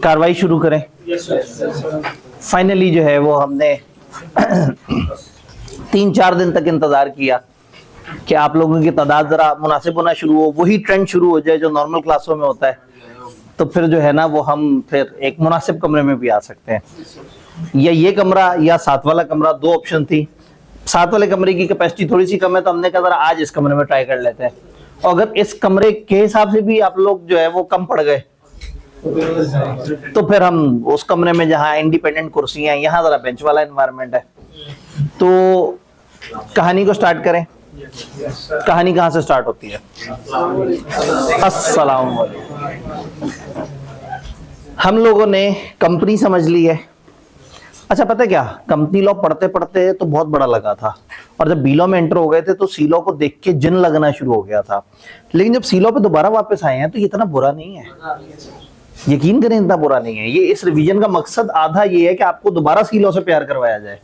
कार्रवाई शुरू करें। फाइनली जो है वो हमने 3-4 दिन तक इंतजार किया कि आप लोगों की तादाद जरा मुनासिब होना शुरू हो, वही ट्रेंड शुरू हो जाए जो नॉर्मल क्लासों में होता है, तो फिर जो है ना वो हम फिर एक मुनासिब कमरे में भी आ सकते हैं। या ये कमरा या साथ वाला कमरा, दो ऑप्शन थी। साथ वाले कमरे की कैपेसिटी थोड़ी सी कम है तो हमने कहा जरा आज इस कमरे में ट्राई कर लेते हैं। और अगर इस कमरे के हिसाब से भी आप लोग जो है वो कम पड़ गए तो फिर हम उस कमरे में जहां इंडिपेंडेंट कुर्सियां, यहाँ जरा बेंच वाला एनवायरनमेंट है। तो कहानी को स्टार्ट करें। कहानी कहां से स्टार्ट होती है? अस्सलाम वालेकुम। हम लोगों ने कंपनी समझ ली है। अच्छा, पता है क्या, कंपनी लॉ पढ़ते पढ़ते तो बहुत बड़ा लगा था, और जब बी लॉ में एंटर हो गए थे तो सी लॉ को देख के जिन लगना शुरू हो गया था। लेकिन जब सी लॉ पे दोबारा वापस आए हैं तो ये इतना बुरा नहीं है, यकीन करें इतना बुरा नहीं है। ये इस रिवीजन का मकसद आधा ये है कि आपको दोबारा सी लॉ से प्यार करवाया जाए।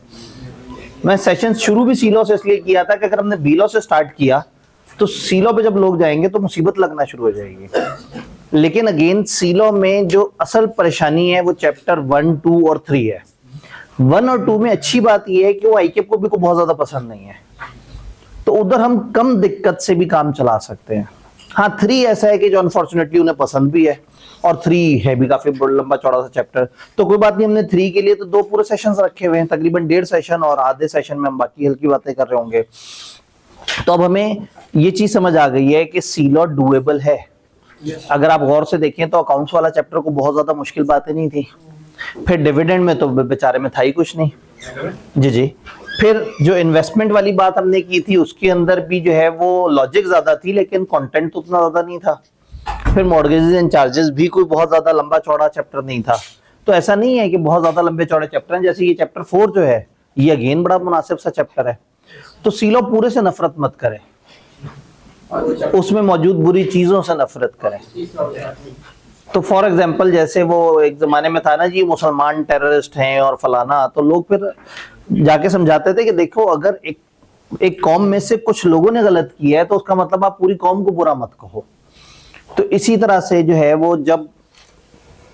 मैं सेशन शुरू भी सी लॉ से इसलिए किया था कि अगर हमने बी लॉ से स्टार्ट किया तो सी लॉ पे जब लोग जाएंगे तो मुसीबत लगना शुरू हो जाएगी। लेकिन अगेन सी लॉ में जो असल परेशानी है वो चैप्टर 1, 2 और 3 है। 1 और 2 में अच्छी बात यह है कि वो आईकेप को भी को बहुत ज्यादा पसंद नहीं है, तो उधर हम कम दिक्कत से भी काम चला सकते हैं। हाँ, 3 ऐसा है कि जो अनफॉर्चुनेटली उन्हें पसंद भी है, और 3 है भी काफी लंबा चौड़ा सा चैप्टर। तो कोई बात नहीं, हमने 3 के लिए तो 2 पूरे सेशंस रखे हुए हैं, तकरीबन 1.5 सेशन, और आधे सेशन में हम बाकी हल्की बातें कर रहे होंगे। तो अब हमें ये चीज समझ आ गई है कि सी लॉ डुएबल है। अगर आप गौर से देखें तो अकाउंट्स वाला चैप्टर को बहुत ज्यादा मुश्किल बातें नहीं थी। फिर डिविडेंड में तो बेचारे में था ही कुछ नहीं। जी। फिर जो इन्वेस्टमेंट वाली बात हमने की थी उसके अंदर भी जो है वो लॉजिक ज्यादा थी, लेकिन कंटेंट तो उतना ज्यादा नहीं था। फिर मॉर्गेजेस एंड चार्जेस भी कोई बहुत ज्यादा लंबा चौड़ा चैप्टर नहीं था। तो ऐसा नहीं है कि बहुत ज्यादा लंबे चौड़े चैप्टर हैं। जैसे ये चैप्टर 4 जो है ये अगेन बड़ा मुनासिब सा चैप्टर है। तो सी लॉ पूरे से नफरत मत करें, उसमें मौजूद बुरी चीजों से नफरत करें। तो फॉर एग्जाम्पल जैसे वो एक जमाने में था ना जी, मुसलमान टेररिस्ट हैं और फलाना, तो लोग फिर जाके समझाते थे कि देखो अगर एक कौम में से कुछ लोगों ने गलत किया है तो उसका मतलब आप पूरी कौम को बुरा मत कहो। तो इसी तरह से जो है वो जब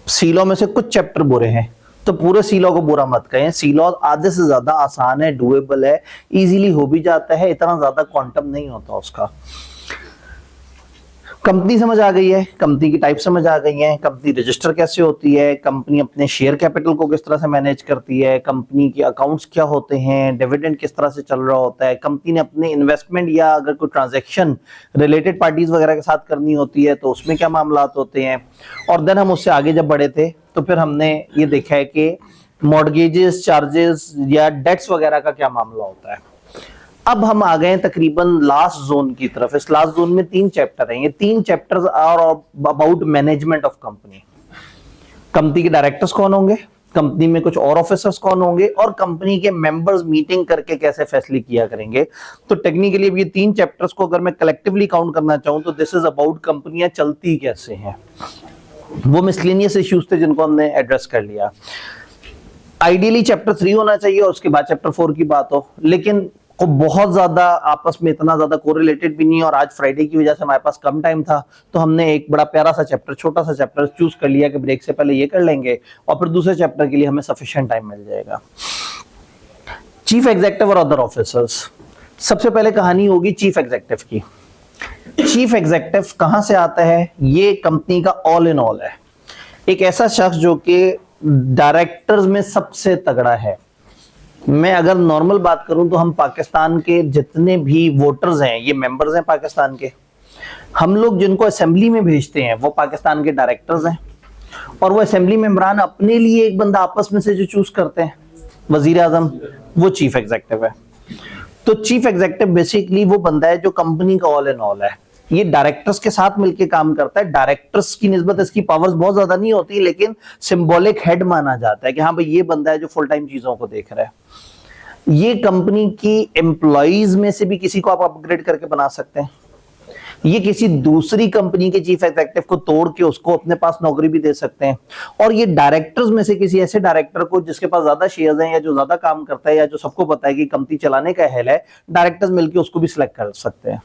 सी लॉ में से कुछ चैप्टर बुरे हैं तो पूरे सी लॉ को बुरा मत कहें। सी लॉ आधे से ज्यादा आसान है, डुएबल है, इजीली हो भी जाता है, इतना ज्यादा क्वांटम नहीं होता उसका। कंपनी समझ आ गई है, कंपनी की टाइप समझ आ गई है, कंपनी रजिस्टर कैसे होती है, कंपनी अपने शेयर कैपिटल को किस तरह से मैनेज करती है, कंपनी के अकाउंट्स क्या होते हैं, डिविडेंड किस तरह से चल रहा होता है, कंपनी ने अपने इन्वेस्टमेंट या अगर कोई ट्रांजैक्शन रिलेटेड पार्टीज वगैरह के साथ करनी होती है तो उसमें क्या मामला होते हैं। और देन हम उससे आगे जब बढ़े थे तो फिर हमने ये देखा है कि मॉर्गेजेस, चार्जेस या डेट्स वगैरह का क्या मामला होता है। अब हम आ गए तकरीबन लास्ट जोन की तरफ। इस लास्ट जोन में 3 चैप्टर हैं। ये 3 chapters are about management of company. Company के डायरेक्टर्स कौन होंगे, कंपनी में कुछ और ऑफिसर्स कौन होंगे, और कंपनी के मेंबर्स मीटिंग करके कैसे फैसले किया करेंगे। तो टेक्निकली अब ये 3 चैप्टर्स को अगर मैं कलेक्टिवली काउंट करना चाहूं तो दिस इज अबाउट कंपनियां चलती कैसे हैं। वो मिसलेनियस इश्यूज थे जिनको हमने एड्रेस कर लिया। आइडियली चैप्टर 3 होना चाहिए और उसके बाद चैप्टर 4 की बात हो, लेकिन को बहुत ज्यादा आपस में इतना ज्यादा कोरिलेटेड भी नहीं है, और आज फ्राइडे की वजह से हमारे पास कम टाइम था तो हमने एक बड़ा प्यारा सा चैप्टर, छोटा सा चैप्टर चूज कर लिया कि ब्रेक से पहले ये कर लेंगे और फिर दूसरे चैप्टर के लिए हमें सफिशिएंट टाइम मिल जाएगा। चीफ एग्जीक्यूटिव और अदर ऑफिसर्स। सबसे पहले कहानी होगी चीफ एग्जीक्यूटिव की। चीफ एग्जीक्यूटिव कहां से आता है? ये कंपनी का ऑल इन ऑल है, एक ऐसा शख्स जो कि डायरेक्टर्स में सबसे तगड़ा है। मैं अगर नॉर्मल बात करूं तो हम पाकिस्तान के जितने भी वोटर्स हैं ये मेंबर्स हैं पाकिस्तान के। हम लोग जिनको असेंबली में भेजते हैं वो पाकिस्तान के डायरेक्टर्स हैं, और वो असेंबली मेंबरान अपने लिए एक बंदा आपस में से जो चूज करते हैं वजीर आजम, वो चीफ एग्जीक्यूटिव है। तो चीफ एग्जीक्यूटिव बेसिकली वो बंदा है जो कंपनी का ऑल इन ऑल है। ये डायरेक्टर्स के साथ मिलकर काम करता है। डायरेक्टर्स की निस्बत इसकी पावर्स बहुत ज्यादा नहीं होती, लेकिन सिंबॉलिक हेड माना जाता है कि हाँ भाई ये बंदा है जो फुल टाइम चीजों को देख रहा है। ये कंपनी की एम्प्लॉइज में से भी किसी को आप अपग्रेड करके बना सकते हैं। ये किसी दूसरी कंपनी के चीफ एग्जीक्यूटिव को तोड़ के उसको अपने पास नौकरी भी दे सकते हैं, और ये डायरेक्टर्स में से किसी ऐसे डायरेक्टर को जिसके पास ज्यादा शेयर्स हैं या जो ज्यादा काम करता है या जो सबको पता है कि कंपनी चलाने का अहल है, डायरेक्टर्स मिलकर उसको भी सिलेक्ट कर सकते हैं।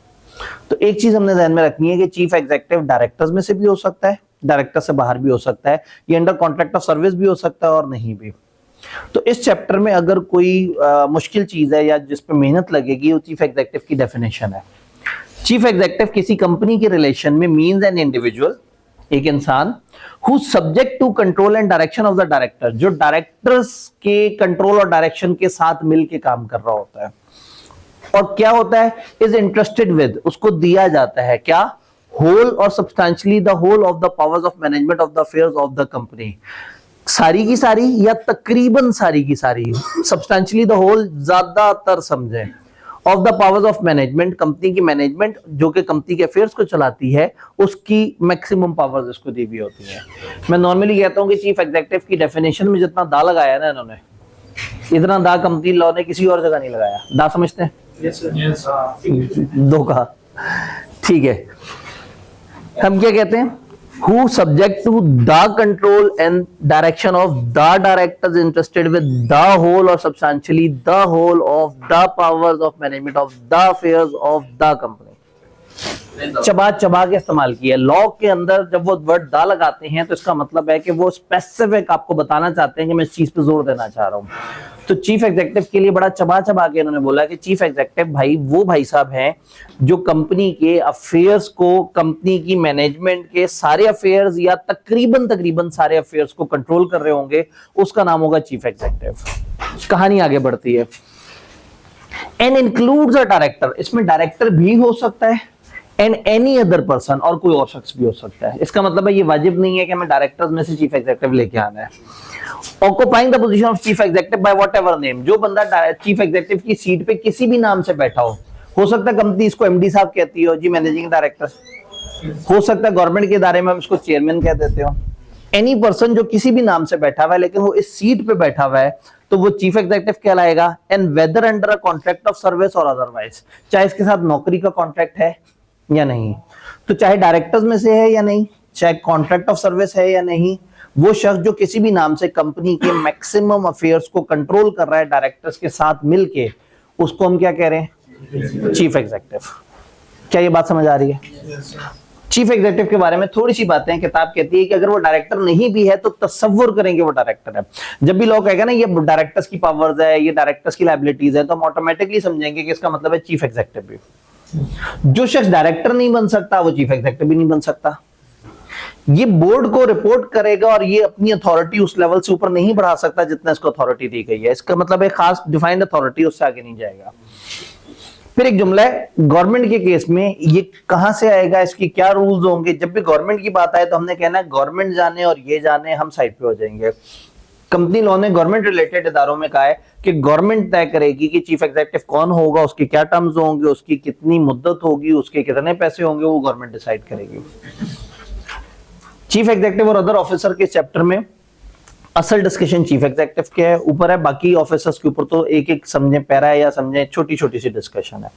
तो एक चीज हमने ध्यान में रखनी है कि चीफ एग्जीक्यूटिव डायरेक्टर्स में से भी हो सकता है डायरेक्टर से बाहर भी हो सकता है, ये अंडर कॉन्ट्रैक्ट ऑफ सर्विस भी हो सकता है और नहीं भी। तो इस चैप्टर में अगर कोई मुश्किल चीज है या जिस पे मेहनत लगेगी वो चीफ एग्जीक्यूटिव की डेफिनेशन है। चीफ एग्जीक्यूटिव किसी कंपनी के रिलेशन में मीन्स एन इंडिविजुअल, एक इंसान, हु subject to control and direction of the director, जो डायरेक्टर्स के कंट्रोल और डायरेक्शन के साथ मिलके काम कर रहा होता है। और क्या होता है, इज इंटरेस्टेड विद, उसको दिया जाता है क्या, होल और substantially the whole of the powers of management of the affairs of the company, सारी की सारी या तकरीबन सारी की सारी, सब्सटेंशियली द होल ज्यादातर समझे, of the powers of management, company की मैनेजमेंट जो कि कंपनी के अफेयर्स को चलाती है उसकी मैक्सिमम पावर्स इसको दी हुई होती है। मैं नॉर्मली कहता हूं कि चीफ एग्जीक्यूटिव की डेफिनेशन में जितना दा लगाया ना इन्होंने, इतना दा कंपनी लॉ ने किसी और जगह नहीं लगाया। दा समझते हैं? दो का ठीक है। हम क्या कहते हैं, who subject to the control and direction of the directors interested with the whole or substantially the whole of the powers of management of the affairs of the company। चबा चबा के इस्तेमाल किया। लॉ के अंदर जब वो वर्ड दा लगाते हैं तो इसका मतलब है कि वो स्पेसिफिक आपको बताना चाहते हैं कि मैं इस चीज पे जोर देना चाह रहा हूं। तो चीफ एग्जीक्यूटिव के लिए बड़ा चबा चबा के इन्होंने बोला कि चीफ एग्जीक्यूटिव भाई वो भाई साहब हैं जो कंपनी के अफेयर्स को, कंपनी की मैनेजमेंट के सारे अफेयर्स या तकरीबन सारे अफेयर्स को कंट्रोल कर रहे होंगे, उसका नाम होगा चीफ एग्जीक्यूटिव। कहानी आगे बढ़ती है। एंड इंक्लूड्स अ डायरेक्टर, इसमें डायरेक्टर भी हो सकता है, एंड एनी अदर पर्सन, और कोई और शख्स भी हो सकता है। इसका मतलब है ये वाजिब नहीं है कि हमें डायरेक्टर्स में से चीफ एग्जीक्यूटिव लेके आना है। Occupying the position of chief executive by whatever name, जो बंदा चीफ एग्जीक्यूटिव की सीट पे किसी भी नाम से बैठा हो सकता है कंपनी इसको एमडी साहब कहती हो जी, मैनेजिंग डायरेक्टर, हो सकता है गवर्नमेंट के इदारे में हम इसको चेयरमैन कह देते हो। एनी पर्सन जो किसी भी नाम से बैठा हुआ है लेकिन वो इस सीट पे बैठा हुआ है तो वो चीफ एग्जीक्यूटिव कहलाएगा। And whether under a contract of service और अदरवाइज, चाहे इसके साथ नौकरी का कॉन्ट्रैक्ट है या नहीं, तो चाहे डायरेक्टर्स में से है या नहीं, चाहे कॉन्ट्रैक्ट ऑफ सर्विस है या नहीं, वो शख्स जो किसी भी नाम से कंपनी के मैक्सिमम अफेयर्स को कंट्रोल कर रहा है डायरेक्टर्स के साथ मिलके, उसको हम क्या कह रहे हैं, चीफ एग्जीक्यूटिव। क्या ये बात समझ आ रही है? चीफ एग्जीक्यूटिव के बारे में थोड़ी सी बातें हैं। किताब कहती है कि अगर वो डायरेक्टर नहीं भी है तो तसव्वुर करेंगे वो डायरेक्टर है। जब भी लोग कहेगा ना ये डायरेक्टर्स की पावर्स है, ये डायरेक्टर्स की लायबिलिटीज है, तो हम ऑटोमेटिकली समझेंगे कि इसका मतलब है चीफ एग्जीक्यूटिव भी। जो शख्स डायरेक्टर नहीं बन सकता वो चीफ एग्जीक्यूटिव भी नहीं बन सकता। ये बोर्ड को रिपोर्ट करेगा और ये अपनी अथॉरिटी उस लेवल से ऊपर नहीं बढ़ा सकता जितना इसको अथॉरिटी दी गई है। इसका मतलब एक खास डिफाइंड अथॉरिटी, उससे आगे नहीं जाएगा। फिर एक जुमला है, गवर्नमेंट के केस में ये कहां से आएगा, इसकी क्या रूल्स होंगे। जब भी गवर्नमेंट की बात आए तो हमने कहना है गवर्नमेंट जाने और ये जाने, हम साइड पे हो जाएंगे। कंपनी लॉ ने गवर्नमेंट रिलेटेड इदारों में कहा है कि गवर्नमेंट तय करेगी कि चीफ एग्जीक्यूटिव कौन होगा, उसके क्या टर्म्स होंगे, उसकी कितनी मुद्दत होगी, उसके कितने पैसे होंगे, वो गवर्नमेंट डिसाइड करेगी। चीफ एग्जीक्यूटिव और अदर ऑफिसर के चैप्टर में असल डिस्कशन चीफ एग्जीक्यूटिव के ऊपर है, बाकी ऑफिसर्स के ऊपर तो एक एक समझे पैरा है या समझे छोटी छोटी सी डिस्कशन है।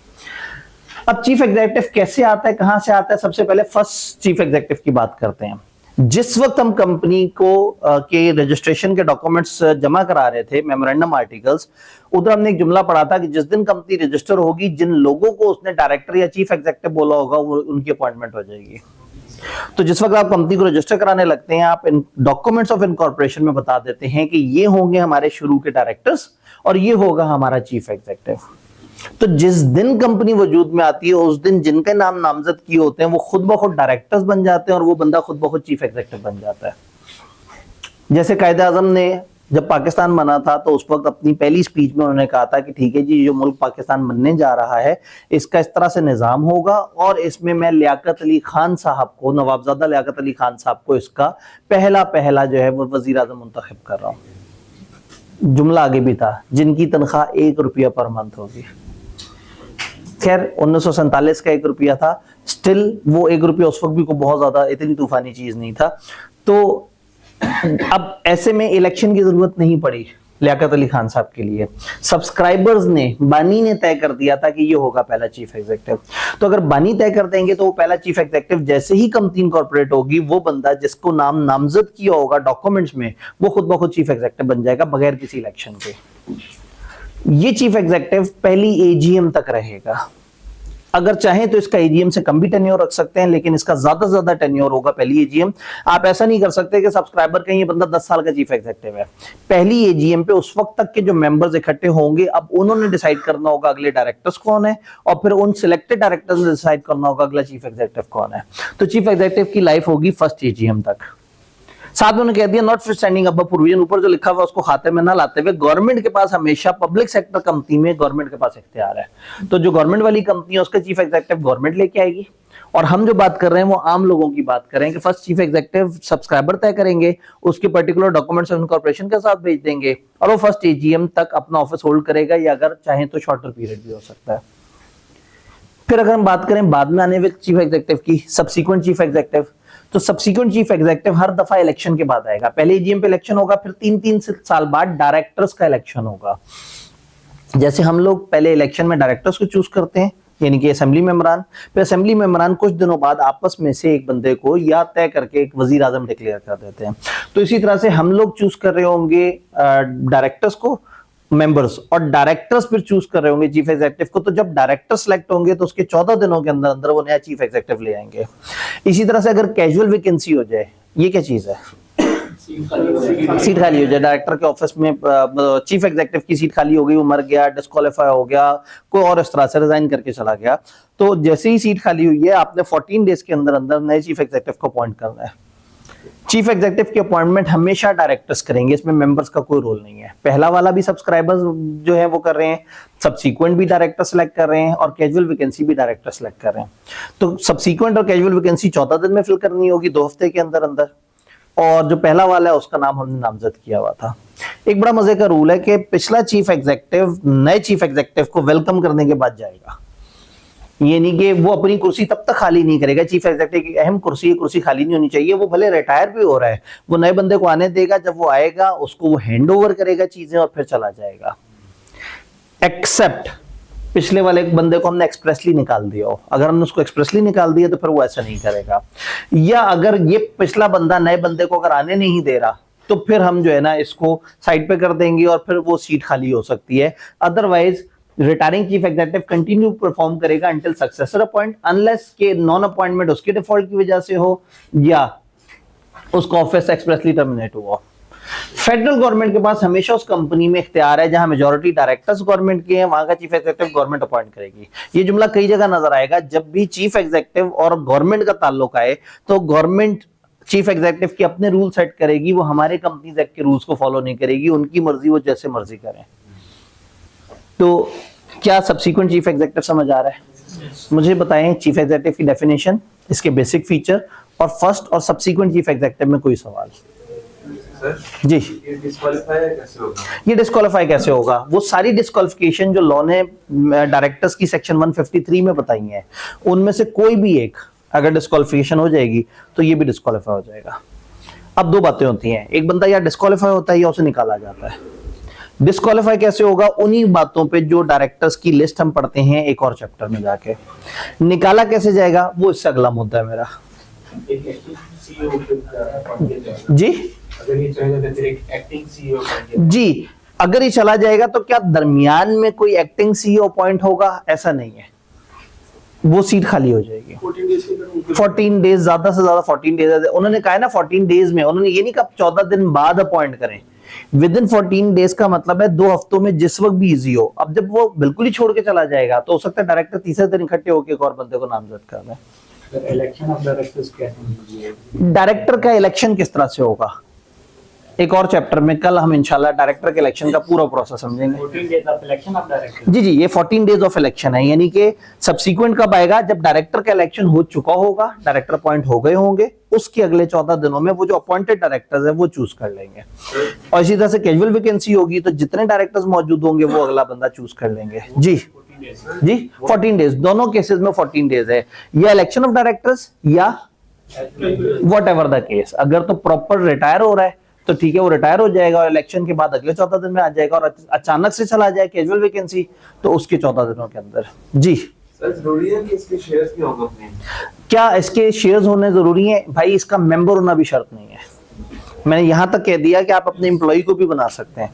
अब चीफ एग्जीक्यूटिव कैसे आता है, कहां से आता है, सबसे पहले फर्स्ट चीफ एग्जीक्यूटिव की बात करते हैं। जिस वक्त हम कंपनी को के रजिस्ट्रेशन के डॉक्यूमेंट्स जमा करा रहे थे, मेमोरेंडम आर्टिकल्स, उधर हमने एक जुमला पढ़ा था कि जिस दिन कंपनी रजिस्टर होगी, जिन लोगों को उसने डायरेक्टर या चीफ एग्जीक्यूटिव बोला होगा वो उनकी अपॉइंटमेंट हो जाएगी। तो जिस वक्त आप कंपनी को रजिस्टर कराने लगते हैं, आप इन डॉक्यूमेंट्स ऑफ इनकॉर्पोरेशन में बता देते हैं कि ये होंगे हमारे शुरू के डायरेक्टर्स और ये होगा हमारा चीफ एग्जीक्यूटिव। तो जिस दिन कंपनी वजूद में आती है उस दिन जिनके नाम नामजद किए होते हैं वो खुद ब खुद डायरेक्टर्स बन जाते हैं और वो बंदा खुद ब खुद चीफ एग्जीक्यूटिव बन जाता है। जैसे कायदे आजम ने जब पाकिस्तान बना था तो उस वक्त अपनी पहली स्पीच में उन्होंने कहा था कि ठीक है जी, जो मुल्क पाकिस्तान बनने जा रहा है इसका इस तरह से निज़ाम होगा और इसमें मैं लियाकत अली खान साहब को, नवाबजादा लियाकत अली खान साहब को इसका पहला जो है वो वजीर आज़म मुंतखब कर रहा हूँ। जुमला आगे भी था, जिनकी तनख्वाह 1 रुपया पर मंथ होगी। खैर 1947 का 1 रुपया था, स्टिल वो 1 रुपया उस वक्त भी को बहुत ज्यादा इतनी तूफानी चीज नहीं था। तो अब ऐसे में इलेक्शन की जरूरत नहीं पड़ी लियाकत अली खान साहब के लिए। सब्सक्राइबर्स ने, बानी ने तय कर दिया था कि ये होगा पहला चीफ एग्जीक्यूटिव। तो अगर बानी तय कर देंगे तो वो पहला चीफ एग्जीक्यूटिव जैसे ही कंपनी इनकॉर्पोरेट होगी, वो बंदा जिसको नाम नामजद किया होगा डॉक्यूमेंट्स में, वो खुद ब खुद चीफ एग्जीक्यूटिव बन जाएगा बगैर किसी इलेक्शन के। ये चीफ एग्जीक्यूटिव पहली एजीएम तक रहेगा। अगर चाहें तो इसका एजीएम से कम भी टेन्योर रख सकते हैं, लेकिन इसका ज्यादा से ज्यादा टेन्योर होगा पहली एजीएम। आप ऐसा नहीं कर सकते कि सब्सक्राइबर कहीं ये बंदा 10 साल का चीफ एग्जीक्यूटिव है, पहली एजीएम पे उस वक्त तक के जो मेंबर्स इकट्ठे होंगे, अब उन्होंने डिसाइड करना होगा अगले डायरेक्टर्स कौन है, और फिर उन सिलेक्टेड डायरेक्टर्स ने डिसाइड करना होगा अगला चीफ एग्जीक्यूटिव कौन है। तो चीफ एग्जीक्यूटिव की लाइफ होगी फर्स्ट एजीएम तक। साथ में उन्होंने कह दिया नॉट स्टैंडिंग अब प्रोविजन, ऊपर जो लिखा हुआ उसको खाते में ना लाते हुए, गवर्नमेंट के पास हमेशा पब्लिक सेक्टर कंपनी में गवर्नमेंट के पास इख्तियार है, तो जो गवर्नमेंट वाली कंपनी है उसका चीफ एग्जीक्यूटिव गवर्नमेंट लेके आएगी। और हम जो बात कर रहे हैं वो आम लोगों की बात कर रहे हैं कि फर्स्ट चीफ एग्जीक्यूटिव सब्सक्राइबर तय करेंगे, उसके पर्टिकुलर डॉक्यूमेंट्स इनकॉर्पोरेशन के साथ भेज देंगे, और वो फर्स्ट एजीएम तक अपना ऑफिस होल्ड करेगा, या अगर चाहे तो शॉर्टर पीरियड भी हो सकता है। फिर अगर हम बात करें बाद में आने वाले चीफ एग्जीक्यूटिव की, सब्सिक्वेंट चीफ एग्जीक्यूटिव, तो सब्सिक्वेंट चीफ एग्जीक्यूटिव हर दफा इलेक्शन के बाद आएगा। पहले एजीएम पे इलेक्शन होगा, फिर 3-3 साल बाद डायरेक्टर्स का इलेक्शन होगा। जैसे हम लोग पहले इलेक्शन में डायरेक्टर्स को चूज करते हैं, यानी कि असेंबली मेंबरान, फिर असेंबली मेंबरान कुछ दिनों बाद आपस में से एक बंदे को या तय करके एक वजीर आजम डिक्लेयर कर देते हैं। तो इसी तरह से हम लोग चूज कर रहे होंगे डायरेक्टर्स को, मेंबर्स, और डायरेक्टर्स फिर चूज कर रहे होंगे चीफ एग्जीक्यूटिव को। तो जब डायरेक्टर सेलेक्ट होंगे तो उसके 14 दिनों के अंदर अंदर वो नया चीफ एग्जीक्यूटिव ले आएंगे। इसी तरह से अगर कैजुअल वैकेंसी हो जाए, ये क्या चीज है, सीट खाली हो जाए डायरेक्टर के ऑफिस में, चीफ एग्जीक्यूटिव की सीट खाली हो गई, वो मर गया, डिस्क्वालीफाई हो गया, कोई और इस तरह से रिजाइन करके चला गया, तो जैसे ही सीट खाली हुई है आपने 14 डेज के अंदर अंदर नए चीफ एग्जीक्यूटिव को अपॉइंट करना है। चीफ एग्जीक्यूटिव की अपॉइंटमेंट हमेशा डायरेक्टर्स करेंगे, इसमें मेंबर्स का कोई रोल नहीं है। पहला वाला भी सब्सक्राइबर्स जो है वो कर रहे हैं, सब्सीक्वेंट भी डायरेक्टर सेलेक्ट कर रहे हैं, और कैजुअल वैकेंसी भी डायरेक्टर सेलेक्ट कर रहे हैं। तो सब्सीक्वेंट और कैजुअल वैकेंसी 14 दिन में फिल करनी होगी, 2 हफ्ते के अंदर अंदर, और जो पहला वाला है उसका नाम हमने नामजद किया हुआ था। एक बड़ा मजे का रूल है कि पिछला चीफ एग्जीक्यूटिव नए चीफ एग्जीक्यूटिव को वेलकम करने के बाद जाएगा, ये नहीं कि वो अपनी कुर्सी तब तक खाली नहीं करेगा। चीफ एग्जीक्यूटिव की अहम कुर्सी खाली नहीं होनी चाहिए, वो भले रिटायर भी हो रहा है, वो नए बंदे को आने देगा, जब वो आएगा उसको वो हैंड ओवर करेगा चीजें और फिर चला जाएगा। एक्सेप्ट पिछले वाले बंदे को हमने एक्सप्रेसली निकाल दिया हो, अगर हमने उसको एक्सप्रेसली निकाल दिया तो फिर वो ऐसा नहीं करेगा। या अगर ये पिछला बंदा नए बंदे को अगर आने नहीं दे रहा तो फिर हम जो है ना इसको साइड पे कर देंगे और फिर वो सीट खाली हो सकती है। Otherwise retiring chief executive continue perform करेगा अंटिल सक्सेसर अपॉइंट, अनलेस के नॉन अपॉइंटमेंट उसके डिफॉल्ट की वजह से हो या उसका ऑफिस एक्सप्रेसली टर्मिनेट हुआ। फेडरल गवर्नमेंट के पास हमेशा उस कंपनी में इख्तियार है जहां मेजॉरिटी डायरेक्टर्स गवर्नमेंट के हैं, वहां का चीफ एग्जीक्यूटिव गवर्नमेंट अपॉइंट करेगी। ये जुमला कई जगह नजर आएगा, जब भी चीफ एग्जीक्यूटिव और गवर्नमेंट का ताल्लुक आए तो गवर्नमेंट चीफ एग्जीक्यूटिव की अपने रूल सेट करेगी, वो हमारे कंपनीज एक्ट के रूल्स को फॉलो नहीं करेगी, उनकी मर्जी, वो जैसे मर्जी करें। तो क्या सब्सीक्वेंट चीफ एग्जीक्यूटिव समझ आ रहा है? मुझे बताएं चीफ एग्जीक्यूटिव की डेफिनेशन, इसके बेसिक फीचर, और फर्स्ट और सब्सीक्वेंट चीफ एग्जीक्यूटिव में कोई सवाल? जी, ये डिस्क्वालीफाई कैसे होगा? वो सारी डिस्क्वालिफिकेशन जो लॉ ने डायरेक्टर्स की सेक्शन 153 में बताई है, उनमें से कोई भी एक अगर डिस्क्वालिफिकेशन हो जाएगी तो ये भी डिस्क्वालीफाई हो जाएगा। अब 2 बातें होती हैं, एक बंदा या डिस्क्वालीफाई होता है या उसे निकाला जाता है। डिस्क्वालीफाई कैसे होगा? उन्हीं बातों पे जो डायरेक्टर्स की लिस्ट हम पढ़ते हैं एक और चैप्टर में जाके। निकाला कैसे जाएगा वो इससे अगला मुद्दा है मेरा। जी अगर ये चला जाता है फिर एक एक्टिंग सीईओ जी, अगर ये चला जाएगा तो क्या दरमियान में कोई एक्टिंग सीईओ अपॉइंट होगा? ऐसा नहीं है, वो सीट खाली हो जाएगी 14 डेज, ज्यादा से ज्यादा 14 डेज। उन्होंने कहा है ना 14 डेज में, उन्होंने ये नहीं कहा 14 दिन बाद अपॉइंट करें। विद इन 14 डेज का मतलब है 2 हफ्तों में, जिस वक्त भी इजी हो। अब जब वो बिल्कुल ही छोड़ के चला जाएगा तो हो सकता है डायरेक्टर तीसरे दिन इकट्ठे होकर एक और बंदे को नामजद कर दें। इलेक्शन ऑफ डायरेक्टर्स कैसे? डायरेक्टर का इलेक्शन किस तरह से होगा एक और चैप्टर में, कल हम इंशाल्लाह डायरेक्टर के इलेक्शन का पूरा प्रोसेस समझेंगे। 14 days of election of director. जी, ये 14 डेज ऑफ इलेक्शन है, यानी कि सब्सीक्वेंट कब आएगा? जब डायरेक्टर का इलेक्शन हो चुका होगा, डायरेक्टर अपॉइंट हो गए होंगे, उसके अगले 14 दिनों में वो जो अपॉइंटेड डायरेक्टर्स है वो चूज कर लेंगे। और इसी तरह से कैजुअल वैकेंसी होगी तो जितने डायरेक्टर्स मौजूद होंगे वो अगला बंदा चूज कर लेंगे। जी 14 डेज, दोनों केसेस में 14 डेज है, या इलेक्शन ऑफ डायरेक्टर्स या वॉट एवर द केस। अगर तो प्रॉपर रिटायर हो रहा है तो ठीक है, वो रिटायर हो जाएगा और इलेक्शन के बाद अगले 14 दिन में आ जाएगा, और अचानक से चला जाए कैजुअल वैकेंसी तो उसके 14 दिनों के अंदर। जी सर, जरूरी है कि इसके शेयर्स भी हों अपने? क्या इसके शेयर्स होने जरूरी है? भाई इसका मेंबर होना भी शर्त नहीं है। मैंने यहां तक कह दिया कि आप अपने एम्प्लॉय को भी बना सकते हैं।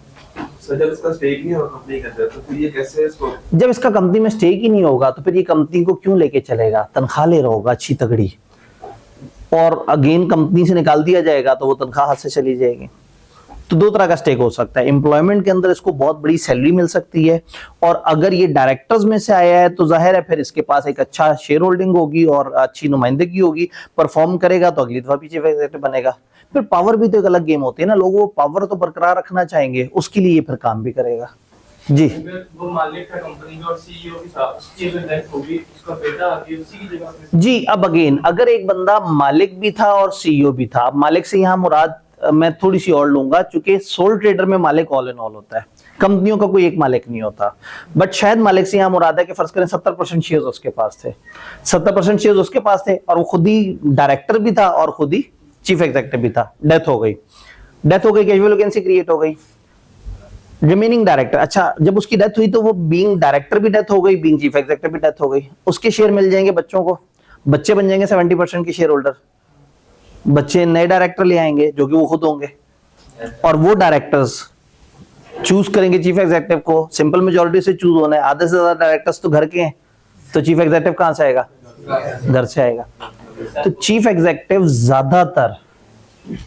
सर जब इसका स्टेक नहीं होगा कंपनी के अंदर तो फिर ये कैसे इसको जब इसका कंपनी में स्टेक ही नहीं होगा तो फिर ये कंपनी को क्यों लेके चलेगा? तनख्वाह ले रहा होगा अच्छी तगड़ी, और अगेन कंपनी से निकाल दिया जाएगा तो वो तनख्वाह हाथ से चली जाएगी। तो दो तरह का स्टेक हो सकता है। एम्प्लॉयमेंट के अंदर इसको बहुत बड़ी सैलरी मिल सकती है, और अगर ये डायरेक्टर्स में से आया है तो जाहिर है फिर इसके पास एक अच्छा शेयर होल्डिंग होगी और अच्छी नुमाइंदगी होगी, परफॉर्म करेगा तो अगली दफा भी चीफ एग्जीक्यूटिव बनेगा। फिर पावर भी तो एक अलग गेम होती है ना, लोग वो पावर तो बरकरार रखना चाहेंगे, उसके लिए ये फिर काम भी करेगा। जी वो मालिक का कंपनी का और सीईओ के साथ उसकी जो डेथ होगी उसका बेटा आगे उसी की जगह पे। जी, अब अगेन अगर एक बंदा मालिक भी था और सीईओ भी था, मालिक से यहाँ मुराद मैं थोड़ी सी और लूंगा, चूंकि सोल ट्रेडर में मालिक ऑल इन ऑल होता है, कंपनियों का कोई एक मालिक नहीं होता, बट शायद मालिक से यहाँ मुराद है कि फर्ज करें 70% शेयर्स उसके पास थे, 70% शेयर्स उसके पास थे और वो खुद ही डायरेक्टर भी था और खुद ही चीफ एग्जीक्यूटिव भी था। डेथ हो गई, कैजुअल वैकेंसी क्रिएट हो गई, रिमेनिंग डायरेक्टर। अच्छा, जब उसकी डेथ हुई तो वो बीइंग डायरेक्टर भी डेथ हो गई, बीइंग चीफ एग्जीक्यूटिव भी डेथ हो गई, उसके शेयर मिल जाएंगे बच्चों को, बच्चे बन जाएंगे 70% के शेयर होल्डर, बच्चे नए डायरेक्टर ले आएंगे जो कि वो खुद होंगे, और वो डायरेक्टर्स चूज करेंगे चीफ एग्जीक्यूटिव को, सिंपल मेजॉरिटी से चूज होना है, आधे से ज्यादा डायरेक्टर्स तो घर के हैं, तो चीफ एग्जीक्यूटिव कहां से आएगा? घर से आएगा। तो चीफ एग्जीक्यूटिव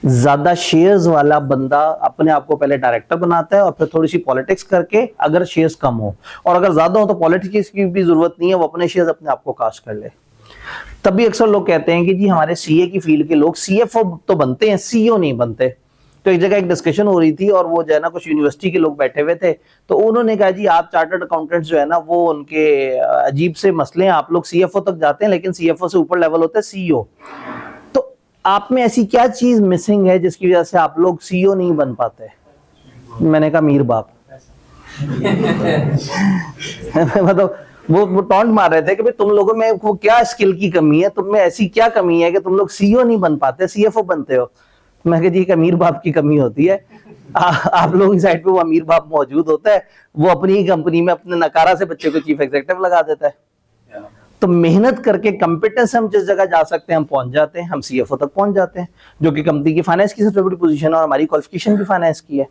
ज्यादा शेयर्स वाला बंदा अपने आप को पहले डायरेक्टर बनाता है और फिर थोड़ी सी पॉलिटिक्स करके, अगर शेयर्स कम हो और अगर ज्यादा हो तो पॉलिटिक्स की भी जरूरत नहीं है, वो अपने शेयर्स अपने आप को कास्ट कर ले। तभी अक्सर लोग कहते हैं कि जी हमारे सीए की फील्ड के लोग सीएफओ तो बनते हैं, सीईओ नहीं बनते। तो एक जगह एक डिस्कशन हो रही थी और वो जो है ना कुछ यूनिवर्सिटी के लोग बैठे हुए थे, तो उन्होंने कहा जी आप चार्टर्ड अकाउंटेंट्स जो है ना वो उनके अजीब से मसले हैं, आप लोग सीएफओ तक जाते हैं लेकिन सीएफओ से ऊपर लेवल होता है सीईओ। तो आप में ऐसी क्या चीज मिसिंग है जिसकी वजह से आप लोग सीईओ नहीं बन पाते? मैंने कहा मीर बाप। मतलब वो टॉन्ट मार रहे थे कि भाई तुम लोगों में वो क्या स्किल की कमी है, तुम में ऐसी क्या कमी है कि तुम लोग सीईओ नहीं बन पाते, सीएफओ बनते हो। मैं कहा जी अमीर बाप की कमी होती है, आप लोगों की साइड पे वो अमीर बाप मौजूद होता है, वो अपनी ही कंपनी में अपने नकारा से बच्चे को चीफ एग्जीक्यूटिव लगा देता है। तो मेहनत करके कंपिटेंस हम जिस जगह जा सकते हैं हम पहुंच जाते हैं, हम सीएफओ तक पहुंच जाते हैं, जो कि कंपनी की फाइनेंस की सबसे बड़ी पोजीशन है और हमारी क्वालिफिकेशन भी फाइनेंस की है।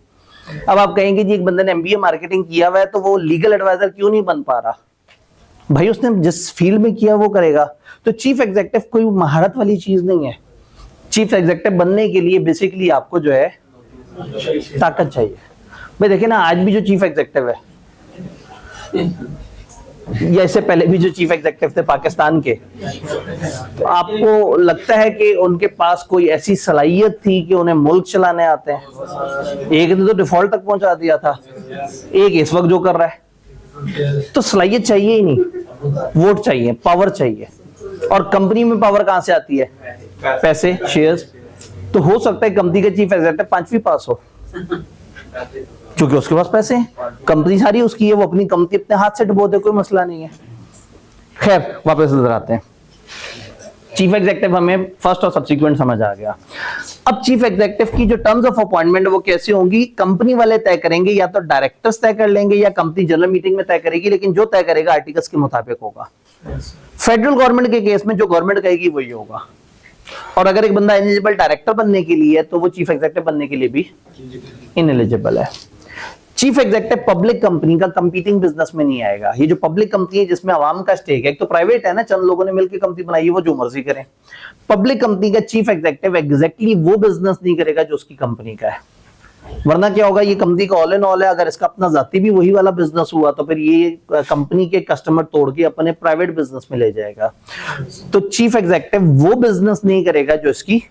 अब आप कहेंगे जी एक बंदे ने एमबीए मार्केटिंग किया हुआ है तो वो लीगल एडवाइजर क्यों नहीं बन पा रहा? भाई उसने जिस फील्ड में किया वो करेगा। तो चीफ एग्जीक्यूटिव कोई महारत वाली चीज नहीं है। चीफ एग्जीक्यूटिव बनने के लिए बेसिकली आपको जो है ताकत चाहिए। भाई देखिए ना, आज भी जो चीफ एग्जीक्यूटिव है या इससे पहले भी जो चीफ एग्जीक्यूटिव थे पाकिस्तान के, तो आपको लगता है कि उनके पास कोई ऐसी सलाहियत थी कि उन्हें मुल्क चलाने आते हैं? एक ने तो डिफॉल्ट तक पहुंचा दिया था, एक इस वक्त जो कर रहा है। तो सलाहियत चाहिए ही नहीं, वोट चाहिए, पावर चाहिए। और कंपनी में पावर कहां से आती है? पैसे, शेयर्स। तो हो सकता है कंपनी का चीफ एग्जीक्यूटिव 5वीं पास हो, क्योंकि उसके पास पैसे हैं, कंपनी सारी उसकी है, वो अपनी कंपनी अपने हाथ से डुबो दे, कोई मसला नहीं है। खैर वापस नजर आते हैं। चीफ एग्जीक्यूटिव हमें फर्स्ट और सब्सिक्वेंट समझ आ गया। अब चीफ एग्जीक्यूटिव की जो टर्म्स ऑफ अपॉइंटमेंट वो कैसे होंगी? कंपनी वाले तय करेंगे, या तो डायरेक्टर्स तय कर लेंगे या कंपनी जनरल मीटिंग में तय करेगी, लेकिन जो तय करेगा आर्टिकल्स के मुताबिक होगा। फेडरल गवर्नमेंट के केस में जो गवर्नमेंट कहेगी वही होगा। और अगर एक बंदा एलिजिबल डायरेक्टर बनने के लिए है तो वो चीफ एग्जीक्यूटिव बनने के लिए भी इनएलिजिबल है। चीफ एग्जीक्यूटिव पब्लिक कंपनी का कंपीटिंग बिजनेस में नहीं आएगा। ये जो पब्लिक कंपनी है जिसमें आवाम का स्टेक है, एक तो प्राइवेट है ना, चंद लोगों ने मिलकर कंपनी बनाई है, वो जो मर्जी करें। पब्लिक कंपनी का चीफ एग्जीक्यूटिव एग्जैक्टली वो बिजनेस नहीं करेगा जो उसकी कंपनी का है, वरना क्या होगा, ये कंपनी का ऑल इन ऑल है। अगर इसका अपना जाती भी वही वाला बिजनेस हुआ तो फिर ये कंपनी के कस्टमर तोड़ के अपने प्राइवेट बिजनेस में ले जाएगा। तो चीफ एग्जीक्यूटिव वो बिजनेस नहीं करेगा जो इसकी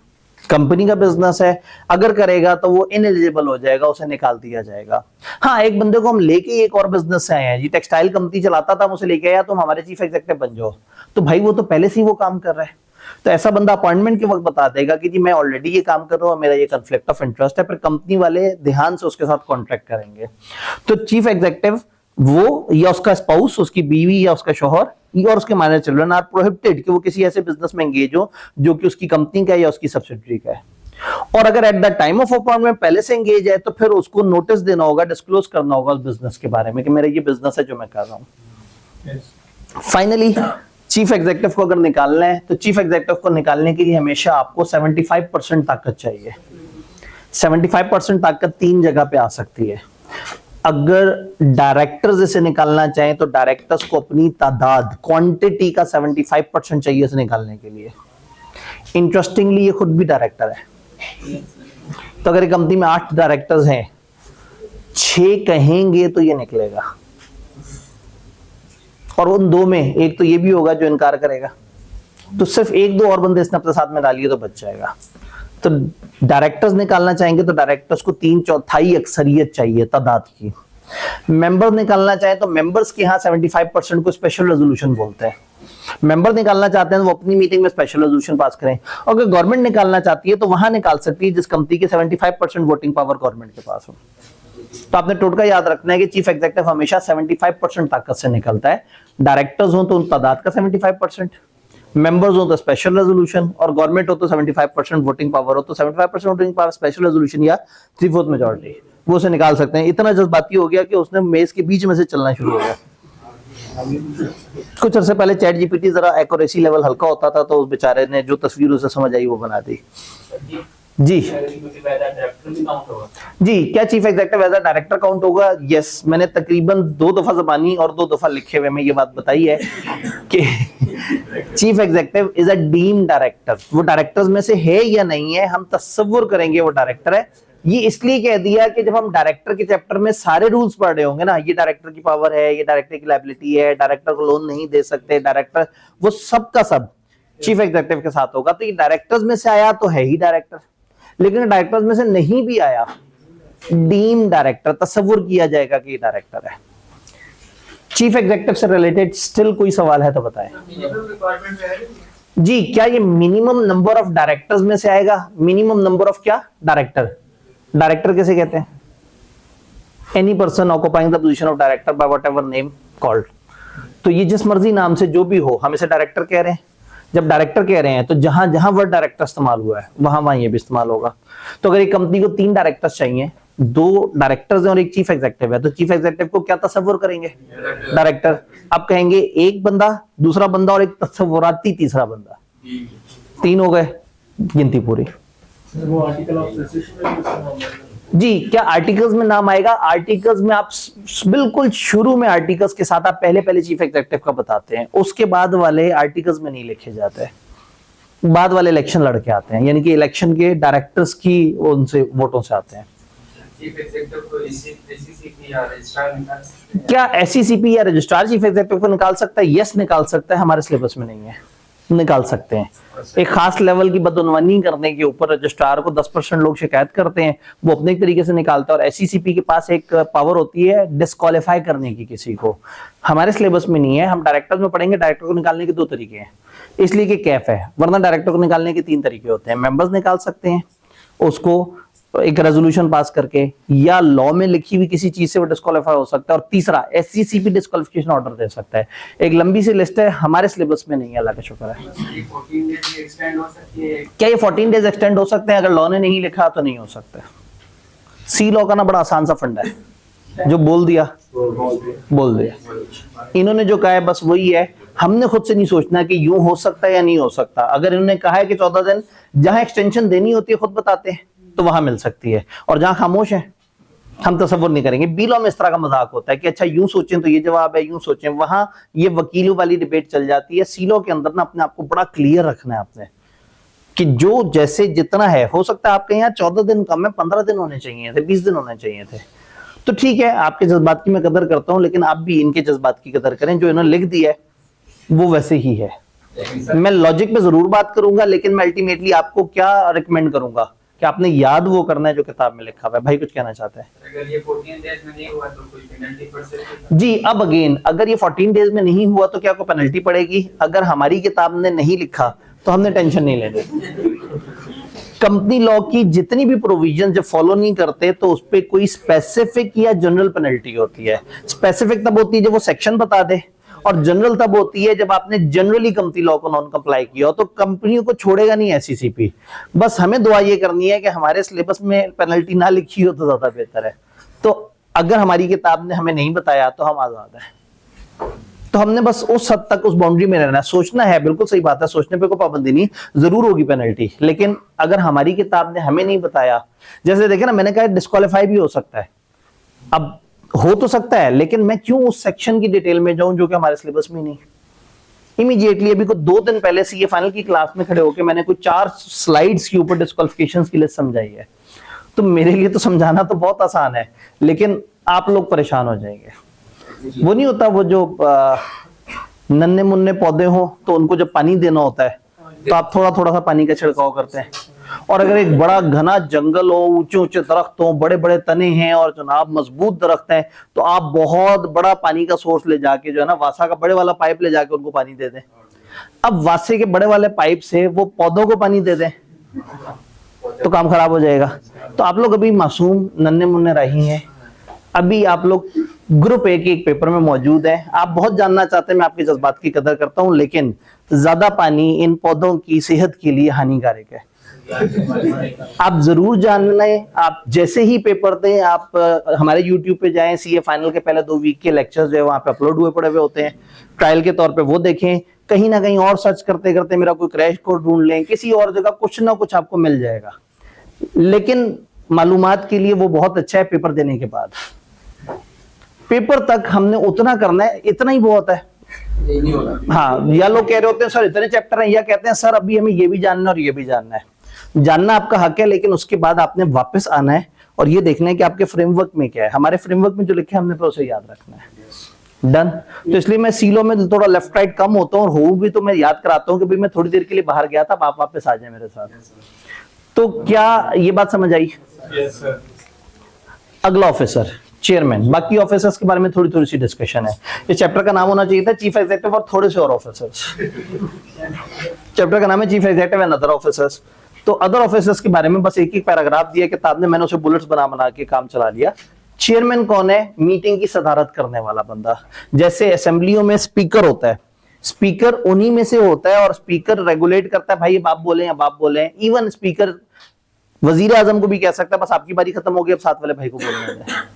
कंपनी का बिजनेस है। अगर करेगा तो वो इनएलिजिबल हो जाएगा, उसे निकाल दिया जाएगा। हाँ, एक बंदे को हम लेके एक और बिजनेस से आए हैं जी, टेक्सटाइल कंपनी चलाता था, हम उसे लेके आया, तुम हमारे चीफ एग्जीक्यूटिव बन जाओ, तो भाई वो तो पहले से ही वो काम कर रहा है। तो ऐसा बंदा अपॉइंटमेंट के वक्त बता देगा कि जी मैं ऑलरेडी ये काम कर रहा हूँ, मेरा ये कॉन्फ्लिक्ट ऑफ इंटरेस्ट है, फिर कंपनी वाले ध्यान से उसके साथ कॉन्ट्रैक्ट करेंगे। तो चीफ एग्जीक्यूटिव वो या उसका स्पाउस, उसकी बीवी या उसका शौहर और उसके माइनर चिल्ड्रन आर प्रोहिबिटेड कि वो किसी ऐसे बिजनेस में एंगेज हो जो कि उसकी कंपनी का है या उसकी सब्सिडरी का है। और अगर at the time of appointment पहले से एंगेज है तो फिर उसको नोटिस देना होगा, डिस्क्लोज करना होगा उस बिजनेस के बारे में कि मेरा ये बिजनेस है जो मैं कर रहा हूँ। फाइनली चीफ एग्जीक्यूटिव को अगर निकालना है तो चीफ एग्जीक्यूटिव को निकालने के लिए हमेशा आपको 75% ताकत चाहिए। 75% ताकत 3 जगह पे आ सकती है। अगर डायरेक्टर्स इसे निकालना चाहें तो डायरेक्टर्स को अपनी तादाद क्वांटिटी का 75% चाहिए इसे निकालने के लिए। इंटरेस्टिंगली ये खुद भी डायरेक्टर है, तो अगर कंपनी में 8 डायरेक्टर्स हैं, 6 कहेंगे तो ये निकलेगा, और उन 2 में एक तो ये भी होगा जो इनकार करेगा, तो सिर्फ 1-2 और बंदे इसने अपने साथ में डालिए तो बच जाएगा। तो डायरेक्टर्स निकालना चाहेंगे तो डायरेक्टर्स को 3/4 अक्सरियत चाहिए तादाद की। मेंबर निकालना चाहे तो मेंबर्स के यहाँ 75% को स्पेशल रेजोल्यूशन बोलते हैं। मेंबर निकालना चाहते हैं तो वो अपनी मीटिंग में स्पेशल रेजोल्यूशन पास करें, और अगर गवर्नमेंट निकालना चाहती है तो वहां निकाल सकती है जिस कंपनी के 75% वोटिंग पावर गवर्नमेंट के पास हो। तो आपने टोटका याद रखना है कि चीफ एग्जीक्यूटिव हमेशा 75% ताकत से निकलता है। डायरेक्टर्स हो तो उन तादाद का 75%, मेंबर्स हो तो स्पेशल रेजोल्यूशन, और गवर्नमेंट हो तो 75% वोटिंग पावर हो तो 75% वोटिंग पावर, स्पेशल रेजोल्यूशन या 3/4 मेजॉरिटी, वो से निकाल सकते हैं। इतना जज्बाती हो गया कि उसने मेज के बीच में से चलना शुरू हो गया। कुछ अर्से पहले चैट जीपीटी जरा एक्यूरेसी लेवल हल्का होता था, तो उस बेचारे ने जो तस्वीर उसे समझ आई वो बना दी। जी जी, क्या chief executive as a director count होगा? यस, मैंने तकरीबन 2 दफा जबानी और 2 दफा लिखे हुए में ये बात बताई है कि chief executive is a deem director. वो डायरेक्टर्स में से है या नहीं है, हम तसव्वुर करेंगे वो डायरेक्टर है। ये इसलिए कह दिया कि जब हम डायरेक्टर के चैप्टर में सारे रूल्स पढ़ रहे होंगे ना, ये डायरेक्टर की पावर है, ये डायरेक्टर की लायबिलिटी है, डायरेक्टर को लोन नहीं दे सकते, डायरेक्टर, वो सब का सब चीफ एग्जीक्यूटिव के साथ होगा। तो ये डायरेक्टर्स में से आया तो है ही डायरेक्टर, लेकिन डायरेक्टर्स में से नहीं भी आया, डीम डायरेक्टर तस्वुर किया जाएगा कि ये डायरेक्टर है। चीफ एग्जीक्यूटिव से रिलेटेड स्टिल कोई सवाल है तो बताएं। जी, क्या ये मिनिमम नंबर ऑफ डायरेक्टर्स में से आएगा? मिनिमम नंबर ऑफ क्या? डायरेक्टर। डायरेक्टर कैसे कहते हैं? Any person occupying the position of director by whatever name called. तो ये जिस मर्जी नाम से जो भी हो, हम इसे डायरेक्टर कह रहे हैं। जब डायरेक्टर कह रहे हैं तो जहां जहां वर्ड डायरेक्टर इस्तेमाल हुआ है वहां वहां ये भी इस्तेमाल होगा। तो अगर एक कंपनी को 3 डायरेक्टर्स चाहिए, 2 डायरेक्टर्स हैं और एक चीफ एग्जीक्यूटिव है, तो चीफ एग्जीक्यूटिव को क्या तस्वुर करेंगे? डायरेक्टर। अब कहेंगे एक बंदा, दूसरा बंदा और एक तस्वुराती तीसरा बंदा, 3 हो गए, गिनती पूरी। वो आर्टिकल ऑफ एसोसिएशन जी, क्या आर्टिकल्स में नाम आएगा? आर्टिकल्स में आप बिल्कुल शुरू में आर्टिकल्स के साथ आप पहले चीफ एग्जीक्यूटिव का बताते हैं, उसके बाद वाले आर्टिकल्स में नहीं लिखे जाते, बाद वाले इलेक्शन लड़के आते हैं, यानी कि इलेक्शन के डायरेक्टर्स की उनसे वोटों से आते हैं। चीफ एग्जीक्यूटिव को एससीसीपी या रजिस्ट्रार निकाल सकते हैं? क्या एससीसीपी या रजिस्ट्रार चीफ एग्जीक्यूटिव को निकाल सकता है? यस, निकाल सकता है, हमारे सिलेबस में नहीं है, निकाल सकते हैं। एक खास लेवल की बदउनवानी करने के ऊपर रजिस्ट्रार को 10% लोग शिकायत करते हैं, वो अपने तरीके से निकालता है, और एससीसीपी के पास एक पावर होती है डिस्क्वालीफाई करने की किसी को। हमारे सिलेबस में नहीं है, हम डायरेक्टर में पढ़ेंगे। डायरेक्टर को निकालने के 2 तरीके हैं, इसलिए कि कैफ है, वरना डायरेक्टर को निकालने के 3 तरीके होते हैं। मेंबर्स निकाल सकते हैं उसको एक रेजोल्यूशन पास करके, या लॉ में लिखी हुई किसी चीज से वो डिस्क्वालीफाई हो सकता है, और तीसरा एससीसीपी डिस्क्वालिफिकेशन ऑर्डर दे सकता है। एक लंबी सी लिस्ट है, हमारे सिलेबस में नहीं है, अल्लाह का शुक्र है। 14 डेज एक्सटेंड हो सकती है? क्या ये 14 डेज एक्सटेंड हो सकते हैं? अगर लॉ ने नहीं लिखा तो नहीं हो सकता। सी लॉ का ना बड़ा आसान सा फंडा है, जो बोल दिया बोल दिया। इन्होंने जो कहा है बस वही है, हमने खुद से नहीं सोचना कि यूं हो सकता है या नहीं हो सकता। अगर इन्होंने कहा है कि 14 दिन, जहां एक्सटेंशन देनी होती है खुद बताते हैं तो वहां मिल सकती है, और जहां खामोश है हम तसव्वुर नहीं करेंगे। बी लॉ में इस तरह का मजाक होता है कि अच्छा यूं सोचें तो ये जवाब है, यूं सोचें, वहां ये वकीलों वाली डिबेट चल जाती है। सी लॉ के अंदर ना अपने आप को बड़ा क्लियर रखना है आपने, कि जो जैसे जितना है, हो सकता है आपके यहाँ 14 दिन कम है, 15 दिन होने चाहिए थे, 20 दिन होने चाहिए थे। तो ठीक है, आपके जज्बात की मैं कदर करता हूं, लेकिन आप भी इनके जज्बात की कदर करें। जो इन्होंने लिख दिया है वो वैसे ही है। मैं लॉजिक पे जरूर बात करूंगा, लेकिन मैं अल्टीमेटली आपको क्या रिकमेंड करूंगा कि आपने याद वो करना है जो किताब में लिखा हुआ है। भाई कुछ कहना चाहते हैं? अगर ये 14 डेज में नहीं हुआ तो कोई पेनल्टी पड़ सकती है? जी, अब अगेन, अगर ये 14 डेज में नहीं हुआ तो क्या कोई पेनल्टी पड़ेगी? अगर हमारी किताब ने नहीं लिखा तो हमने टेंशन नहीं लेनी। कंपनी लॉ की जितनी भी प्रोविजन जब फॉलो नहीं करते तो उस पर कोई स्पेसिफिक या जनरल पेनल्टी होती है। स्पेसिफिक तब होती है जब वो सेक्शन बता दे, और जनरल तब होती है जब आपने जनरली कंपनी लॉ को नॉन कंप्लाई किया हो। तो कंपनियों को छोड़ेगा नहीं एससीसीपी। बस हमें दुआ ये करनी है कि हमारे सिलेबस में पेनल्टी ना लिखी हो तो ज्यादा बेहतर है। तो अगर हमारी किताब ने हमें नहीं बताया तो हम आजाद हैं। तो हमने बस उस हद तक उस बाउंड्री में रहना है। सोचना है, बिल्कुल सही बात है, सोचने पे कोई पाबंदी नहीं, जरूर होगी पेनल्टी, लेकिन अगर हमारी किताब ने हमें नहीं बताया, जैसे देखे ना, मैंने कहा डिस्क्वालीफाई भी हो सकता है। अब हो तो सकता है, लेकिन मैं क्यों उस सेक्शन की डिटेल में जाऊं जो कि हमारे सिलेबस में नहीं। इमीडिएटली अभी को 2 दिन पहले सीए फाइनल की क्लास में खड़े होकर मैंने कोई 4 स्लाइड्स के ऊपर डिस्क्वालिफिकेशंस की लिस्ट समझाई है। तो मेरे लिए तो समझाना तो बहुत आसान है, लेकिन आप लोग परेशान हो जाएंगे। वो नहीं होता, वो जो नन्हे मुन्ने पौधे हो तो उनको जब पानी देना होता है तो आप थोड़ा थोड़ा सा पानी का छिड़काव करते हैं, और अगर एक बड़ा घना जंगल हो, ऊंचे ऊंचे दरख्त हो, बड़े बड़े तने हैं और जनाब मजबूत दरख्त हैं, तो आप बहुत बड़ा पानी का सोर्स ले जाके जो है ना, वासा का बड़े वाला पाइप ले जाके उनको पानी दे दें। अब वासे के बड़े वाले पाइप से वो पौधों को पानी दे दें तो काम खराब हो जाएगा। तो आप लोग अभी मासूम नन्हे मुन्ने रही हैं, अभी आप लोग ग्रुप ए के एक पेपर में मौजूद है, आप बहुत जानना चाहते हैं, मैं आपके जज्बात की कदर करता हूं, लेकिन ज्यादा पानी इन पौधों की सेहत के लिए हानिकारक है। आप जरूर जान लें, आप जैसे ही पेपर दें, आप हमारे YouTube पे जाएं, सीए फाइनल के पहले 2 वीक के लेक्चर्स जो है वहां पे अपलोड हुए पड़े हुए होते हैं, ट्रायल के तौर पे वो देखें। कहीं ना कहीं और सर्च करते करते मेरा कोई क्रैश कोर्स ढूंढ लें, किसी और जगह कुछ ना कुछ आपको मिल जाएगा, लेकिन मालूमात के लिए वो बहुत अच्छा है। पेपर देने के बाद पेपर तक हमने उतना करना है, इतना ही बहुत है। हाँ, या लोग कह रहे होते हैं सर इतने चैप्टर हैं, या कहते हैं सर अभी हमें ये भी जानना है और ये भी जानना है। जानना आपका हक है, लेकिन उसके बाद आपने वापस आना है और ये देखना है कि आपके फ्रेमवर्क में क्या है। हमारे फ्रेमवर्क में जो लिखे हमने तो उसे याद रखना है। डन। तो इसलिए मैं सीलो में थोड़ा लेफ्ट राइट कम होता हूँ, और हो भी तो मैं याद कराता हूँ कि भाई मैं थोड़ी देर के लिए बाहर गया था, आप वापस आ जाए मेरे साथ। तो क्या ये बात समझ आई? अगला ऑफिसर चेयरमैन, बाकी ऑफिसर्स के बारे में थोड़ी थोड़ी सी डिस्कशन है। इस चैप्टर का नाम होना चाहिए था चीफ एग्जीक्यूटिव और थोड़े से और ऑफिसर्स। चैप्टर का नाम है chief executive and other officers. तो अदर ऑफिसर्स के बारे में बस एक पैराग्राफ दिया किताब ने, मैंने उसे बुलेट्स बना बना के काम चला लिया। चेयरमैन कौन है? मीटिंग की सदारत करने वाला बंदा। जैसे असेंबलियों में स्पीकर होता है, स्पीकर उन्हीं में से होता है, और स्पीकर रेगुलेट करता है, भाई अब आप बोले अब आप बोले। इवन स्पीकर वजीर आजम को भी कह सकता है बस आपकी बारी खत्म हो गई, अब साथ वाले भाई को बोलने दें।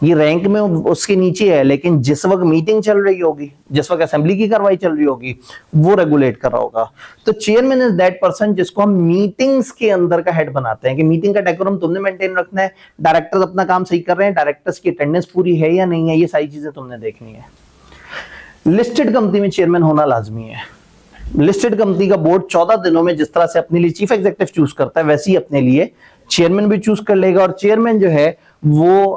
ये रैंक में उसके नीचे है, लेकिन जिस वक्त मीटिंग चल रही होगी, जिस वक्त असेंबली की कार्रवाई चल रही होगी, वो रेगुलेट कर रहा होगा। तो चेयरमैन इज दैट पर्सन जिसको हम मीटिंग्स के अंदर का हेड बनाते हैं कि मीटिंग का डेकोरम तुमने मेंटेन रखना है, डायरेक्टर्स अपना काम सही कर रहे हैं, डायरेक्टर्स की अटेंडेंस पूरी है या नहीं है, ये सारी चीजें तुमने देखनी है। लिस्टेड कंपनी में चेयरमैन होना लाजमी है। लिस्टेड कंपनी का बोर्ड 14 दिनों में जिस तरह से अपने लिए चीफ एग्जीक्यूटिव चूज करता है, वैसे ही अपने लिए चेयरमैन भी चूज कर लेगा, और चेयरमैन जो है वो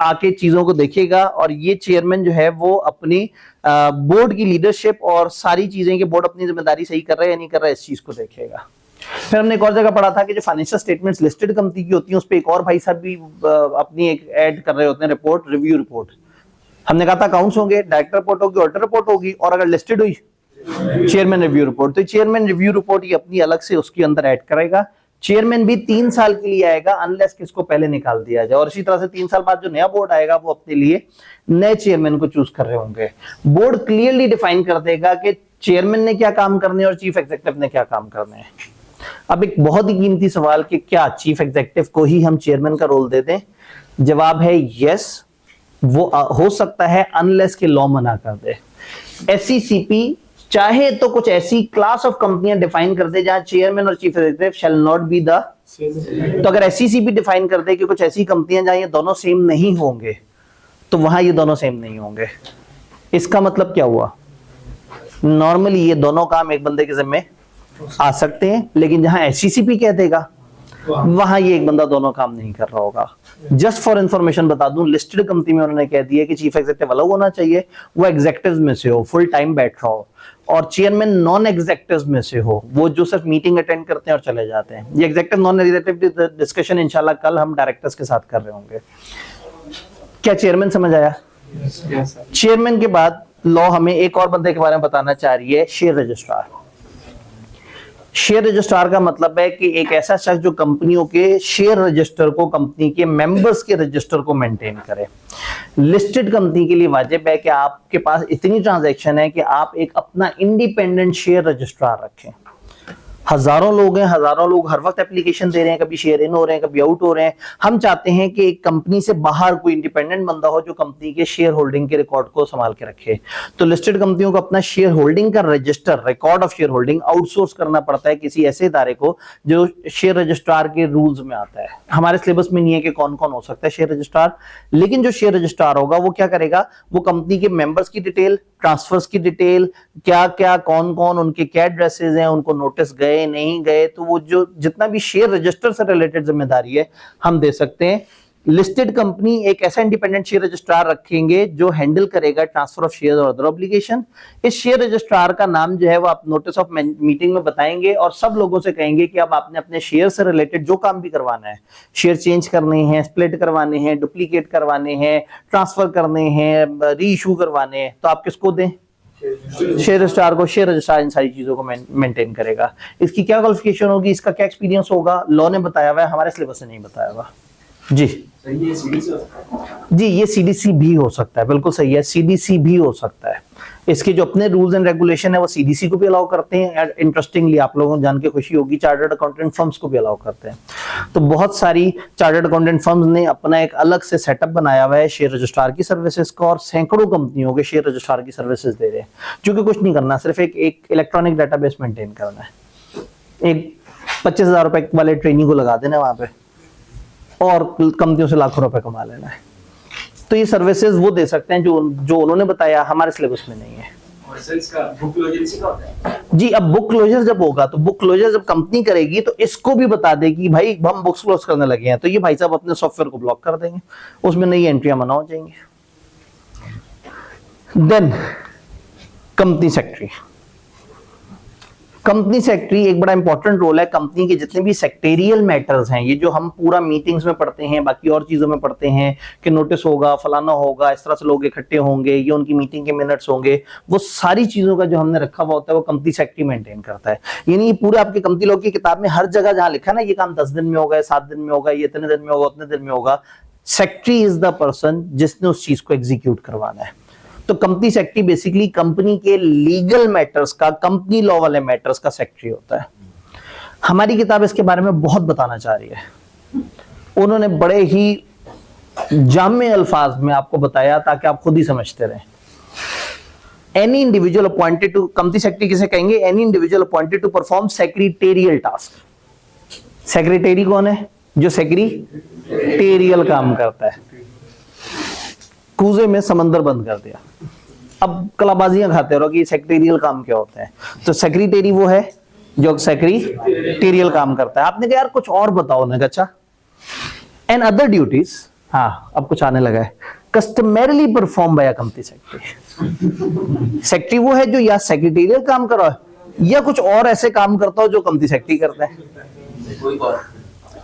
आके चीजों को देखेगा, और ये चेयरमैन जो है वो अपनी बोर्ड की लीडरशिप और सारी चीजें कि बोर्ड अपनी जिम्मेदारी सही कर रहा है या नहीं कर रहा है, इस चीज को देखेगा। फिर हमने एक और जगह पढ़ा था कि जो फाइनेंशियल स्टेटमेंट्स लिस्टेड कंपनी की होती हैं, उस पर एक और भाई साहब भी अपनी एक ऐड कर रहे होते हैं रिपोर्ट, रिव्यू रिपोर्ट। हमने कहा था अकाउंट्स होंगे, डायरेक्टर रिपोर्ट होगी, ऑडिटर रिपोर्ट होगी, और अगर लिस्टेड हुई चेयरमैन रिव्यू रिपोर्ट। तो चेयरमैन रिव्यू रिपोर्ट ये अपनी अलग से उसके अंदर ऐड करेगा। चेयरमैन भी 3 साल के लिए आएगा, अनलेस कि इसको पहले निकाल दिया जाए, और इसी तरह से 3 साल बाद जो नया बोर्ड आएगा वो अपने लिए नए चेयरमैन को चूज कर रहे होंगे। बोर्ड क्लियरली डिफाइन कर देगा कि चेयरमैन ने क्या काम करने और चीफ एग्जीक्यूटिव ने क्या काम करने हैं। अब एक बहुत ही कीमती सवाल कि क्या चीफ एग्जीक्यूटिव को ही हम चेयरमैन का रोल दे दें? जवाब है यस, वो हो सकता है, अनलेस के लॉ मना कर दे। एससीसीपी चाहे तो कुछ ऐसी क्लास ऑफ कंपनियां डिफाइन कर दे जहां चेयरमैन और chief executive shall not be the same. तो अगर एससीसीपी डिफाइन कर दे कि कुछ ऐसी कंपनियां जहां ये दोनों सेम नहीं होंगे, तो वहां ये दोनों सेम नहीं होंगे। इसका मतलब क्या हुआ? नॉर्मली ये दोनों काम एक बंदे के जिम्मे आ सकते हैं, लेकिन जहां एससीसीपी कह देगा वहां ये एक बंदा दोनों काम नहीं कर रहा होगा। जस्ट फॉर इंफॉर्मेशन बता दूं, लिस्टेड कंपनी में उन्होंने कह दिया कि चीफ एग्जीक्यूटिव अलग होना चाहिए, वो एग्जीक्यूटिव में से हो, फुल टाइम बैठ रहा हो, और चेयरमैन नॉन एग्जीक्यूटिव में से हो, वो जो सिर्फ मीटिंग अटेंड करते हैं और चले जाते हैं। ये एग्जीक्यूटिव नॉन एग्जीक्यूटिव डिस्कशन इंशाल्लाह कल हम डायरेक्टर्स के साथ कर रहे होंगे। क्या चेयरमैन समझ आया? चेयरमैन के बाद लॉ हमें एक और बंदे के बारे में बताना चाह रही है, शेयर रजिस्ट्रार। शेयर रजिस्ट्रार का मतलब है कि एक ऐसा शख्स जो कंपनियों के शेयर रजिस्टर को, कंपनी के मेंबर्स के रजिस्टर को मेंटेन करे। लिस्टेड कंपनी के लिए वाजिब है कि आपके पास इतनी ट्रांजैक्शन है कि आप एक अपना इंडिपेंडेंट शेयर रजिस्ट्रार रखें। हजारों लोग हैं, हजारों लोग हर वक्त एप्लीकेशन दे रहे हैं, कभी शेयर इन हो रहे हैं, कभी आउट हो रहे हैं। हम चाहते हैं कि एक कंपनी से बाहर कोई इंडिपेंडेंट बंदा हो जो कंपनी के शेयर होल्डिंग के रिकॉर्ड को संभाल के रखे। तो लिस्टेड कंपनियों को अपना शेयर होल्डिंग का register, record of share holding outsource करना पड़ता है किसी ऐसे इदारे को जो शेयर रजिस्ट्रार के रूल्स में आता है। हमारे सिलेबस में नहीं है कि कौन कौन हो सकता है शेयर रजिस्ट्रार, लेकिन जो शेयर रजिस्ट्रार होगा वो क्या करेगा, वो कंपनी के मेंबर्स की डिटेल, ट्रांसफर्स की डिटेल, क्या क्या कौन कौन उनके क्या एड्रेसेस हैं, उनको नोटिस गए नहीं गए, तो वो जो जितना भी शेयर रजिस्टर से रिलेटेड जिम्मेदारी है हम दे सकते हैं। लिस्टेड कंपनी एक ऐसा इंडिपेंडेंट शेयर रजिस्ट्रार रखेंगे जो हैंडल करेगा ट्रांसफर ऑफ शेयर और अदर ऑब्लिगेशन। इस शेयर रजिस्ट्रार का नाम जो है वो आप नोटिस ऑफ मीटिंग में बताएंगे और सब लोगों से कहेंगे कि अब आपने अपने शेयर से रिलेटेड जो काम भी करवाना है, शेयर चेंज करने हैं, स्प्लिट करवाने हैं, डुप्लीकेट करवाने हैं, ट्रांसफर करने हैं, री इशू करवाने हैं, तो आप किसको दें, शेयर रजिस्ट्रार को। शेयर रजिस्ट्रार इन सारी चीजों को मेंटेन करेगा। इसकी क्या क्वालिफिकेशन होगी, इसका क्या एक्सपीरियंस होगा, लॉ ने बताया हुआ है, हमारे सिलेबस से नहीं बताया हुआ जी। जी ये सीडीसी भी हो सकता है, बिल्कुल सही है, सीडीसी भी हो सकता है। इसके जो अपने रूल्स एंड रेगुलेशन है वो सीडीसी को भी अलाउ करते हैं। इंटरेस्टिंगली आप लोगों को जान के खुशी होगी, चार्टर्ड अकाउंटेंट फर्म्स को भी अलाउ करते हैं। तो बहुत सारी चार्टर्ड अकाउंटेंट फर्म्स ने अपना एक अलग से सेटअप बनाया हुआ है शेयर रजिस्ट्रार की सर्विसेज का, और सैकड़ों कंपनियों के शेयर रजिस्ट्रार की सर्विसेज दे रहे हैं, जो कि कुछ नहीं करना, सिर्फ एक इलेक्ट्रॉनिक डाटाबेस मेंटेन करना है। एक 25,000 रुपए वाले ट्रेनिंग को लगा देना वहां पे और कंपनियों से लाखों रुपए कमा लेना है। तो ये सर्विसेज वो दे सकते हैं जो उन्होंने बताया, हमारे सिलेबस में नहीं है। और सर इसका बुक क्लोजर इसी का होता है जी। अब बुक क्लोजर जब होगा तो बुक क्लोजर जब कंपनी करेगी तो इसको भी बता देगी भाई हम बुक्स क्लोज करने लगे हैं, तो ये भाई साहब अपने सॉफ्टवेयर को ब्लॉक कर देंगे, उसमें नई एंट्रियां मना हो जाएंगी। Then company secretary. Company secretary एक बड़ा इंपॉर्टेंट रोल है। कंपनी के जितने भी सेक्रेटरियल मैटर्स हैं, ये जो हम पूरा मीटिंग्स में पढ़ते हैं, बाकी और चीजों में पढ़ते हैं कि नोटिस होगा, फलाना होगा, इस तरह से लोग इकट्ठे होंगे, ये उनकी मीटिंग के मिनट्स होंगे, वो सारी चीजों का जो हमने रखा हुआ होता है वो कंपनी सेक्रेटरी मेंटेन करता है। यानी ये पूरे आपके कंपनी लॉ की किताब में हर जगह जहां लिखा है ना ये काम 10 दिन में होगा, 7 दिन में होगा, ये इतने दिन में होगा, उतने दिन में होगा, सेक्रेटरी इज द पर्सन जिसने उस चीज को एग्जीक्यूट करवाना है। तो कंपनी सेक्रेटरी बेसिकली कंपनी के लीगल मैटर्स का, कंपनी लॉ वाले मैटर्स का सेक्रेटरी होता है। हमारी किताब इसके बारे में बहुत बताना चाह रही है। उन्होंने बड़े ही जामे अल्फाज में आपको बताया ताकि आप खुद ही समझते रहें। Any individual appointed to, company secretary किसे कहेंगे, any individual appointed to perform secretarial task. Secretary कौन है, जो सेक्रेटेरियल काम करता है। कूजे में समंदर बंद कर दिया, अब कलाबाजियां खाते रहो कि सेक्रेटेरियल काम क्या होता है। तो सेक्रेटरी वो है जो सेक्रेटेरियल काम करता है। आपने कहा यार कुछ और बताओ ना, अच्छा एंड अदर ड्यूटीज, हाँ अब कुछ आने लगा है, customarily perform by company secretary. Secretary वो है जो या सेक्रेटेरियल काम कर रहा है या कुछ और ऐसे काम करता हो जो कंपनी सेक्रेटरी करता है।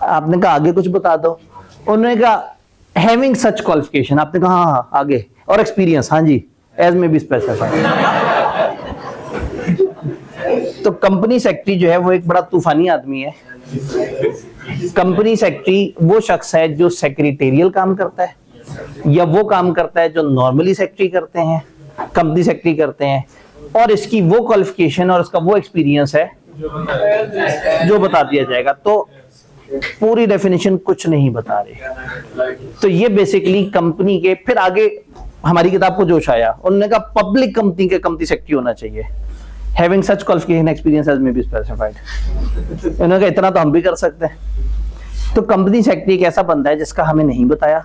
आपने कहा आगे कुछ बता दो, उन्होंने कहा हैविंग सच क्वालिफिकेशन, आपने कहा हाँ आगे, और एक्सपीरियंस, हाँ जी एज में बी स्पेसिफाइड। तो कंपनी सेक्रेटरी जो है वो एक बड़ा तूफानी आदमी है। कंपनी सेक्रेटरी वो शख्स है जो सेक्रेटेरियल काम करता है या वो काम करता है जो नॉर्मली सेक्रेटरी करते हैं, कंपनी सेक्रेटरी करते हैं, और इसकी वो क्वालिफिकेशन और इसका वो एक्सपीरियंस है जो बता दिया जाएगा। तो पूरी डेफिनेशन कुछ नहीं बता रही। तो ये बेसिकली कंपनी के, फिर आगे हमारी किताब को जोश आया, उन्होंने कहा पब्लिक कंपनी के कंपनी सेक्रेटरी होना चाहिए, having such qualification experience as may be specified. उन्होंने कहा इतना तो हम भी कर सकते हैं। तो कंपनी सेक्रेटरी एक ऐसा बंदा है जिसका हमें नहीं बताया,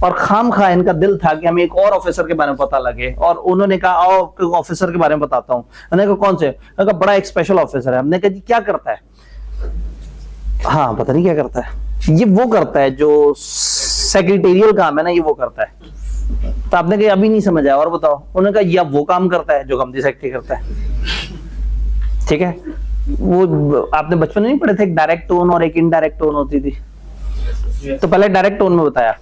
और खाम खा इनका दिल था कि हमें एक और ऑफिसर के बारे में पता लगे, और उन्होंने कहा आओ ऑफिसर के बारे में बताता हूँ। उन्होंने कहा कौन से, उन्होंने कहा बड़ा एक स्पेशल ऑफिसर है। हमने कहा जी क्या करता है, हाँ पता नहीं क्या करता है, ये वो करता है जो सेक्रेटेरियल काम है ना, ये वो करता है। तो आपने कहा अभी नहीं समझ आया और बताओ, उन्होंने कहा या वो काम करता है जो कंपनी सेक्रेटरी करता है। ठीक है, वो आपने बचपन में नहीं पढ़े थे, एक डायरेक्ट टोन और एक इनडायरेक्ट टोन होती थी। तो पहले डायरेक्ट टोन में बताया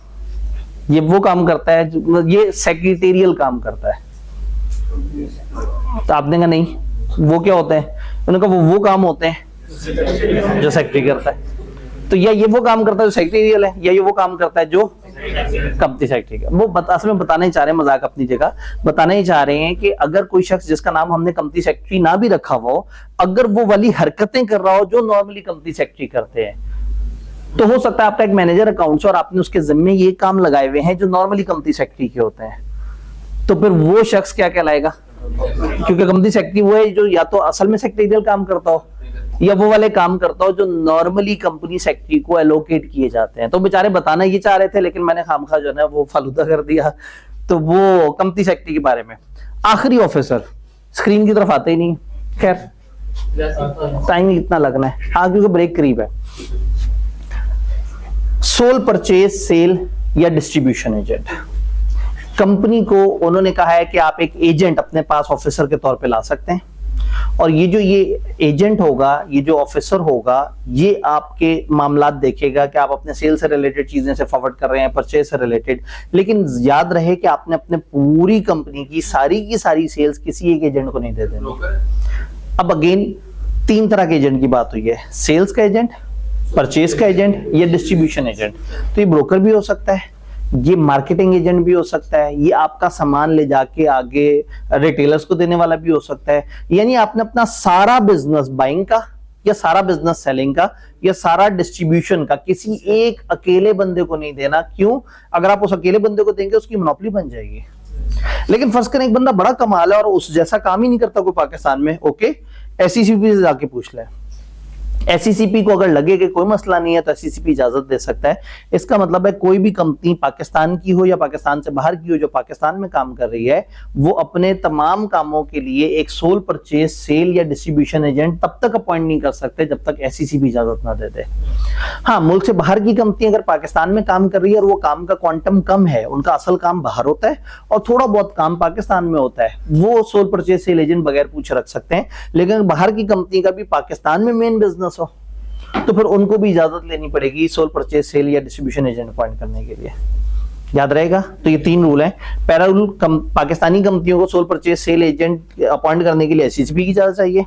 ये वो काम करता है, ये सेक्रेटेरियल काम करता है। तो आपने कहा नहीं वो क्या होते हैं, उन्होंने कहा वो काम होते हैं जो सेक्रेटरी करता है। तो या ये वो काम करता है जो सेक्रेटेरियल है, या ये वो काम करता है जो कंपनी सेक्रेटरी का वो असल में बताना ही चाह रहे हैं, मजाक अपनी जगह, बताना ही चाह रहे हैं कि अगर कोई शख्स जिसका नाम हमने कंपनी सेक्रेटरी ना भी रखा हो, अगर वो वाली हरकतें कर रहा हो जो नॉर्मली कंपनी सेक्रेटरी करते हैं, तो हो सकता है आपका एक मैनेजर अकाउंट्स और आपने उसके जिम्मे ये काम लगाए हुए हैं जो नॉर्मली कंपनी सेक्रेटरी के होते हैं, तो फिर वो शख्स क्या कहलाएगा? क्योंकि कंपनी सेक्रेटरी वो है जो या तो असल में सेक्रेटरियल काम करता हो या वो वाले काम करता हो जो नॉर्मली कंपनी सेक्रेटरी को एलोकेट किए जाते हैं। तो बेचारे बताना ये चाह रहे थे लेकिन मैंने खामखा जो है वो फालूदा कर दिया। तो वो कंपनी सेक्रेटरी के बारे में। आखिरी ऑफिसर स्क्रीन की तरफ आते ही नहीं, खैर टाइम ही इतना लगना है, हाँ क्योंकि ब्रेक करीब है। सोल परचेज, सेल या डिस्ट्रीब्यूशन एजेंट। कंपनी को उन्होंने कहा है कि आप एक एजेंट अपने पास ऑफिसर के तौर पे ला सकते हैं, और ये जो ये एजेंट होगा, ये जो ऑफिसर होगा, ये आपके मामलात देखेगा कि आप अपने सेल से रिलेटेड चीजें से फॉरवर्ड कर रहे हैं, परचेज से रिलेटेड, लेकिन याद रहे कि आपने अपने पूरी कंपनी की सारी सेल्स किसी एक एजेंट को नहीं दे देनी। अब अगेन 3 तरह के एजेंट की बात हुई है, सेल्स का एजेंट, परचेज का एजेंट या डिस्ट्रीब्यूशन एजेंट। तो ये ब्रोकर भी हो सकता है, ये मार्केटिंग एजेंट भी हो सकता है, ये आपका सामान ले जाके आगे रिटेलर्स को देने वाला भी हो सकता है। यानी आपने अपना सारा बिजनेस बाइंग का या सारा बिजनेस सेलिंग का या सारा डिस्ट्रीब्यूशन का किसी एक अकेले बंदे को नहीं देना। क्यों? अगर आप उस अकेले बंदे को देंगे उसकी मोनोपोली बन जाएगी। लेकिन फर्ज करें एक बंदा बड़ा कमाल है और उस जैसा काम ही नहीं करता कोई पाकिस्तान में, ओके, एसईसीपी से जाके पूछ ले। एसईसीपी को अगर लगे कि कोई मसला नहीं है तो एसईसीपी इजाजत दे सकता है। इसका मतलब है कोई भी कंपनी पाकिस्तान की हो या पाकिस्तान से बाहर की हो जो पाकिस्तान में काम कर रही है, वो अपने तमाम कामों के लिए एक सोल परचेज, सेल या डिस्ट्रीब्यूशन एजेंट तब तक अपॉइंट नहीं कर सकते जब तक एसईसीपी इजाजत ना दे दे। हाँ, मुल्क से बाहर की कंपनी अगर पाकिस्तान में काम कर रही है और वो काम का क्वांटम कम है, उनका असल काम बाहर होता है और थोड़ा बहुत काम पाकिस्तान में होता है, वो सोल परचेज सेल एजेंट बगैर पूछे रख सकते हैं। लेकिन बाहर की कंपनी का भी पाकिस्तान में मेन बिजनेस हो तो फिर उनको भी इजाजत लेनी पड़ेगी सोल परचेज, सेल या डिस्ट्रीब्यूशन एजेंट अपॉइंट करने के लिए। याद रहेगा? तो ये 3 रूल हैं। पहला रूल, पाकिस्तानी कंपनियों को sole purchase sale agent appoint करने के लिए एसईसीपी की इजाजत चाहिए।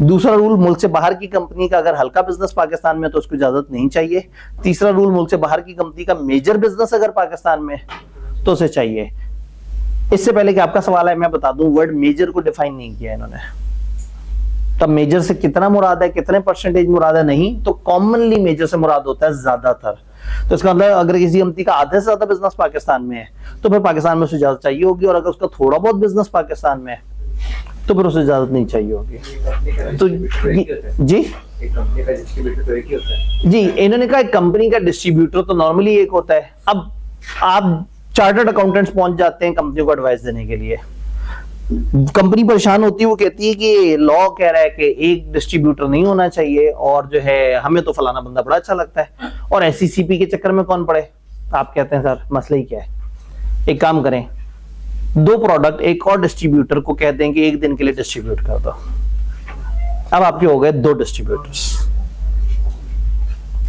दूसरा रूल, मुल्क से बाहर की कंपनी का अगर हल्का बिजनेस पाकिस्तान में तो उसको इजाजत नहीं चाहिए। तीसरा रूल, मुल्क से बाहर की कंपनी का मेजर बिजनेस अगर पाकिस्तान में तो उसे चाहिए। इससे पहले कि आपका सवाल है मैं बता दूं, वर्ड मेजर को डिफाइन नहीं किया इन्होंने। तब मेजर से कितना मुराद है, कितने परसेंटेज मुराद है, नहीं, तो कॉमनली मेजर से मुराद होता है ज्यादातर। तो इसका मतलब अगर किसी कंपनी का आधे से ज्यादा बिजनेस पाकिस्तान में है तो फिर पाकिस्तान में उसे इजाजत चाहिए होगी, और अगर उसका थोड़ा बहुत बिजनेस पाकिस्तान में है तो फिर उसे इजाजत नहीं चाहिए होगी। तो जी इन्होंने कहा कंपनी का डिस्ट्रीब्यूटर तो नॉर्मली एक होता है। अब आप चार्टर्ड अकाउंटेंट्स पहुंच जाते हैं कंपनी को एडवाइस देने के लिए, कंपनी परेशान होती है, वो कहती है कि लॉ कह रहा है कि एक डिस्ट्रीब्यूटर नहीं होना चाहिए और जो है हमें तो फलाना बंदा बड़ा अच्छा लगता है, और एसईसीपी के चक्कर में कौन पड़े। आप कहते हैं सर मसला ही क्या है, एक काम करें 2 प्रोडक्ट एक और डिस्ट्रीब्यूटर को कह दें कि एक दिन के लिए डिस्ट्रीब्यूट कर दो। अब आपके हो गए 2 डिस्ट्रीब्यूटर्स,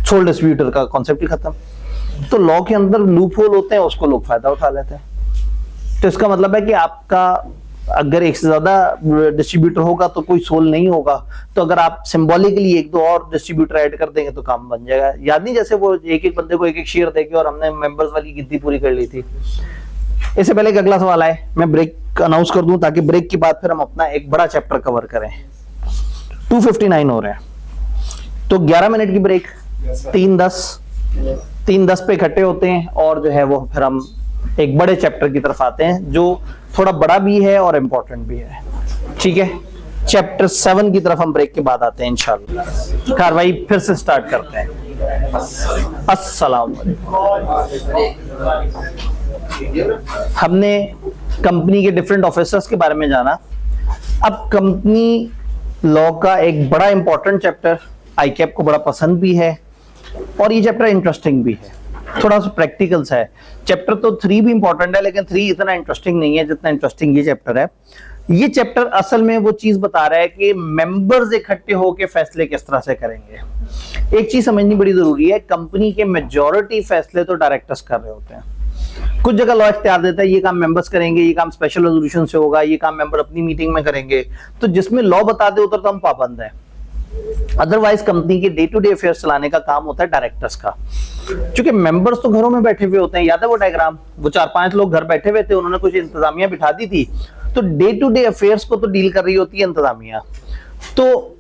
सोल डिस्ट्रीब्यूटर का कॉन्सेप्ट ही खत्म। तो लॉ के अंदर लूप होल होते हैं, उसको लोग फायदा उठा लेते हैं। तो इसका मतलब है कि आपका अगर एक से ज्यादा डिस्ट्रीब्यूटर होगा तो कोई सोल नहीं होगा, तो अगर आप सिंबॉलिकली 1-2 और डिस्ट्रीब्यूटर ऐड कर देंगे तो काम बन जाएगा। याद नहीं जैसे वो एक बंदे को एक शेयर देके और हमने मेंबर्स वाली गिनती पूरी कर ली थी। इससे पहले एक अगला सवाल है, मैं ब्रेक अनाउंस कर दूं ताकि ब्रेक के बाद फिर हम अपना एक बड़ा चैप्टर कवर करें। 2:59 हो रहे हैं तो 11 मिनट की ब्रेक, 3:10 पे इकट्ठे होते हैं और जो है वो फिर हम एक बड़े चैप्टर की तरफ आते हैं जो थोड़ा बड़ा भी है और इंपॉर्टेंट भी है। ठीक है, चैप्टर 7 की तरफ हम ब्रेक के बाद आते हैं इंशाल्लाह। कार्रवाई फिर से स्टार्ट करते हैं। अस्सलाम वालेकुम। हमने कंपनी के डिफरेंट ऑफिसर्स के बारे में जाना। अब कंपनी लॉ का एक बड़ा इंपॉर्टेंट चैप्टर आईकैप को बड़ा पसंद भी है और ये चैप्टर इंटरेस्टिंग भी है, थोड़ा सा प्रैक्टिकल्स है। चैप्टर तो 3 भी इंपॉर्टेंट है लेकिन 3 इतना इंटरेस्टिंग नहीं है जितना इंटरेस्टिंग ये चैप्टर है। ये चैप्टर असल में वो चीज बता रहा है कि मेंबर्स इकट्ठे होकर फैसले किस तरह से करेंगे। एक चीज समझनी बड़ी जरूरी है, कंपनी के मेजॉरिटी फैसले तो डायरेक्टर्स कर रहे होते हैं। कुछ जगह लॉ इख्तियार देता है ये काम मेंबर्स करेंगे, ये काम स्पेशल रेजोल्यूशन से होगा, ये काम मेंबर अपनी मीटिंग में करेंगे। तो जिसमें लॉ बता दे उधर तो हम पाबंद हैं, अदरवाइज कंपनी के डे टू डे अफेयर्स चलाने का काम होता है डायरेक्टर्स का। क्योंकि मेंबर्स तो घरों में बैठे हुए होते हैं, याद है वो डायग्राम, वो 4-5 लोग घर बैठे हुए थे, उन्होंने कुछ इंतजामिया बिठा दी थी, तो डे टू डे अफेयर्स को तो डील कर रही होती है इंतजामिया। तो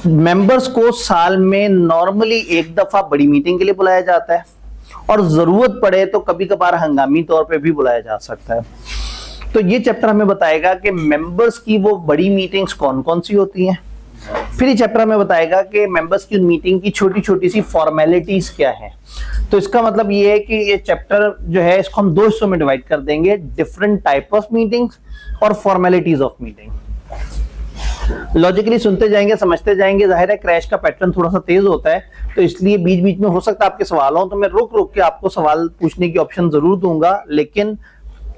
मेंबर्स को साल में नॉर्मली एक दफा बड़ी मीटिंग के लिए बुलाया जाता है, और जरूरत पड़े तो कभी कभार हंगामी तौर पे भी बुलाया जा सकता है। तो ये चैप्टर हमें बताएगा कि मेंबर्स की वो बड़ी मीटिंग्स कौन कौन सी होती हैं। फिर ये चैप्टर हमें बताएगा कि मेंबर्स की मीटिंग की छोटी छोटी सी फॉर्मेलिटीज क्या है। तो इसका मतलब ये है कि ये चैप्टर जो है इसको हम 2 हिस्सों में डिवाइड कर देंगे, डिफरेंट टाइप ऑफ मीटिंग्स और फॉर्मेलिटीज ऑफ मीटिंग। लॉजिकली सुनते जाएंगे, समझते जाएंगे। जाहिर है क्रैश का पैटर्न थोड़ा सा तेज होता है, तो इसलिए बीच बीच में हो सकता है आपके सवाल हो, तो मैं रुक रुक के आपको सवाल पूछने की ऑप्शन जरूर दूंगा, लेकिन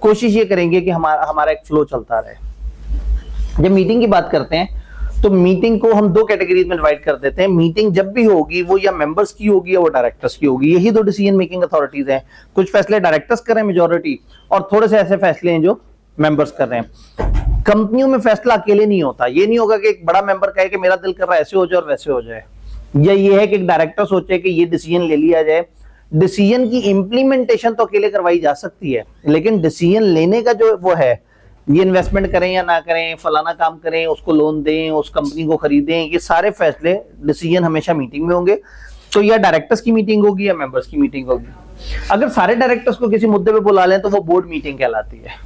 कोशिश ये करेंगे कि हमारा एक फ्लो चलता रहे। जब मीटिंग की बात करते हैं तो मीटिंग को हम 2 कैटेगरीज में डिवाइड कर देते हैं। मीटिंग जब भी होगी वो या मेंबर्स की होगी या वो डायरेक्टर्स की होगी। यही 2 डिसीजन मेकिंग अथॉरिटीज हैं। कुछ फैसले डायरेक्टर्स कर रहे हैं मेजॉरिटी, और थोड़े से ऐसे फैसले हैं जो मेंबर्स कर रहे हैं। कंपनियों में फैसला अकेले नहीं होता। ये नहीं होगा कि एक बड़ा मेंबर कहे कि मेरा दिल कर रहा है ऐसे हो जाए और वैसे हो जाए, या ये है कि एक डायरेक्टर सोचे कि ये डिसीजन ले लिया जाए। डिसीजन की इंप्लीमेंटेशन तो अकेले करवाई जा सकती है, लेकिन डिसीजन लेने का जो वो है, ये इन्वेस्टमेंट करें या ना करें, फलाना काम करें, उसको लोन दें, उस कंपनी को खरीदें, ये सारे फैसले डिसीजन हमेशा मीटिंग में होंगे। तो या डायरेक्टर्स की मीटिंग होगी या मेंबर्स की मीटिंग होगी। अगर सारे डायरेक्टर्स को किसी मुद्दे पे बुला लें तो वो बोर्ड मीटिंग कहलाती है।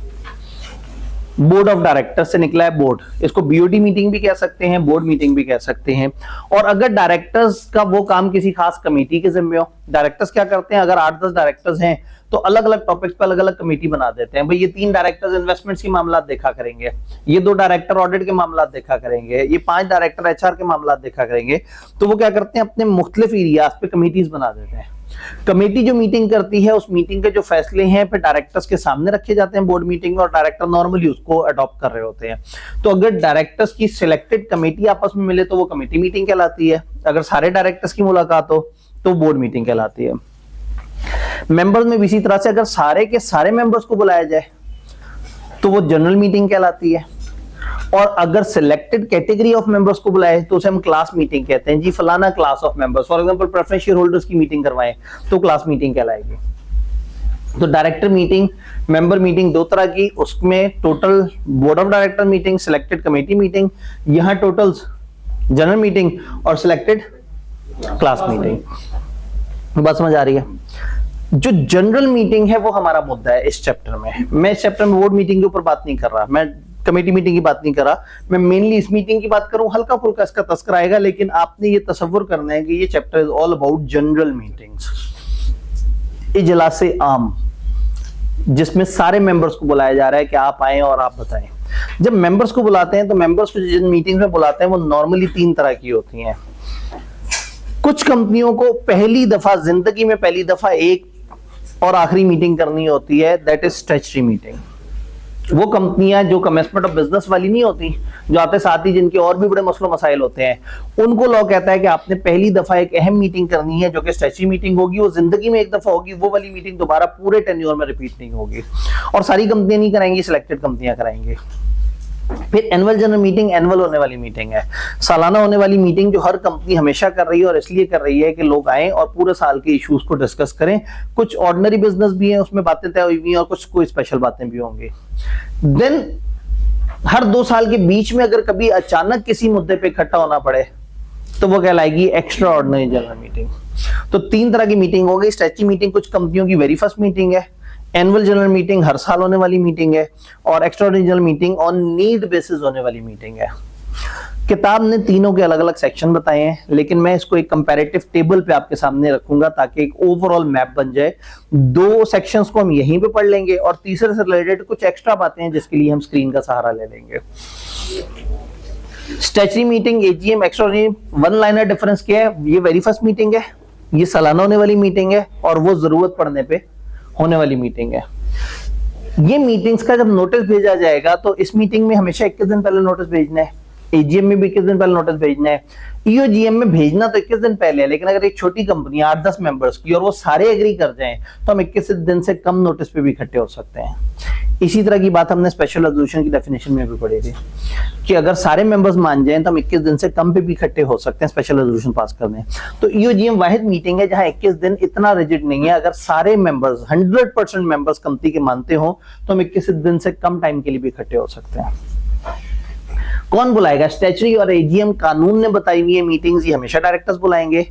बोर्ड ऑफ डायरेक्टर्स से निकला है बोर्ड, इसको बीओडी मीटिंग भी कह सकते हैं, बोर्ड मीटिंग भी कह सकते हैं। और अगर डायरेक्टर्स का वो काम किसी खास कमेटी के जिम्मे हो, डायरेक्टर्स क्या करते हैं, अगर 8-10 डायरेक्टर्स हैं तो अलग अलग टॉपिक्स पर अलग अलग कमेटी बना देते हैं। भाई ये 3 डायरेक्टर्स इन्वेस्टमेंट्स के मामला देखा करेंगे, ये 2 डायरेक्टर ऑडिट के मामला देखा करेंगे, ये 5 डायरेक्टर एचआर के मामला देखा करेंगे। तो वो क्या करते हैं, अपने मुख्तलिफ एरियाज पे कमेटीज बना देते हैं। कमेटी जो मीटिंग करती है, उस मीटिंग के जो फैसले हैं फिर डायरेक्टर्स के सामने रखे जाते हैं बोर्ड मीटिंग में, और डायरेक्टर नॉर्मली उसको अडॉप्ट कर रहे होते हैं। तो अगर डायरेक्टर्स की सिलेक्टेड कमेटी आपस में मिले तो वो कमेटी मीटिंग कहलाती है। अगर सारे डायरेक्टर्स की मुलाकात हो तो बोर्ड मीटिंग कहलाती है। मेंबर्स में भी इसी तरह से अगर सारे के सारे मेंबर्स को बुलाया जाए तो वो जनरल मीटिंग कहलाती है। और अगर सिलेक्टेड कैटेगरी ऑफ मेंबर्स को बुलाए तो उसे हम क्लास मीटिंग कहते हैं। जी फलाना class of members, for example preference share holders की मीटिंग करवाएं तो क्लास मीटिंग कहलाएगी। तो डायरेक्टर मीटिंग, मेंबर मीटिंग 2 तरह की, उसमें total board of director meeting, selected committee meeting, यहां टोटल जनरल मीटिंग और सिलेक्टेड क्लास मीटिंग। बात समझ आ रही है? जो जनरल मीटिंग है वो हमारा मुद्दा है इस चैप्टर में। मैं इस चैप्टर में बोर्ड मीटिंग के ऊपर बात नहीं कर रहा, मैं कमेटी मीटिंग की बात नहीं कर रहा, मैं मेनली इस मीटिंग की बात करूं। हल्का फुल्का इसका तस्करा आएगा, लेकिन आपने ये तसव्वुर करना है कि ये chapter is all about general meetings, इजलासे आम, जिसमें सारे मेंबर्स को बुलाया जा रहा है कि आप आए और आप बताएं। जब मेंबर्स को बुलाते हैं तो मेंबर्स को जिन मीटिंग में बुलाते हैं वो नॉर्मली 3 तरह की होती हैं। कुछ कंपनियों को पहली दफा जिंदगी में पहली दफा एक और आखिरी मीटिंग करनी होती है, दैट इज स्टैट्यूटरी मीटिंग। वो कंपनियां जो कमेंसमेंट ऑफ बिजनेस वाली नहीं होती, जो आते साथ ही जिनके और भी बड़े मसलों मसाइल होते हैं, उनको लॉ कहता है कि आपने पहली दफा एक अहम मीटिंग करनी है जो कि स्टैट्यूटरी मीटिंग होगी। वो जिंदगी में एक दफा होगी, वो वाली मीटिंग दोबारा पूरे टेन्योर में रिपीट नहीं होगी। और सारी कंपनियां नहीं कराएंगी, सिलेक्टेड कंपनियां कराएंगी। फिर एनुअल जनरल मीटिंग, एनुअल होने वाली मीटिंग है, सालाना होने वाली मीटिंग जो हर कंपनी हमेशा कर रही है, और इसलिए कर रही है कि लोग आए और पूरे साल के इश्यूज को डिस्कस करें। कुछ ऑर्डिनरी बिजनेस भी है, उसमें बातें तय हुई हुई हैं, और कुछ कोई स्पेशल बातें भी होंगी। देन हर 2 साल के बीच में अगर कभी अचानक किसी मुद्दे पे इकट्ठा होना पड़े तो वो कहलाएगी एक्स्ट्रा ऑर्डिनरी जनरल मीटिंग। तो 3 तरह की मीटिंग हो गई। स्टैट्यूटरी मीटिंग कुछ कंपनियों की वेरी फर्स्ट मीटिंग है, एनुअल जनरल मीटिंग हर साल होने वाली मीटिंग है, और extraordinary general meeting on need basis होने वाली मीटिंग है। किताब ने तीनों के अलग अलग सेक्शन बताए हैं, लेकिन मैं इसको एक कंपैरेटिव टेबल पे आपके सामने रखूंगा ताकि एक ओवरऑल मैप बन जाए। 2 सेक्शंस को हम यहीं पे पढ़ लेंगे, और तीसरे से रिलेटेड कुछ एक्स्ट्रा बातें हैं जिसके लिए हम स्क्रीन का सहारा ले लेंगे। Statutory meeting, AGM, extraordinary, 1 liner difference क्या है? ये वेरी फर्स्ट मीटिंग है, ये सालाना होने वाली मीटिंग है, और वो जरूरत पड़ने पे होने वाली मीटिंग है। ये मीटिंग्स का जब नोटिस भेजा जाएगा तो इस मीटिंग में हमेशा 21 दिन पहले नोटिस भेजना है, एजीएम में भी 21 दिन पहले नोटिस भेजना है, ईओजीएम में भेजना तो 21 दिन पहले है। लेकिन अगर एक छोटी कंपनी 8-10 मेंबर्स की और वो सारे एग्री कर जाएं तो हम 21 दिन से कम नोटिस पे भी इकट्ठे हो सकते हैं। इसी तरह की बात हमने स्पेशल रेजोल्यूशन की डेफिनेशन में भी पढ़ी थी कि अगर सारे मेंबर्स मान जाएं तो हम 21 दिन से कम पे भी इकट्ठे हो सकते हैं स्पेशल रेजोल्यूशन पास करने। तो ईओजीएम वाहिद मीटिंग है जहां 21 दिन इतना रिजिड नहीं है, अगर सारे मेंबर्स 100% मेंबर्स कंपनी के मानते हो तो हम 21 दिन से कम टाइम के लिए भी इकट्ठे हो सकते हैं। कौन बुलाएगा? स्टैच्यूटरी और एजीएम कानून ने बताई हुई है मीटिंग्स, ये हमेशा डायरेक्टर्स बुलाएंगे।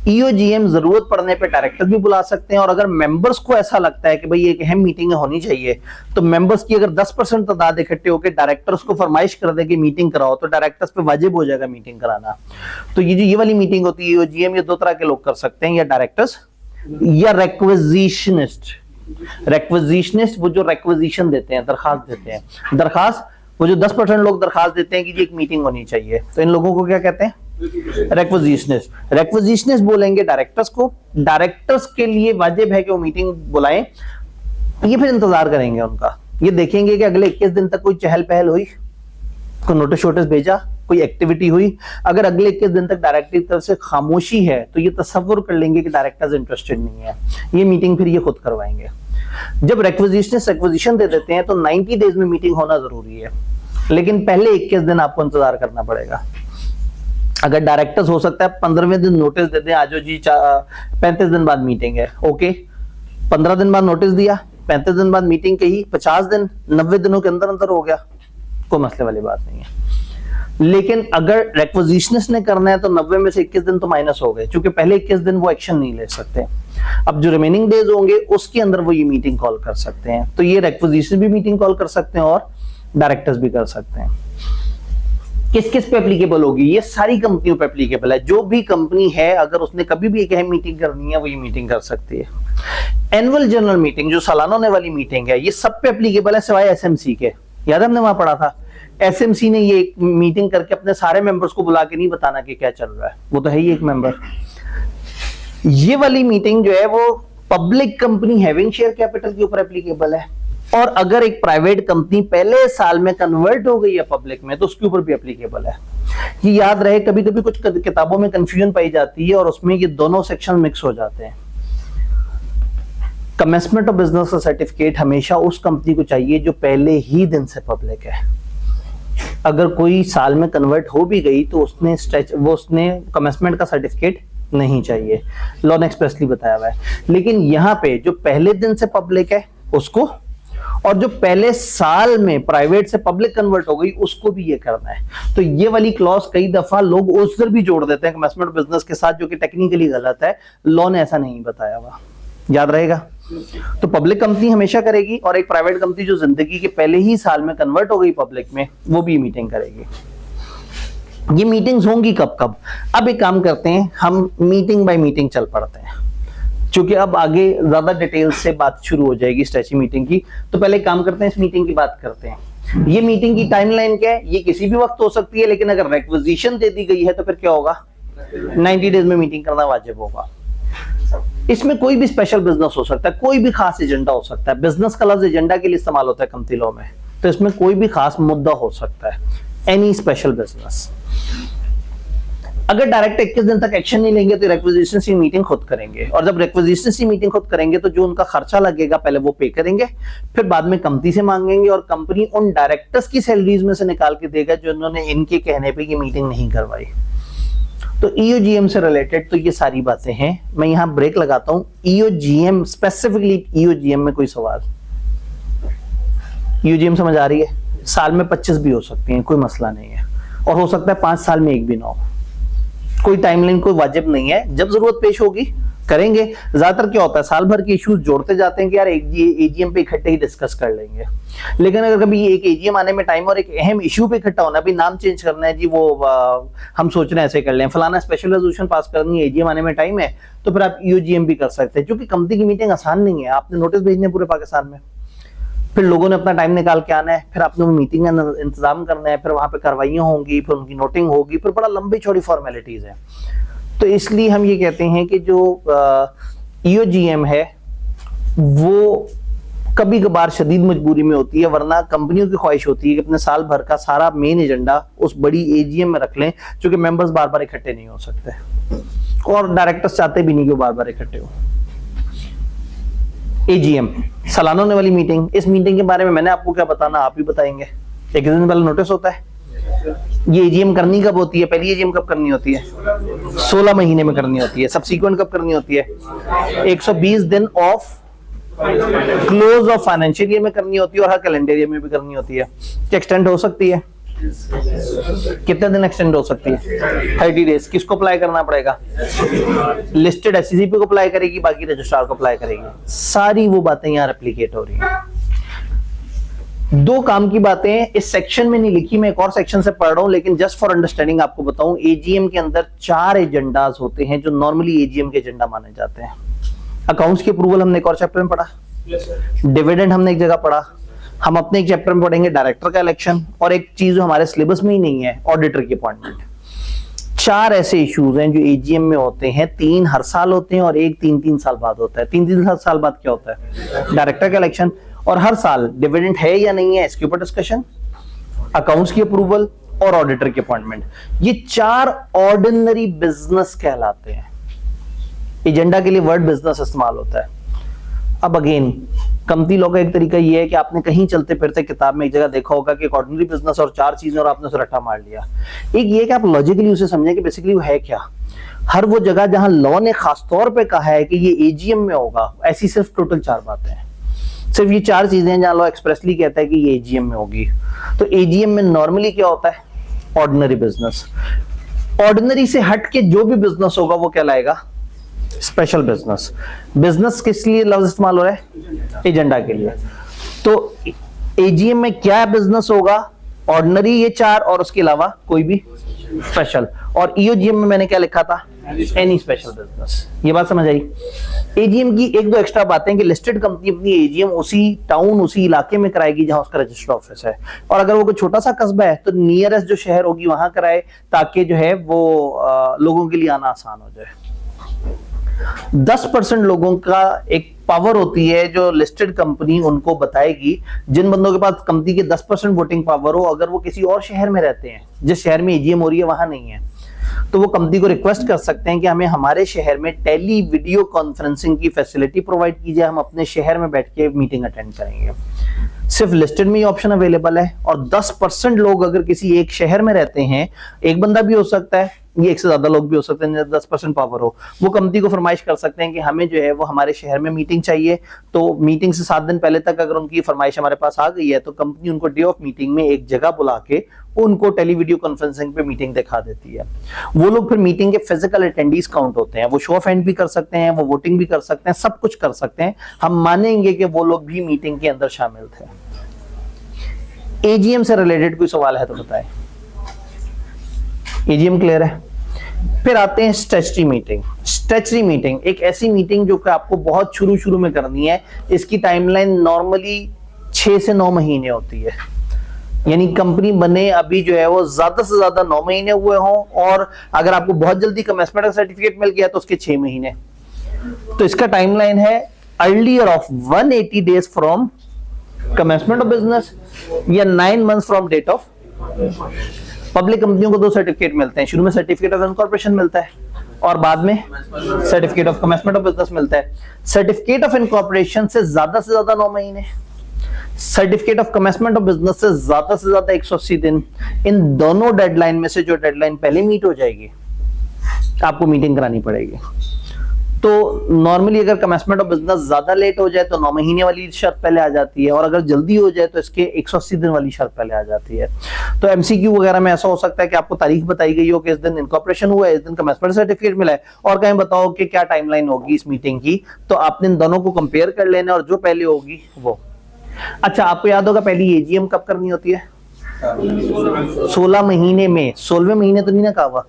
ईओजीएम जरूरत पड़ने पे डायरेक्टर भी बुला सकते हैं, और अगर मेंबर्स को ऐसा लगता है कि भाई एक अहम मीटिंग होनी चाहिए तो मेंबर्स की अगर 10% तादाद इकट्ठे होकर डायरेक्टर्स को फरमाइश कर दे कि मीटिंग कराओ तो डायरेक्टर्स पे वाजिब हो जाएगा मीटिंग कराना। तो ये जो ये वाली मीटिंग होती है ईओजीएम, ये दो तरह के लोग कर सकते हैं, या डायरेक्टर्स या रिक्विजिशनिस्ट। रिक्विजिशनिस्ट वो जो रिक्विजिशन देते हैं, दरखास्त देते हैं, दरखास्त वो जो 10% लोग दरखास्त देते हैं कि जी एक मीटिंग होनी चाहिए, तो इन लोगों को क्या कहते हैं? रिक्विजिशनिस्ट। रिक्विजिशनिस्ट बोलेंगे डायरेक्टर्स को, डायरेक्टर्स के लिए वाजिब है कि वो मीटिंग बुलाएं, ये फिर इंतजार करेंगे उनका, ये देखेंगे कि अगले 21 दिन तक कोई चहल पहल हुई, कोई नोटिस वोटिस भेजा, कोई एक्टिविटी हुई। अगर अगले 21 दिन तक डायरेक्टर की तरफ से खामोशी है तो ये तसव्वुर कर लेंगे कि डायरेक्टर्स इंटरेस्टेड नहीं है, ये मीटिंग फिर ये खुद करवाएंगे। जब रिक्विजिशनिस्ट रिक्विजिशन दे देते हैं तो 90 डेज में मीटिंग होना जरूरी है, लेकिन पहले 21 दिन आपको इंतजार करना पड़ेगा। अगर डायरेक्टर्स हो सकता है 15वें दिन नोटिस दे दें, आजो जी 35 दिन बाद मीटिंग है, ओके, 15 दिन बाद नोटिस दिया, 35 दिन बाद मीटिंग कही, 50 दिन 90 दिनों के अंदर अंदर हो गया, कोई मसले वाली बात नहीं है। लेकिन अगर रिक्विजिशनिस्ट ने करना है तो 90 में से 21 दिन तो माइनस हो गए, क्योंकि पहले 21 दिन वो एक्शन नहीं ले सकते। अब जो रिमेनिंग डेज होंगे उसके अंदर वो ये मीटिंग कॉल कर सकते हैं। तो ये रिक्विजिशन भी मीटिंग कॉल कर सकते हैं और डायरेक्टर्स भी कर सकते हैं। किस किस पे एप्लीकेबल होगी? ये सारी कंपनियों पे एप्लीकेबल है। जो भी कंपनी है अगर उसने कभी भी एक अहम मीटिंग करनी है वो ये मीटिंग कर सकती है। एनुअल जनरल मीटिंग जो सालाना होने वाली मीटिंग है ये सब पे एप्लीकेबल है सिवाय एसएमसी के। याद है हमने वहां पढ़ा था, एसएमसी ने ये एक मीटिंग करके अपने सारे मेंबर्स को बुला के नहीं बताना कि क्या चल रहा है, वो तो है ही एक मेंबर। ये वाली मीटिंग जो है वो public company having share capital के ऊपर एप्लीकेबल है, और अगर एक प्राइवेट कंपनी पहले साल में कन्वर्ट हो गई है पब्लिक में तो उसके ऊपर भी एप्लीकेबल है। ये याद रहे, कभी कभी कुछ किताबों में कंफ्यूजन पाई जाती है और उसमें ये दोनों सेक्शन मिक्स हो जाते हैं। कमेंसमेंट ऑफ बिजनेस का सर्टिफिकेट हमेशा उस कंपनी को चाहिए जो पहले ही दिन से पब्लिक है। अगर कोई साल में कन्वर्ट हो भी गई तो उसने कमेंसमेंट का सर्टिफिकेट नहीं चाहिए, लॉ ने एक्सप्रेसली बताया हुआ है। लेकिन यहाँ पे जो पहले दिन से पब्लिक है उसको, और जो पहले साल में प्राइवेट से पब्लिक कन्वर्ट हो गई उसको भी ये करना है। तो ये वाली क्लॉज कई दफा लोग उधर भी जोड़ देते हैं कमेंसमेंट बिजनेस के साथ, जो कि टेक्निकली गलत है, लॉ ने ऐसा नहीं बताया हुआ, याद रहेगा। तो पब्लिक कंपनी हमेशा करेगी, और एक प्राइवेट कंपनी जो जिंदगी के पहले ही साल में कन्वर्ट हो गई पब्लिक में वो भी मीटिंग करेगी। ये मीटिंग्स होंगी कब कब? अब एक काम करते हैं, हम मीटिंग बाय मीटिंग चल पड़ते हैं, क्योंकि अब आगे ज्यादा डिटेल से बात शुरू हो जाएगी स्टैच्यू मीटिंग की। तो पहले काम करते हैं, इस मीटिंग की बात करते हैं। ये मीटिंग की टाइमलाइन क्या है? ये किसी भी वक्त हो सकती है, लेकिन अगर रिक्विजिशन दे दी गई है तो फिर क्या होगा? 90 डेज में मीटिंग करना वाजिब होगा। इसमें कोई भी स्पेशल बिजनेस हो सकता है, कोई भी खास एजेंडा हो सकता है। बिजनेस का लफ्ज एजेंडा के लिए इस्तेमाल होता है कंपनी लॉ में, तो इसमें कोई भी खास मुद्दा हो सकता है, एनी स्पेशल बिजनेस। अगर डायरेक्ट 21 दिन तक एक्शन नहीं लेंगे तो रिक्विजिशन की मीटिंग खुद करेंगे, और जब रिक्विजिशन की मीटिंग खुद करेंगे तो जो उनका खर्चा लगेगा पहले वो पे करेंगे, फिर बाद में कंपनी से मांगेंगे, और कंपनी उन डायरेक्टर्स की सैलरीज में से निकाल के देगा जो उन्होंने इनके कहने पे ये मीटिंग नहीं करवाई। तो ईओजीएम से रिलेटेड तो ये सारी बातें हैं। मैं यहाँ ब्रेक लगाता हूँ। ईओजीएम स्पेसिफिकली, ईओजीएम में कोई सवाल? ईओजीएम समझ आ रही है? साल में 25 भी हो सकती हैं, कोई मसला नहीं है, और हो सकता है 5 साल में एक भी ना हो। कोई टाइमलाइन कोई वाजिब नहीं है, जब जरूरत पेश होगी करेंगे। ज्यादातर क्या होता है, साल भर के इश्यूज जोड़ते जाते हैं कि यार एजीएम पे इकट्ठे ही डिस्कस कर लेंगे। लेकिन अगर कभी एक एजीएम आने में टाइम और एक अहम इशू पे इकट्ठा होना, अभी नाम चेंज करना है जी, वो हम सोच रहे हैं ऐसे कर लें, फलाना स्पेशल रेजोल्यूशन पास करनी है, एजीएम आने में टाइम है, तो फिर आप ईओजीएम भी कर सकते हैं। क्योंकि कंपनी की मीटिंग आसान नहीं है, आपने नोटिस भेजने पूरे पाकिस्तान में, फिर लोगों ने अपना टाइम निकाल के आना है, फिर आपने वो मीटिंग का इंतजाम करना है, फिर वहां पे कार्रवाइयां होंगी, फिर उनकी नोटिंग होगी, फिर बड़ा लंबी चौड़ी फॉर्मेलिटीज है। तो इसलिए हम ये कहते हैं कि जो ईओजीएम है वो कभी कभार शदीद मजबूरी में होती है, वरना कंपनियों की ख्वाहिश होती है कि अपने साल भर का सारा मेन एजेंडा उस बड़ी एजीएम में रख लें, क्योंकि मेंबर्स बार बार इकट्ठे नहीं हो सकते, और डायरेक्टर्स चाहते भी नहीं कि वो बार बार इकट्ठे हो। एजीएम सालाना होने वाली मीटिंग, इस मीटिंग के बारे में मैंने आपको क्या बताना, आप ही बताएंगे। एक दिन पहले नोटिस होता है। ये एजीएम करनी कब होती है? पहली एजीएम कब करनी होती है? 16 महीने में करनी होती है। सब्सीक्वेंट कब करनी होती है? 120 दिन of close of financial year में करनी होती है, और हर कैलेंडर ईयर में भी करनी होती है। क्या एक्सटेंड हो सकती है? कितने दिन एक्सटेंड हो सकती है? 30 डेज। किसको अप्लाई करना पड़ेगा? लिस्टेड एससीसीपी को अप्लाई करेगी, बाकी रजिस्ट्रार को अप्लाई करेगी। सारी वो बातें यहाँ रेप्लिकेट हो रही हैं। दो काम की बातें इस सेक्शन में नहीं लिखी, मैं एक और सेक्शन से पढ़ रहा हूं, लेकिन जस्ट फॉर अंडरस्टैंडिंग आपको बताऊं, एजीएम के अंदर 4 एजेंडाज होते हैं जो नॉर्मली एजीएम के एजेंडा माने जाते हैं। अकाउंट्स की अप्रूवल हमने एक और चैप्टर में पढ़ा, डिविडेंड हमने एक जगह पढ़ा, हम अपने एक चैप्टर में पढ़ेंगे डायरेक्टर का इलेक्शन, और एक चीज जो हमारे सिलेबस में ही नहीं है, ऑडिटर की अपॉइंटमेंट। 4 ऐसे इश्यूज हैं जो एजीएम में होते हैं। 3 हर साल होते हैं और एक 3-3 साल बाद होता है। 3-3 साल बाद क्या होता है? डायरेक्टर का इलेक्शन। और हर साल डिविडेंड है या नहीं है इसके ऊपर डिस्कशन, अकाउंट्स की अप्रूवल और ऑडिटर की अपॉइंटमेंट। ये 4 ऑर्डिनरी बिजनेस कहलाते हैं। एजेंडा के लिए वर्ड बिजनेस इस्तेमाल होता है। अब अगेन कंपनी लॉ का एक तरीका ये है कि आपने कहीं चलते फिरते किताब में एक जगह देखा होगा कि ऑर्डिनरी बिजनेस और 4 चीजें, और आपने उसे रट्टा मार लिया। एक ये कि आप लॉजिकली उसे समझें कि बेसिकली वो है क्या। हर वो जगह जहां लॉ ने खास तौर पे कहा है कि ये एजीएम में होगा, ऐसी सिर्फ टोटल 4 बातें हैं। सिर्फ ये 4 चीजें हैं जहां लॉ एक्सप्रेसली कहता है कि ये एजीएम में होगी। तो एजीएम में नॉर्मली क्या होता है? Ordinary business. ऑर्डिनरी से हट के जो भी बिजनेस होगा वो कहलाएगा स्पेशल बिजनेस। बिजनेस किस लिए लफ्ज इस्तेमाल हो रहा है? एजेंडा के लिए। तो एजीएम में क्या बिजनेस होगा? ऑर्डिनरी ये 4, और उसके अलावा कोई भी स्पेशल। और ईओजीएम में मैंने क्या लिखा था? Any special business. ये बात समझ आई? एजीएम की 1-2 एक्स्ट्रा बातें कि लिस्टेड कंपनी अपनी एजीएम उसी टाउन, उसी इलाके में कराएगी जहां उसका रजिस्टर्ड ऑफिस है, और अगर वो कोई छोटा सा कस्बा है तो नियरेस्ट जो शहर होगी वहां कराए, ताकि जो है वो लोगों के लिए आना आसान हो जाए। 10% लोगों का एक पावर होती है जो लिस्टेड कंपनी उनको बताएगी। जिन बंदों के पास कंपनी के 10% वोटिंग पावर हो, अगर वो किसी और शहर में रहते हैं जिस शहर में एजीएम हो रही है वहां नहीं है, तो वो कंपनी को रिक्वेस्ट कर सकते हैं कि हमें हमारे शहर में टेली वीडियो कॉन्फ्रेंसिंग की फैसिलिटी प्रोवाइड कीजिए, हम अपने शहर में बैठ के मीटिंग अटेंड करेंगे। सिर्फ लिस्टेड में ये ऑप्शन अवेलेबल है। और 10% लोग अगर किसी एक शहर में रहते हैं, एक बंदा भी हो सकता है, ये एक से ज्यादा लोग भी हो सकते हैं, 10% पावर हो, वो कंपनी को फरमाइश कर सकते हैं कि हमें जो है वो हमारे शहर में मीटिंग चाहिए। तो मीटिंग से 7 दिन पहले तक अगर उनकी फरमाइश हमारे पास आ गई है तो कंपनी उनको डे ऑफ मीटिंग में एक जगह बुला के उनको टेली वीडियो कॉन्फ्रेंसिंग पे मीटिंग दिखा देती है। वो लोग फिर मीटिंग के फिजिकल अटेंडीज काउंट होते हैं, वो शो ऑफ हैंड भी कर सकते हैं, वो वोटिंग भी कर सकते हैं, सब कुछ कर सकते हैं। हम मानेंगे कि वो लोग भी मीटिंग के अंदर शामिल थे। एजीएम से रिलेटेड कोई सवाल है तो बताएं। एजीएम क्लियर है? फिर आते हैं स्टैट्यूटरी मीटिंग। स्टैट्यूटरी मीटिंग एक ऐसी मीटिंग जो कि आपको बहुत शुरू में करनी है। इसकी टाइमलाइन नॉर्मली 6 से 9 महीने होती है। यानी कंपनी बने अभी जो है वो ज्यादा से ज्यादा 9 महीने हुए हों, और अगर आपको बहुत जल्दी कमेंसमेंट का सर्टिफिकेट मिल गया तो उसके 6 महीने। तो इसका टाइमलाइन है earlier of 180 days from commencement of business, या 9 months from date of. Public कंपनियों को 2 सर्टिफिकेट मिलते हैं। शुरू में सर्टिफिकेट ऑफ इनकॉर्पोरेशन मिलता है और बाद में certificate of commencement of business मिलता है। सर्टिफिकेट ऑफ इनकॉर्पोरेशन से ज्यादा 9 महीने, certificate of commencement of business से ज्यादा 180 दिन। इन दोनों डेडलाइन में से जो डेडलाइन पहले मीट हो जाएगी आपको मीटिंग करानी पड़ेगी। तो नॉर्मली अगर कमेंसमेंट ऑफ बिजनेस ज्यादा लेट हो जाए तो 9 महीने वाली शर्त पहले आ जाती है, और अगर जल्दी हो जाए तो इसके 180 दिन वाली शर्त पहले आ जाती है। तो एमसीक्यू वगैरह में ऐसा हो सकता है कि आपको तारीख बताई गई हो कि इस दिन इनकॉर्पोरेशन हुआ है, इस दिन कमेंसमेंट सर्टिफिकेट मिला है, और कहीं बताओ कि क्या टाइमलाइन होगी इस मीटिंग की। तो आपने इन दोनों को कंपेयर कर लेना, और जो पहले होगी वो। अच्छा, आपको याद होगा पहली एजीएम कब करनी होती है? 16 महीने में। 16वें महीने तो नहीं ना कहा हुआ।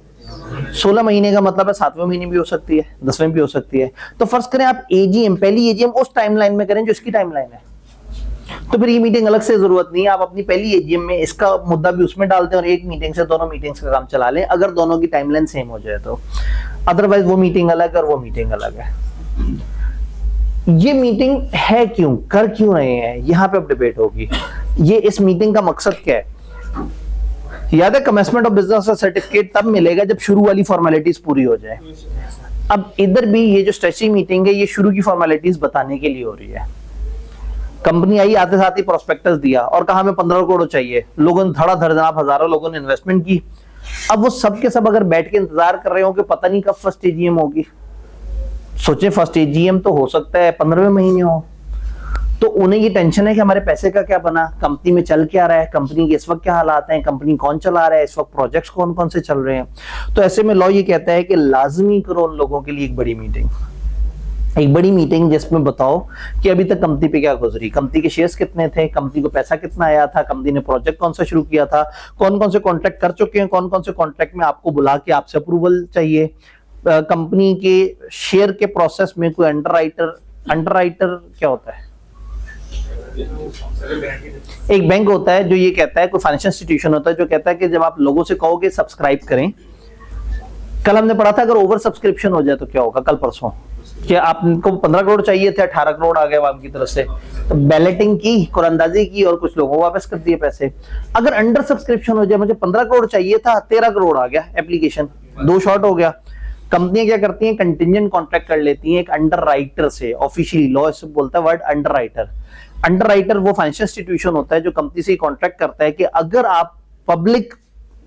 16 महीने का मतलब है 7वें महीने भी हो सकती है, 10वें भी हो सकती है। तो फर्ज करें आप एजीएम, पहली एजीएम उस टाइमलाइन में करें जो इसकी टाइमलाइन है, तो फिर ये मीटिंग अलग से जरूरत नहीं है। आप अपनी पहली एजीएम में इसका मुद्दा भी उसमें डाल दें और एक मीटिंग से दोनों मीटिंग्स का काम चला लें, अगर दोनों की टाइमलाइन सेम हो जाए तो। अदरवाइज वो मीटिंग अलग और वो मीटिंग अलग है। ये मीटिंग है क्यों, कर क्यों रहे हैं, यहां पे अब डिबेट होगी। ये इस मीटिंग का मकसद क्या है? याद है कमेंसमेंट ऑफ बिजनेस का सर्टिफिकेट तब मिलेगा जब शुरू वाली फॉर्मेलिटीज पूरी हो जाए। अब इधर भी ये जो स्ट्रेचिंग मीटिंग है ये शुरू की फॉर्मेलिटीज बताने के लिए हो रही है। कंपनी आई, आते साथ ही प्रोस्पेक्टस दिया और कहा हमें 15 करोड़ चाहिए, लोगों ने धड़ाधड़ जनाब हजारों लोगों ने इन्वेस्टमेंट की। अब वो सब के सब अगर बैठ के इंतजार कर रहे हो कि पता नहीं कब फर्स्ट एजीएम होगी, सोचे फर्स्ट एजीएम तो हो सकता है 15वें महीने हो, तो उन्हें ये टेंशन है कि हमारे पैसे का क्या बना, कंपनी में चल क्या रहा है, कंपनी के इस वक्त क्या हालात हैं, कंपनी कौन चला रहा है, इस वक्त प्रोजेक्ट्स कौन कौन से चल रहे हैं। तो ऐसे में लॉ ये कहता है कि लाजमी करो उन लोगों के लिए एक बड़ी मीटिंग जिसमें बताओ कि अभी तक कंपनी पे क्या गुजरी, कंपनी के शेयर्स कितने थे, कंपनी को पैसा कितना आया था, कंपनी ने प्रोजेक्ट कौन सा शुरू किया था, कौन कौन से कॉन्ट्रैक्ट कर चुके हैं, कौन कौन से कॉन्ट्रैक्ट में आपको बुला के आपसे अप्रूवल चाहिए, कंपनी के शेयर के प्रोसेस में कोई अंडरराइटर क्या होता है, एक बैंक होता है जो ये कहता है, कोई फाइनेंशियल इंस्टीट्यूशन होता है जो कहता है कि जब आप लोगों से कहोगे सब्सक्राइब करें, कल हमने पढ़ा था अगर ओवर सब्सक्रिप्शन हो जाए तो क्या होगा, कल परसों कि आपको 15 करोड़ चाहिए थे, 18 करोड़ आ गए आपकी तरफ से, तो बैलेटिंग की, कुरंदाजी की और कुछ लोगों को वापस कर दिए पैसे। अगर अंडर सब्सक्रिप्शन हो जाए, मुझे 15 करोड़ चाहिए था, 13 करोड़ आ गया, एप्लीकेशन 2 शॉर्ट हो गया, कंपनियां क्या करती हैं, कंटिजेंट कॉन्ट्रैक्ट कर लेती हैं एक अंडरराइटर से, ऑफिशियली लॉ इससे बोलता है वर्ड अंडरराइटर वो फाइनेंशियल इंस्टीट्यूशन होता है जो कंपनी से कॉन्ट्रैक्ट करता है कि अगर आप पब्लिक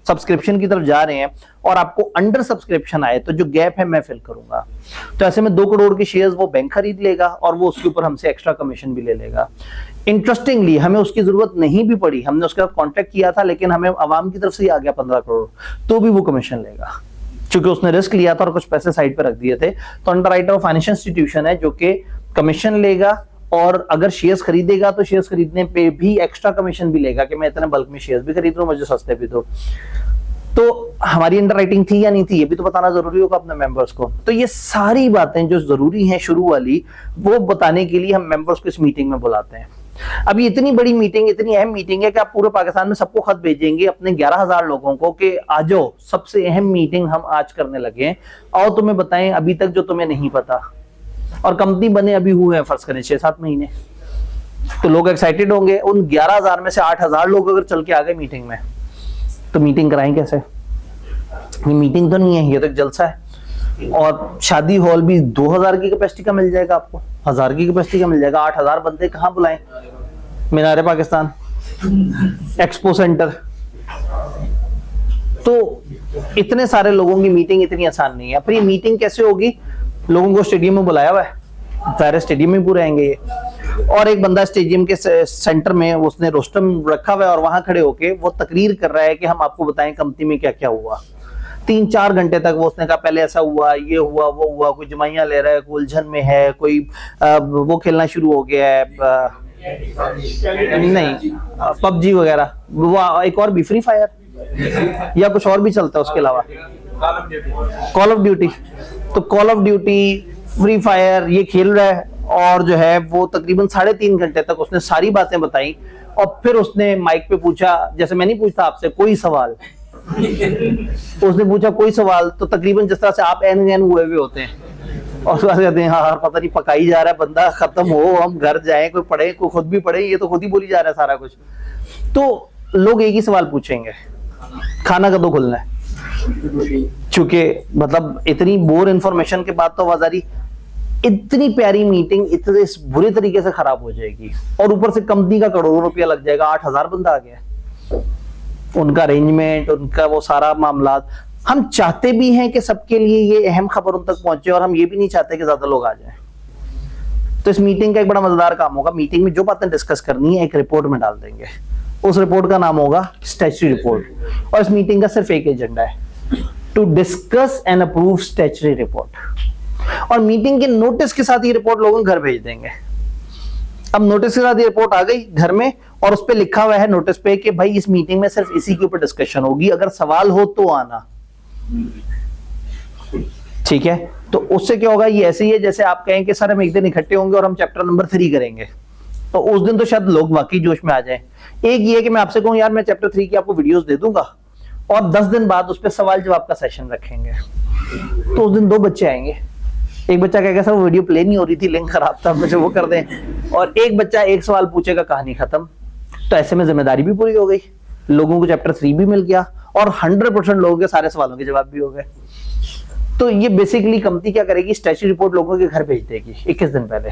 सब्सक्रिप्शन की तरफ जा रहे हैं और आपको अंडर सब्सक्रिप्शन आए तो जो गैप है मैं फिल करूंगा। तो ऐसे में 2 करोड़ के शेयर्स वो बैंक खरीद लेगा और वो उसके ऊपर हमसे एक्स्ट्रा कमीशन भी ले लेगा। इंटरेस्टिंगली हमें उसकी जरूरत नहीं भी पड़ी, हमने उसके साथ कॉन्ट्रैक्ट किया था लेकिन हमें अवाम की तरफ से ही आ गया 15 करोड़, तो भी वो कमीशन लेगा क्योंकि उसने रिस्क लिया था और कुछ पैसे साइड पे रख दिए थे। तो अंडरराइटर फाइनेंशियल इंस्टीट्यूशन है जो कि कमीशन लेगा और अगर शेयर्स खरीदेगा तो शेयर्स खरीदने पे भी एक्स्ट्रा कमीशन भी लेगा कि मैं इतने बल्क में शेयर्स भी खरीद रहा हूं, मुझे सस्ते भी दो। तो हमारी अंडरराइटिंग थी या नहीं थी ये भी तो बताना जरूरी होगा अपने मेंबर्स को। तो ये सारी बातें जो जरूरी हैं शुरू वाली वो बताने के लिए हम मेंबर्स को इस मीटिंग में बुलाते हैं। अब ये इतनी बड़ी मीटिंग, इतनी अहम मीटिंग है कि आप पूरे पाकिस्तान में सबको खत भेजेंगे अपने 11,000 लोगों को कि आ जाओ, सबसे अहम मीटिंग हम आज करने लगे हैं, आओ तुम्हें बताएं अभी तक जो तुम्हें नहीं पता। और कंपनी बने अभी हुए हैं फर्ज करें 6-7 महीने, तो लोग एक्साइटेड होंगे। उन 11,000 में से 8,000 लोग अगर चल के आ गए मीटिंग में तो मीटिंग कराएं कैसे? ये मीटिंग तो नहीं है, ये तो एक जलसा है। और शादी हॉल भी 2,000 की कैपेसिटी का मिल जाएगा आपको, 1,000 की कैपेसिटी का मिल जाएगा। 8,000 बंदे कहाँ बुलाएं? मीनारे पाकिस्तान, एक्सपो सेंटर। तो इतने सारे लोगों की मीटिंग इतनी आसान नहीं है। पर ये मीटिंग कैसे होगी? लोगों को स्टेडियम में बुलाया हुआ है, सारे स्टेडियम में पूरे आएंगे ये, और एक बंदा स्टेडियम के सेंटर में उसने रोस्टम रखा हुआ है और वहां खड़े होके वो तकरीर कर रहा है कि हम आपको बताएं कंपनी में क्या क्या हुआ। 3-4 घंटे तक वो उसने कहा पहले ऐसा हुआ, ये हुआ, वो हुआ, कोई जमाइयां ले रहा है, कोई उलझन में है, कोई वो खेलना शुरू हो गया है, नहीं पबजी वगैरह, वो एक और भी फ्री फायर या कुछ और भी चलता है उसके अलावा, कॉल ऑफ ड्यूटी। तो call of duty, free fire ये खेल रहा है और जो है वो तकरीबन 3.5 घंटे तक उसने सारी बातें बताई। और फिर उसने माइक पे पूछा, जैसे मैं नहीं पूछता आपसे कोई सवाल, उसने पूछा कोई सवाल, तो तकरीबन जिस तरह से आप एन एन हुए हुए होते हैं और कहते हैं हाँ पता नहीं पकाई जा रहा है, बंदा खत्म हो, हम घर जाएं, कोई पढ़े, कोई खुद भी पढ़े, ये तो खुद ही बोली जा रहा है सारा कुछ। तो लोग एक ही सवाल पूछेंगे, खाना कदों खुलना है? चूंकि मतलब इतनी बोर इंफॉर्मेशन के बाद तो आवाजारी, इतनी प्यारी मीटिंग इतने बुरे तरीके से खराब हो जाएगी और ऊपर से कंपनी का करोड़ों रुपया लग जाएगा। 8,000 बंदा आ गया, उनका अरेंजमेंट, उनका वो सारा मामला। हम चाहते भी हैं कि सबके लिए ये अहम खबर उन तक पहुंचे और हम ये भी नहीं चाहते कि ज्यादा लोग आ जाएं। तो इस मीटिंग का एक बड़ा मजेदार काम होगा, मीटिंग में जो बातें डिस्कस करनी है एक रिपोर्ट में डाल देंगे, उस रिपोर्ट का नाम होगा स्टैट्यूटरी रिपोर्ट। और इस मीटिंग का सिर्फ एक एजेंडा है, to discuss and approve statutory report. और मीटिंग के नोटिस के साथ ये रिपोर्ट लोगों को घर भेज देंगे। अब नोटिस के साथ ये रिपोर्ट आ गई घर में और उस पे लिखा हुआ है नोटिस पे कि भाई इस मीटिंग में सिर्फ इसी के ऊपर डिस्कशन होगी, अगर सवाल हो तो आना, ठीक है? तो उससे क्या होगा, ये ऐसे ही है जैसे आप कहें कि सर हम एक दिन इकट्ठे होंगे और हम चैप्टर नंबर 3 करेंगे, तो उस दिन तो शायद लोग वाकई जोश में आ जाएं। एक ये है कि मैं आपसे कहूं यार मैं चैप्टर 3 की आपको वीडियोस दे दूंगा और 10 दिन बाद उस पर सवाल जवाब का सेशन रखेंगे, तो उस दिन 2 बच्चे आएंगे। एक बच्चा कहेगा सर वो वीडियो प्ले नहीं हो रही थी, लिंक खराब था, मुझे वो कर दें। और एक बच्चा एक सवाल पूछेगा, कहानी खत्म। तो ऐसे में जिम्मेदारी भी पूरी हो गई, लोगों को चैप्टर 3 भी मिल गया और 100% लोगों के सारे सवालों के जवाब भी हो गए। तो ये बेसिकली कंपनी क्या करेगी, स्टैट्यूटरी रिपोर्ट लोगों के घर भेज देगी 21 दिन पहले,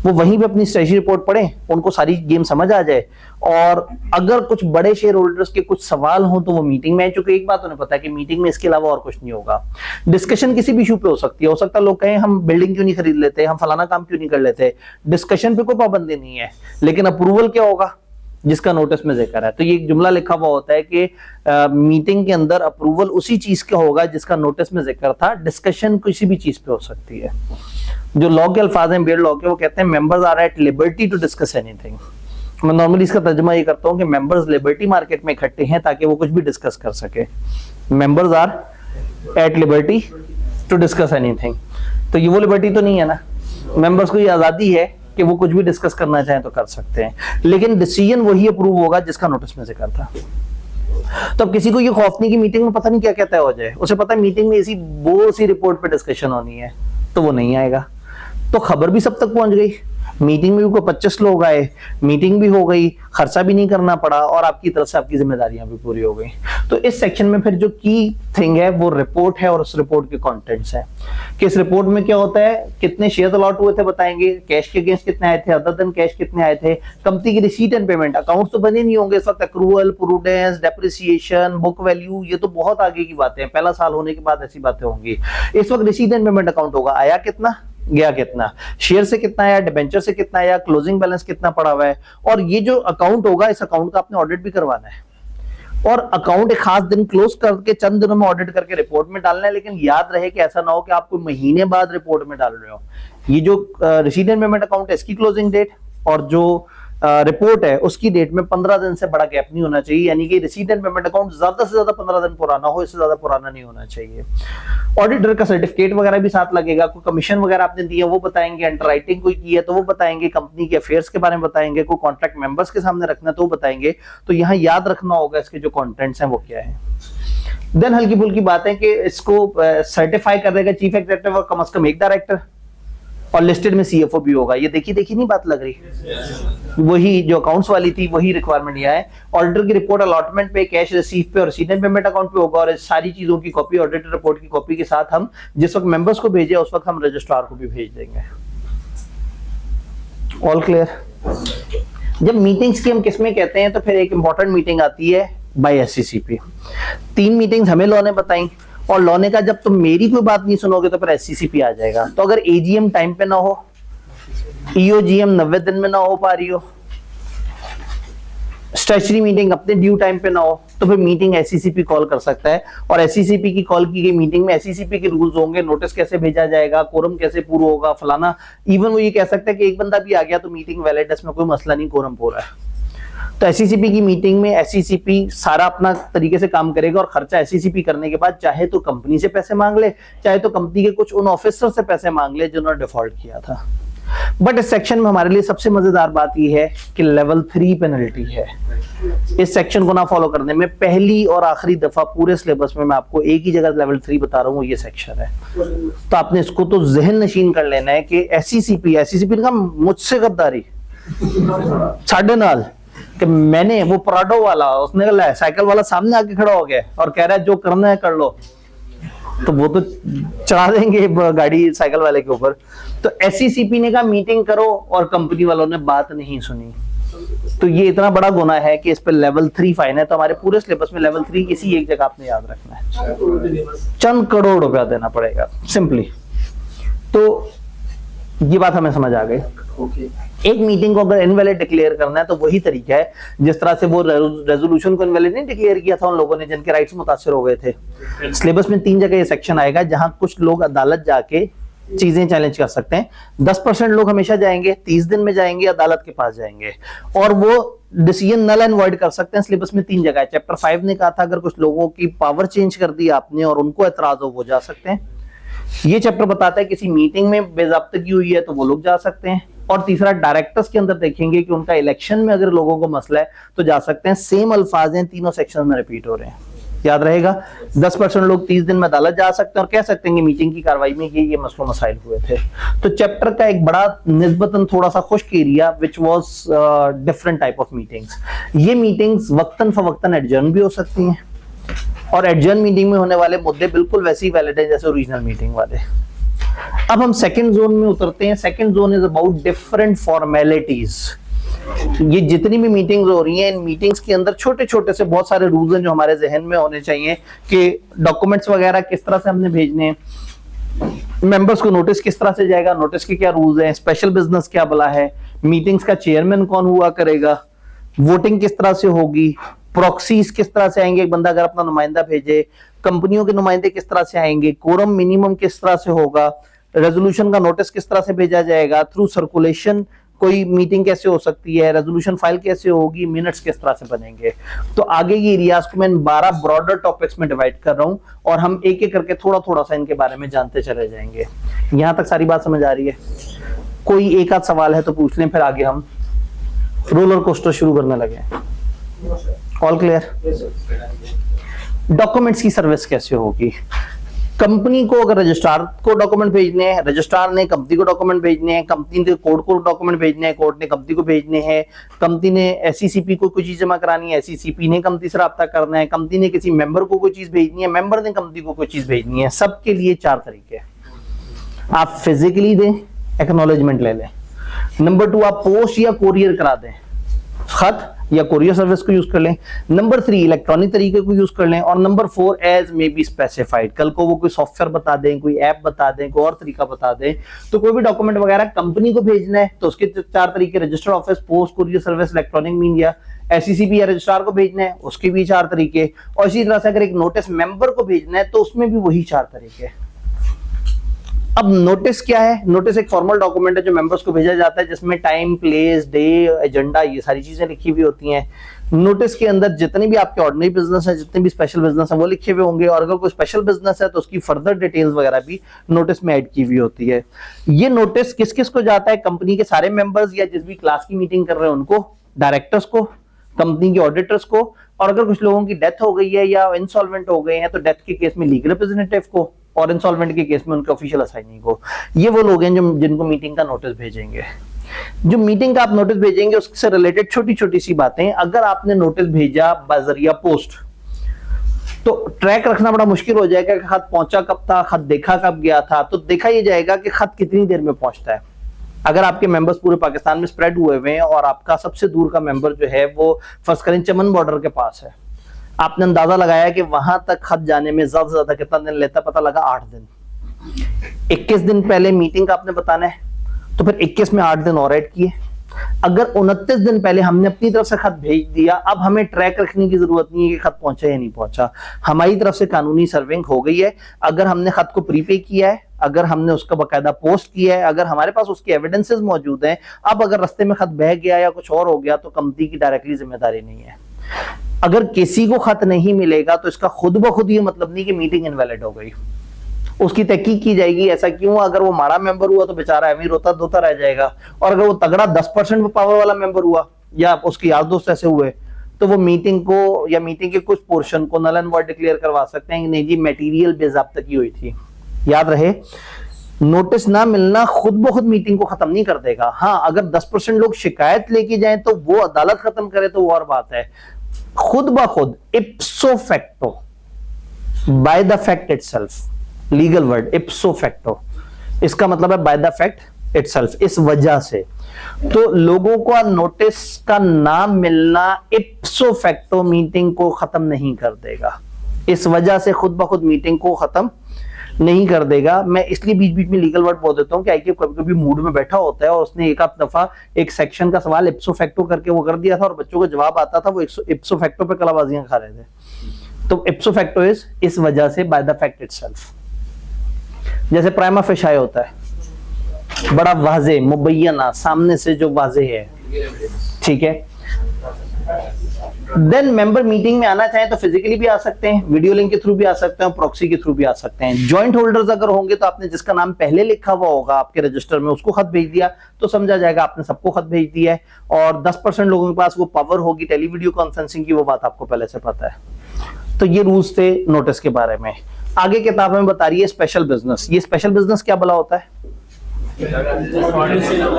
वो वहीं पे अपनी स्टैट्यूटरी रिपोर्ट पढ़ें, उनको सारी गेम समझ आ जाए, और अगर कुछ बड़े शेयर होल्डर्स के कुछ सवाल हों तो वो मीटिंग में, चूंकि एक बात उन्हें पता है कि मीटिंग में इसके अलावा और कुछ नहीं होगा, डिस्कशन किसी भी इशू पे हो सकती है। हो सकता है लोग कहें हम बिल्डिंग क्यों नहीं खरीद लेते, हम फलाना काम क्यों नहीं कर लेते, डिस्कशन पे कोई पाबंदी नहीं है, लेकिन अप्रूवल क्या होगा, जिसका नोटिस में जिक्र है। तो ये एक जुमला लिखा हुआ होता है कि मीटिंग के अंदर अप्रूवल उसी चीज का होगा जिसका नोटिस में जिक्र था, डिस्कशन किसी भी चीज पे हो सकती है। जो लॉ के अल्फाज हैं, बेयर लॉ के, वो कहते हैं members are at liberty to discuss anything. मैं नॉर्मली इसका तर्जुमा ये करता हूँ कि मेंबर्स लिबर्टी मार्केट में इकट्ठे हैं ताकि वो कुछ भी डिस्कस कर सके। Members are at liberty to discuss anything, तो ये वो लिबर्टी तो नहीं है ना, मेंबर्स को ये आजादी है कि वो कुछ भी डिस्कस करना चाहें तो कर सकते हैं, लेकिन डिसीजन वही अप्रूव होगा जिसका नोटिस में जिक्र था। तो अब किसी को ये खौफ नहीं कि मीटिंग में पता नहीं क्या क्या तय हो जाए, उसे पता है मीटिंग में इसी बोर सी रिपोर्ट पे डिस्कशन होनी है, तो वो नहीं आएगा। तो खबर भी सब तक पहुंच गई, मीटिंग में भी कोई 25 लोग आए, मीटिंग भी हो गई, खर्चा भी नहीं करना पड़ा, और आपकी तरफ से आपकी जिम्मेदारियां भी पूरी हो गई। तो इस सेक्शन में फिर जो की थिंग है वो रिपोर्ट है, और उस रिपोर्ट के कंटेंट्स हैं कि इस रिपोर्ट में क्या होता है, कितने शेयर अलॉट हुए थे बताएंगे, कैश के अगेंस्ट कितने आए थे, अदर देन कैश कितने आए थे, कंपनी की रिसीट एंड पेमेंट, अकाउंट तो बने नहीं होंगे इस वक्त, accrual, prudence, depreciation, book value, ये तो बहुत आगे की बातें हैं, पहला साल होने के बाद ऐसी बातें होंगी। इस वक्त रिसीट एंड पेमेंट अकाउंट होगा, आया कितना, गया कितना, शेयर से कितना आया, डिबेंचर से कितना आया, क्लोजिंग बैलेंस कितना पड़ा हुआ है, और ये जो अकाउंट होगा, इस अकाउंट का आपने ऑडिट भी करवाना है, और अकाउंट एक खास दिन क्लोज करके चंद दिनों में ऑडिट करके रिपोर्ट में डालना है। लेकिन याद रहे कि ऐसा ना हो कि आप कोई महीने बाद रिपोर्ट में डाल रहे हो। ये जो रिसीट एंड पेमेंट अकाउंट है, इसकी क्लोजिंग डेट और जो रिपोर्ट है उसकी डेट में 15 दिन से बड़ा गैप नहीं होना चाहिए, यानी कि रिसीट एंड पेमेंट अकाउंट ज्यादा से ज्यादा 15 दिन पुराना हो, इससे ज्यादा पुराना नहीं होना चाहिए। ऑडिटर का सर्टिफिकेट वगैरह भी साथ लगेगा, कोई कमीशन वगैरह आपने दी है वो बताएंगे, अंडरराइटिंग कोई की है तो वो बताएंगे, कंपनी के अफेयर्स के बारे में बताएंगे, कोई कॉन्ट्रैक्ट मेंबर्स के सामने रखना है तो वो बताएंगे। तो यहाँ याद रखना होगा इसके जो कॉन्टेंट्स हैं वो क्या है। देन हल्की फुल्की बात है कि इसको सर्टिफाई कर देगा चीफ एग्जीक्यूटिव और कम से कम एक डायरेक्टर, और लिस्टेड में सीएफओ भी होगा। ये देखी नहीं बात लग रही, वही जो अकाउंट्स वाली थी वही रिक्वायरमेंट यह है। ऑडिटर की रिपोर्ट अलॉटमेंट पे, कैश रिसीव पे और रिसीट एंड पेमेंट अकाउंट पे होगा, और इस सारी चीजों की कॉपी, ऑडिटर रिपोर्ट की कॉपी के साथ हम जिस वक्त मेंबर्स को भेजे उस वक्त हम रजिस्ट्रार को भी भेज देंगे। All clear. जब मीटिंग्स की हम किसमें कहते हैं तो फिर एक इंपॉर्टेंट मीटिंग आती है बाय एससीसीपी। 3 मीटिंग्स हमें लॉ ने बताई, और लॉ ने कहा जब तुम मेरी कोई बात नहीं सुनोगे तो फिर एससीसीपी आ जाएगा। तो अगर एजीएम टाइम पे ना हो, ईओजीएम 90 दिन में ना हो पा रही हो, स्टैट्यूटरी मीटिंग अपने ड्यू टाइम पे ना हो, तो फिर मीटिंग एससीसीपी कॉल कर सकता है। और एससीसीपी की कॉल की गई मीटिंग में एससीसीपी के रूल्स होंगे, नोटिस कैसे भेजा जाएगा, कोरम कैसे पूरा होगा, फलाना। इवन वो ये कह सकता है कि एक बंदा भी आ गया तो मीटिंग वैलिड, इसमें कोई मसला नहीं, कोरम पूरा है। तो एससीसीपी की मीटिंग में एससीसीपी सारा अपना तरीके से काम करेगा, और खर्चा एससीसीपी करने के बाद चाहे तो कंपनी से पैसे मांग ले, चाहे तो कंपनी के कुछ उन ऑफिसर से पैसे मांग ले जिन्होंने डिफॉल्ट किया था। बट इस सेक्शन में हमारे लिए सबसे मजेदार बात यह है कि लेवल 3 पेनल्टी है। इस सेक्शन को ना फॉलो करने में पहली और आखिरी दफा पूरे सिलेबस में मैं आपको एक ही जगह लेवल 3 बता रहा हूँ, ये सेक्शन है। तो आपने इसको तो जहन नशीन कर लेना है कि एससीसीपी का मुझसे गद्दारी साढ़े नाल कि मैंने वो पराडो वाला, उसने कहा साइकिल वाला सामने आके खड़ा हो गया और कह रहा है जो करना है कर लो, तो वो तो चढ़ा देंगे गाड़ी साइकिल वाले के ऊपर। तो एससीसीपी ने कहा मीटिंग करो और कंपनी वालों ने बात नहीं सुनी, तो ये इतना बड़ा गुनाह है कि इस पे लेवल 3 फाइन है। तो हमारे पूरे सिलेबस में लेवल 3 इसी एक जगह आपने याद रखना है, चंद करोड़ रुपया देना पड़ेगा सिंपली। तो ये बात हमें समझ आ गई। एक मीटिंग को अगर इनवैलिड डिक्लेयर करना है तो वही तरीका है जिस तरह से वो रेजोल्यूशन को इनवैलिड नहीं डिक्लेयर किया था उन लोगों ने जिनके राइट्स मुतासिर हो गए थे। सिलेबस में 3 जगह ये सेक्शन आएगा जहां कुछ लोग अदालत जाके चीजें चैलेंज कर सकते हैं। 10% लोग हमेशा जाएंगे, 30 दिन में जाएंगे, अदालत के पास जाएंगे, और वो डिसीजन नल एंड वॉइड कर सकते हैं। सिलेबस में 3 जगह है। चैप्टर 5 ने कहा था अगर कुछ लोगों की पावर चेंज कर दी आपने और उनको एतराज हो वो जा सकते हैं। ये चैप्टर बताता है किसी मीटिंग में बेज़ाब्तगी हुई है तो वो लोग जा सकते हैं। और तीसरा डायरेक्टर्स के अंदर देखेंगे कि उनका इलेक्शन में अगर लोगों को मसला है तो जा सकते हैं। सेम अल्फाज हैं, तीनों सेक्शन में रिपीट हो रहे हैं, याद रहेगा। 10% लोग 30 दिन में अदालत जा सकते हैं और कह सकते हैं कि मीटिंग की कार्रवाई में ये मसलों मसाइल हुए थे। तो चैप्टर का एक बड़ा निस्बतन थोड़ा सा खुश्क area which was different type of meetings. ये मीटिंग्स वक्तन फवक्तन एडजर्न भी हो सकती हैं और एडजर्न मीटिंग में होने वाले मुद्दे बिल्कुल वैसे ही वैलिड है जैसे ओरिजिनल मीटिंग वाले। अब हम सेकंड जोन में उतरते हैं। Second zone is about different formalities. ये जितनी भी मीटिंग्स हो रही हैं, इन मीटिंग्स के अंदर छोटे छोटे से बहुत सारे रूल्स हैं जो हमारे जहन में होने चाहिए कि डॉक्यूमेंट्स वगैरह किस तरह से हमने भेजने हैं, मेंबर्स को नोटिस किस तरह से जाएगा, नोटिस के क्या रूल्स हैं, स्पेशल बिजनेस क्या भला है, मीटिंग्स का चेयरमैन कौन हुआ करेगा, वोटिंग किस तरह से होगी, प्रॉक्सीज किस तरह से आएंगे, एक बंदा अगर अपना नुमाइंदा भेजे, कंपनियों के नुमाइंदे किस तरह से आएंगे, कोरम मिनिमम किस तरह से होगा, रेजोल्यूशन का नोटिस किस तरह से भेजा जाएगा, थ्रू सर्कुलेशन कोई मीटिंग कैसे हो सकती है, रेजोल्यूशन फाइल कैसे होगी, मिनट्स किस तरह से बनेंगे। तो आगे की एरियाज को मैं 12 ब्रॉडर टॉपिक्स में डिवाइड कर रहा हूं और हम एक एक करके थोड़ा थोड़ा सा इनके बारे में जानते चले जाएंगे। यहां तक सारी बात समझ आ रही है? कोई एक आध सवाल है तो पूछ लें, फिर आगे हम रोलर कोस्टर शुरू करने लगे। All clear? डॉक्यूमेंट्स की सर्विस कैसे होगी? कंपनी को अगर रजिस्ट्रार को डॉक्यूमेंट भेजने हैं, रजिस्ट्रार ने कंपनी को डॉक्यूमेंट भेजने हैं, कंपनी ने कोर्ट को डॉक्यूमेंट भेजने हैं, कोर्ट ने कंपनी को भेजने हैं, कंपनी ने एसईसीपी को कोई चीज जमा करानी है, एसईसीपी ने कंपनी से राब्ता करना है, कंपनी ने किसी मेंबर को कोई चीज भेजनी है, मेंबर ने कंपनी को कोई चीज भेजनी है। सबके लिए 4 तरीके। आप फिजिकली दें, एक्नॉलेजमेंट ले लें। नंबर 2, आप पोस्ट या कोरियर करा दें, खत या कोरियर सर्विस को यूज कर लें। नंबर 3, इलेक्ट्रॉनिक तरीके को यूज कर लें। और number 4, as may be specified. कल को वो कोई सॉफ्टवेयर बता दें, कोई ऐप बता दें, कोई और तरीका बता दें, तो कोई भी डॉक्यूमेंट वगैरह कंपनी को भेजना है तो उसके 4 तरीके, register office, post, courier service, electronic media. SECP या रजिस्ट्रार को भेजना है उसके भी 4 तरीके। और इसी तरह से अगर एक नोटिस मेंबर को भेजना है तो उसमें भी वही 4 तरीके। अब नोटिस क्या है? नोटिस एक फॉर्मल डॉक्यूमेंट है जो मेंबर्स को भेजा जाता है, जिसमें टाइम, प्लेस, डे, एजेंडा, ये सारी चीजें लिखी हुई होती हैं। नोटिस के अंदर जितने भी आपके ऑर्डिनरी बिजनेस है, जितने भी स्पेशल बिजनेस है, वो लिखे हुए होंगे। और अगर कोई स्पेशल बिजनेस है तो उसकी फर्दर डिटेल्स वगैरह भी नोटिस में ऐड की हुई होती है। ये नोटिस किस किस को जाता है? कंपनी के सारे मेंबर्स या जिस भी क्लास की मीटिंग कर रहे हैं उनको, डायरेक्टर्स को, कंपनी के ऑडिटर्स को, और अगर कुछ लोगों की डेथ हो गई है या इंसॉल्वेंट हो गए हैं तो डेथ के केस में लीगल रिप्रेजेंटेटिव को, और इंसॉल्वेंट के केस में उनके ऑफिशियल असाइनी को। ये वो लोग हैं जो जिनको मीटिंग का नोटिस भेजेंगे। जो मीटिंग का आप नोटिस भेजेंगे उससे रिलेटेड छोटी छोटी सी बातें। अगर आपने नोटिस भेजा बजरिया पोस्ट तो ट्रैक रखना बड़ा मुश्किल हो जाएगा कि खत पहुंचा कब था, खत देखा कब गया था। तो देखा ये जाएगा कि खत कितनी देर में पहुंचता है। अगर आपके मेंबर्स पूरे पाकिस्तान में स्प्रेड हुए हुए हैं और आपका सबसे दूर का मेंबर जो है वो फर्स्ट करें चमन बॉर्डर के पास है, आपने अंदाजा लगाया कि वहां तक खत जाने में ज्यादा से ज्यादा कितना दिन लेता, पता लगा 8 दिन। 21 दिन पहले मीटिंग का आपने बताना है तो फिर 21 में 8 दिन और ऐड किए। अगर 29 दिन पहले हमने अपनी तरफ से खत भेज दिया, अब हमें ट्रैक रखने की जरूरत नहीं है कि खत पहुंचा या नहीं पहुंचा। हमारी तरफ से कानूनी सर्विंग हो गई है। अगर हमने खत को प्रीपे किया है, अगर हमने उसका बकायदा पोस्ट किया है, अगर हमारे पास उसके एविडेंसेस मौजूद हैं, अब अगर रास्ते में खत बह गया या कुछ और हो गया तो कंपनी की डायरेक्टली जिम्मेदारी नहीं है। अगर किसी को खत नहीं मिलेगा तो इसका खुद ब खुद ये मतलब नहीं कि मीटिंग इनवैलिड हो गई। उसकी तहकीक की जाएगी ऐसा क्यों। अगर वो माड़ा मेंबर हुआ तो बेचारा अमीर रोता धोता रह जाएगा, और अगर वो तगड़ा 10% पावर वाला मेंबर हुआ या उसके यार दोस्त ऐसे हुए तो वो मीटिंग को या मीटिंग के कुछ पोर्शन को नल एंड वॉइड डिक्लेयर करवा सकते हैं कि नहीं जी मटेरियल बेज़ाब्तगी हुई थी। याद रहे, नोटिस ना मिलना खुद ब खुद मीटिंग को खत्म नहीं कर देगा। हाँ, अगर 10% लोग शिकायत लेके जाएं तो वो अदालत खत्म करे तो वो और बात है। खुद ब खुद इप्सो facto, by the fact itself, legal word इप्सो facto, इसका मतलब है बाय द फैक्ट इटसेल्फ। इस वजह से तो लोगों को नोटिस का नाम मिलना इप्सो फैक्टो मीटिंग को खत्म नहीं कर देगा। इस वजह से खुद ब खुद मीटिंग को खत्म नहीं कर देगा। मैं इसलिए बीच बीच में लीगल वर्ड बोल देता हूँ कि आईके कभी कभी मूड में बैठा होता है और उसने एक आध दफा एक सेक्शन का सवाल इप्सो फैक्टो करके वो कर दिया था और बच्चों को जवाब आता था, वो इप्सो फैक्टो पे कलाबाजियां खा रहे थे। तो इप्सो फैक्टो इस वजह से बाय द फैक्ट इटसेल्फ। जैसे प्राइमा फेशाई होता है, बड़ा वाजे मुबैना सामने से जो वाजे है, ठीक है। देन मेंबर मीटिंग में आना चाहे तो फिजिकली भी आ सकते हैं, वीडियो लिंक के थ्रू भी आ सकते हैं, प्रॉक्सी के थ्रू भी आ सकते हैं। जॉइंट होल्डर्स अगर होंगे तो आपने जिसका नाम पहले लिखा हुआ होगा आपके रजिस्टर में उसको खत भेज दिया तो समझा जाएगा आपने सबको खत भेज दिया है। और 10% लोगों के पास वो पावर होगी टेली वीडियो कॉन्फ्रेंसिंग की, वो बात आपको पहले से पता है। तो ये रूल्स थे नोटिस के बारे में। आगे किताब में बता रही है स्पेशल बिजनेस। ये स्पेशल बिजनेस क्या भला होता है?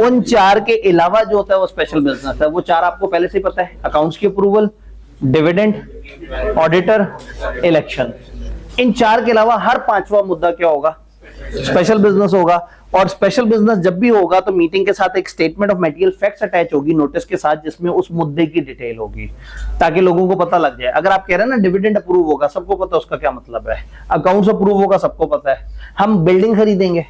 उन 4 के अलावा जो होता है वो स्पेशल बिजनेस है। वो 4 आपको पहले से ही पता है, अकाउंट्स की अप्रूवल, डिविडेंड, ऑडिटर, इलेक्शन। इन 4 के अलावा हर 5वां मुद्दा क्या होगा? स्पेशल बिजनेस होगा। और स्पेशल बिजनेस जब भी होगा तो मीटिंग के साथ एक statement of material facts attach होगी नोटिस के साथ, जिसमें उस मुद्दे की डिटेल होगी, ताकि लोगों को पता लग जाए। अगर आप कह रहे हैं ना डिविडेंड अप्रूव होगा, सबको पता है उसका क्या मतलब है। अकाउंट्स अप्रूव होगा, सबको पता है। हम बिल्डिंग खरीदेंगे,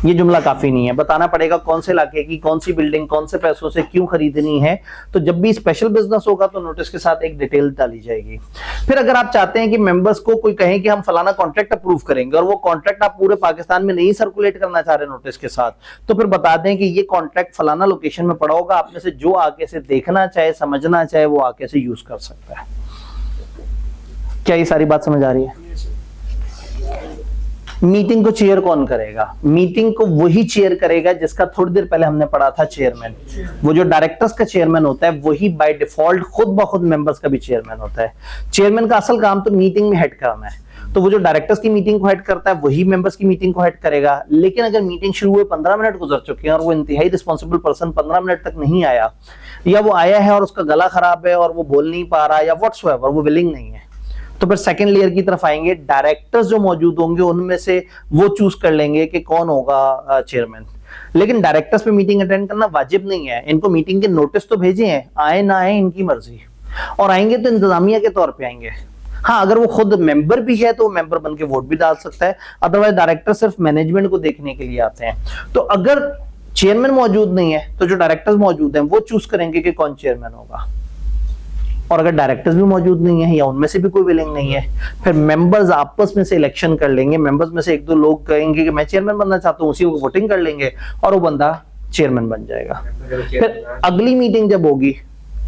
ये जुमला काफी नहीं है, बताना पड़ेगा कौन से इलाके की कौन सी बिल्डिंग कौन से पैसों से क्यों खरीदनी है। तो जब भी स्पेशल बिजनेस होगा तो नोटिस के साथ एक डिटेल डाली जाएगी। फिर अगर आप चाहते हैं कि मेंबर्स को कोई कहे कि हम फलाना कॉन्ट्रैक्ट अप्रूव करेंगे और वो कॉन्ट्रैक्ट आप पूरे पाकिस्तान में नहीं सर्कुलेट करना चाह रहे नोटिस के साथ, तो फिर बता दें कि ये कॉन्ट्रैक्ट फलाना लोकेशन में पड़ा होगा, आप में से जो आके से देखना चाहे समझना चाहे वो आके से यूज कर सकता है। क्या ये सारी बात समझ आ रही है? मीटिंग को चेयर कौन करेगा? मीटिंग को वही चेयर करेगा जिसका थोड़ी देर पहले हमने पढ़ा था चेयरमैन। वो जो डायरेक्टर्स का चेयरमैन होता है वही बाय डिफॉल्ट खुद ब खुद मेंबर्स का भी चेयरमैन होता है। चेयरमैन का असल काम तो मीटिंग में हेड करना है, तो वो जो डायरेक्टर्स की मीटिंग को हेड करता है वही मेंबर्स की मीटिंग को हेड करेगा। लेकिन अगर मीटिंग शुरू हुए 15 मिनट गुजर चुके हैं और वो इंतहाई रिस्पॉन्सिबल पर्सन 15 मिनट तक नहीं आया, या वो आया है और उसका गला खराब है और वो बोल नहीं पा रहा, या व्हाट्सएवर वो विलिंग नहीं है, तो फिर सेकंड लेयर की तरफ आएंगे। डायरेक्टर्स जो मौजूद होंगे उनमें से वो चूज कर लेंगे कि कौन होगा चेयरमैन। लेकिन डायरेक्टर्स पे मीटिंग अटेंड करना वाजिब नहीं है। इनको मीटिंग के नोटिस तो भेजे हैं, आए ना आए इनकी मर्जी, और आएंगे तो इंतजामिया के तौर पे आएंगे। हाँ, अगर वो खुद मेंबर भी है तो वो मेंबर बन के वोट भी डाल सकता है, अदरवाइज डायरेक्टर सिर्फ मैनेजमेंट को देखने के लिए आते हैं। तो अगर चेयरमैन मौजूद नहीं है तो जो डायरेक्टर्स मौजूद हैं वो चूज करेंगे कि कौन चेयरमैन होगा। और अगर डायरेक्टर्स भी मौजूद नहीं है या उनमें से भी कोई विलिंग नहीं है, फिर मेंबर्स आपस में से इलेक्शन कर लेंगे। मेंबर्स में से 1-2 लोग कहेंगे कि मैं चेयरमैन बनना चाहता हूँ, उसी को वोटिंग कर लेंगे और वो बंदा चेयरमैन बन जाएगा। फिर अगली मीटिंग जब होगी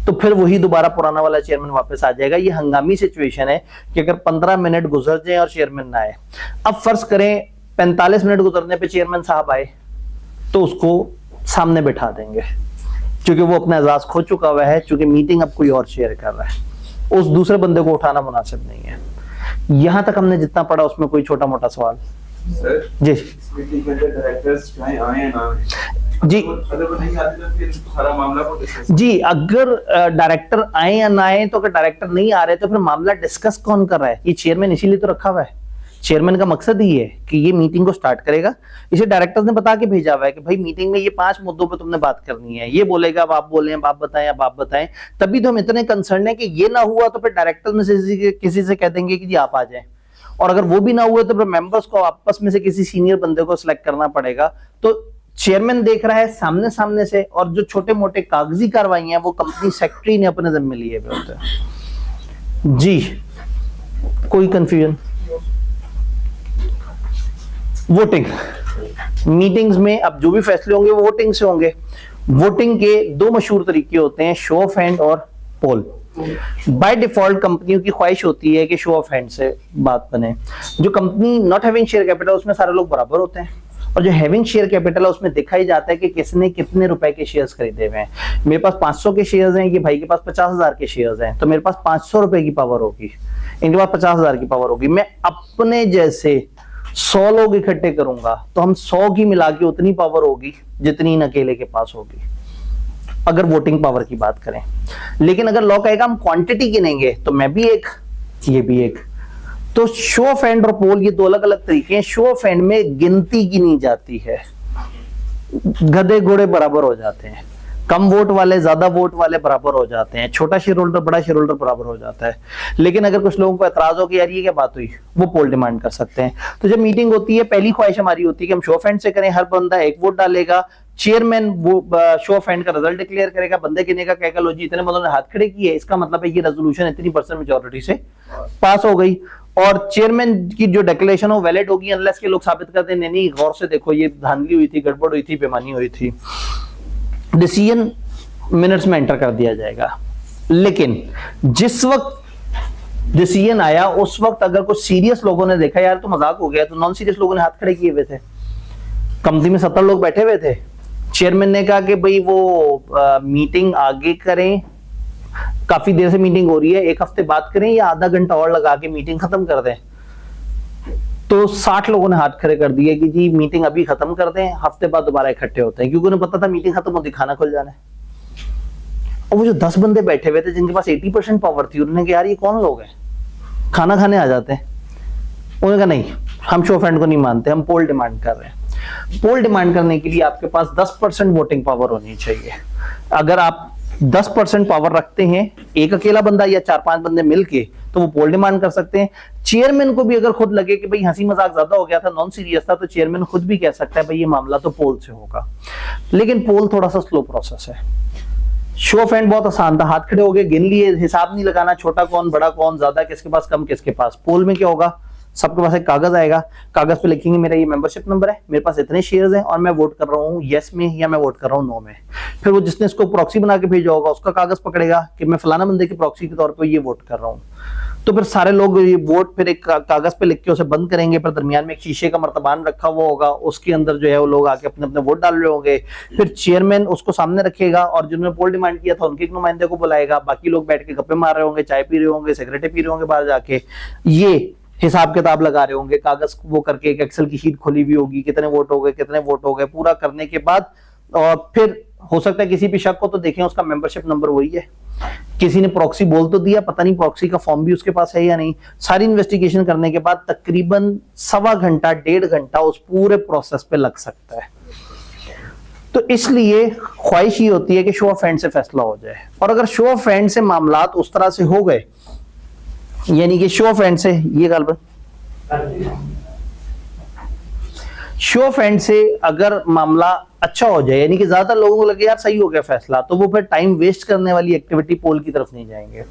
तो फिर वही दोबारा पुराना वाला चेयरमैन वापस आ जाएगा। ये हंगामी सिचुएशन है कि अगर 15 मिनट गुजर जाए और चेयरमैन ना आए। अब फर्ज करें 45 मिनट गुजरने पे चेयरमैन साहब आए, तो उसको सामने बिठा देंगे, क्योंकि वो अपना एजाज खो चुका हुआ है, क्योंकि मीटिंग अब कोई और शेयर कर रहा है। उस दूसरे बंदे को उठाना मुनासिब नहीं है। यहां तक हमने जितना पढ़ा उसमें कोई छोटा मोटा सवाल? सर, जी मीटिंग के अंदर डायरेक्टर्स चाहे आए ना आए, जी अगर वो नहीं आते तो फिर सारा मामला को डिस्कस। जी, अगर डायरेक्टर आए या ना आए, तो अगर डायरेक्टर नहीं आ रहे तो फिर मामला डिस्कस कौन कर रहा है? ये चेयरमैन इसीलिए तो रखा हुआ है। चेयरमैन का मकसद ही है कि ये मीटिंग को स्टार्ट करेगा। इसे डायरेक्टर्स ने बता के भेजा हुआ है कि भाई मीटिंग में ये 5 मुद्दों पे तुमने बात करनी है। ये बोलेगा अब आप बोले, अब आप बताएं, अब आप बताएं। तभी तो हम इतने कंसर्न है कि ये ना हुआ तो फिर डायरेक्टर्स में से किसी से कह देंगे कि जी आप आ जाएं, और अगर वो भी ना हुए तो फिर मेंबर्स को आपस में से किसी सीनियर बंदे को सिलेक्ट करना पड़ेगा। तो चेयरमैन देख रहा है सामने सामने से, और जो छोटे मोटे कागजी कार्रवाई हैं वो कंपनी सेक्रेटरी ने अपने जिम्मे लिए हुए होते हैं। जी, कोई कंफ्यूजन? वोटिंग मीटिंग्स में अब जो भी फैसले होंगे वो वोटिंग से होंगे। वोटिंग के 2 मशहूर तरीके होते हैं, शो ऑफ हैंड और पोल। बाय डिफॉल्ट कंपनियों की ख्वाहिश होती है कि शो ऑफ हैंड से बात बने। जो company not having share capital उसमें सारे लोग बराबर होते हैं, और जो हैविंग शेयर कैपिटल है उसमें देखा ही जाता है कि किसने कितने रुपए के शेयर्स खरीदे हुए हैं। मेरे पास 500 के शेयर्स हैं, ये भाई के पास 50,000 के शेयर्स हैं, तो मेरे पास 500 रुपए की पावर होगी, इनके पास 50,000 की पावर होगी। मैं अपने जैसे 100 लोग इकट्ठे करूंगा तो हम 100 की मिला के उतनी पावर होगी जितनी इन अकेले के पास होगी, अगर वोटिंग पावर की बात करें। लेकिन अगर लॉ कहेगा हम क्वांटिटी गिनेंगे तो मैं भी एक, ये भी एक। तो शो ऑफ हैंड और पोल ये 2 अलग अलग तरीके हैं। शो ऑफ हैंड में गिनती गिनी जाती है, गधे घोड़े बराबर हो जाते हैं, कम वोट वाले ज्यादा वोट वाले बराबर हो जाते हैं, छोटा शेयर होल्डर बड़ा शेयर होल्डर बराबर हो जाता है। लेकिन अगर कुछ लोगों को एतराज हो कि यार ये क्या बात हुई, वो पोल डिमांड कर सकते हैं। तो जब मीटिंग होती है पहली ख्वाहिश हमारी होती है कि हम शो ऑफ हैंड से करें, हर बंदा 1 वोट डालेगा, चेयरमैन वो शो ऑफ हैंड का रिजल्ट डिक्लेयर करेगा, बंदे गिनेगा, कहेगा लो जी इतने बंदों ने हाथ खड़े किए, इसका मतलब है ये रेजोल्यूशन इतनी % मेजॉरिटी से पास हो गई। और चेयरमैन की जो डिक्लेरेशन हो वैलिड होगी अनलेस के लोग साबित करते हैं नहीं गौर से देखो ये धांधली हुई थी, गड़बड़ हुई थी, बेईमानी हुई थी। डिसीजन मिनट्स में एंटर कर दिया जाएगा। लेकिन जिस वक्त डिसीजन आया उस वक्त अगर कुछ सीरियस लोगों ने देखा यार तो मजाक हो गया, तो नॉन सीरियस लोगों ने हाथ खड़े किए हुए थे। कंपनी में 70 लोग बैठे हुए थे, चेयरमैन ने कहा कि भाई वो मीटिंग आगे करें, काफी देर से मीटिंग हो रही है, 1 हफ्ते बात करें या आधा घंटा और लगा के मीटिंग खत्म कर दें। तो 60 लोगों ने हाथ खड़े कर दिए कि जी मीटिंग अभी खत्म कर दें, हफ्ते बाद दोबारा इकट्ठे होते हैं, क्योंकि उन्हें पता था मीटिंग खत्म होती खाना खुल जाना है। और वो जो 10 बंदे बैठे हुए थे जिनके पास 80% पावर थी, उन्होंने कहा यार ये कौन लोग हैं, खाना खाने आ जाते हैं। उन्होंने कहा नहीं, हम शो फ्रेंड को नहीं मानते, हम पोल डिमांड कर रहे हैं। पोल डिमांड करने के लिए आपके पास 10% वोटिंग पावर होनी चाहिए। अगर आप 10% पावर रखते हैं, एक अकेला बंदा या 4-5 बंदे मिलके, तो वो पोल डिमांड कर सकते हैं। चेयरमैन को भी अगर खुद लगे कि भाई हंसी मजाक ज्यादा हो गया था, नॉन सीरियस था, तो चेयरमैन खुद भी कह सकता है भाई ये मामला तो पोल से होगा। लेकिन पोल थोड़ा सा स्लो प्रोसेस है। शो ऑफ हैंड बहुत आसान था, हाथ खड़े हो गए, गिन लिए, हिसाब नहीं लगाना छोटा कौन बड़ा कौन, ज्यादा किसके पास कम किसके पास। पोल में क्या होगा, सबके पास एक कागज आएगा, कागज पे लिखेंगे मेरा ये मेंबरशिप नंबर है, मेरे पास इतने शेयर्स हैं और मैं वोट कर रहा हूँ यस में या मैं वोट कर रहा हूँ नो में। फिर वो जिसने इसको प्रॉक्सी बना के भेजा होगा उसका कागज पकड़ेगा कि मैं फलाना बंदे की प्रॉक्सी के तौर पर ये वोट कर रहा हूँ। तो फिर सारे लोग ये वोट फिर एक कागज पे लिख के उसे बंद करेंगे, फिर दरमियान में एक शीशे का मर्तबान रखा हुआ होगा, उसके अंदर जो है वो लोग आके अपने अपने वोट डाल रहे होंगे। फिर चेयरमैन उसको सामने रखेगा और जिन्होंने पोल डिमांड किया था उनके एक नुमाइंदे को बुलाएगा, बाकी लोग बैठ के गप्पे मार रहे होंगे, चाय पी रहे होंगे, सिगरेटें पी रहे होंगे बाहर जाके, ये हिसाब किताब लगा रहे होंगे, कागज वो करके एक एक्सेल की शीट खोली हुई होगी, कितने वोट हो गए कितने वोट हो गए, पूरा करने के बाद और फिर हो सकता है किसी भी शक को तो देखें उसका मेंबरशिप नंबर वही है, किसी ने प्रॉक्सी बोल तो दिया, पता नहीं प्रॉक्सी का फॉर्म भी उसके पास है या नहीं। सारी इन्वेस्टिगेशन करने के बाद तकरीबन 1.25 घंटा 1.5 घंटा उस पूरे प्रोसेस पे लग सकता है। तो इसलिए ख्वाहिश ही होती है कि शो ऑफ हैंड से फैसला हो जाए। और अगर शो ऑफ हैंड से मामलात उस तरह से हो गए, यानी कि शो ऑफ हैंड से ये गालबन शो ऑफ हैंड से अगर मामला अच्छा हो जाए, यानी कि ज्यादा लोगों को लगे यार सही हो गया फैसला, तो वो फिर टाइम वेस्ट करने वाली एक्टिविटी पोल की तरफ नहीं जाएंगे।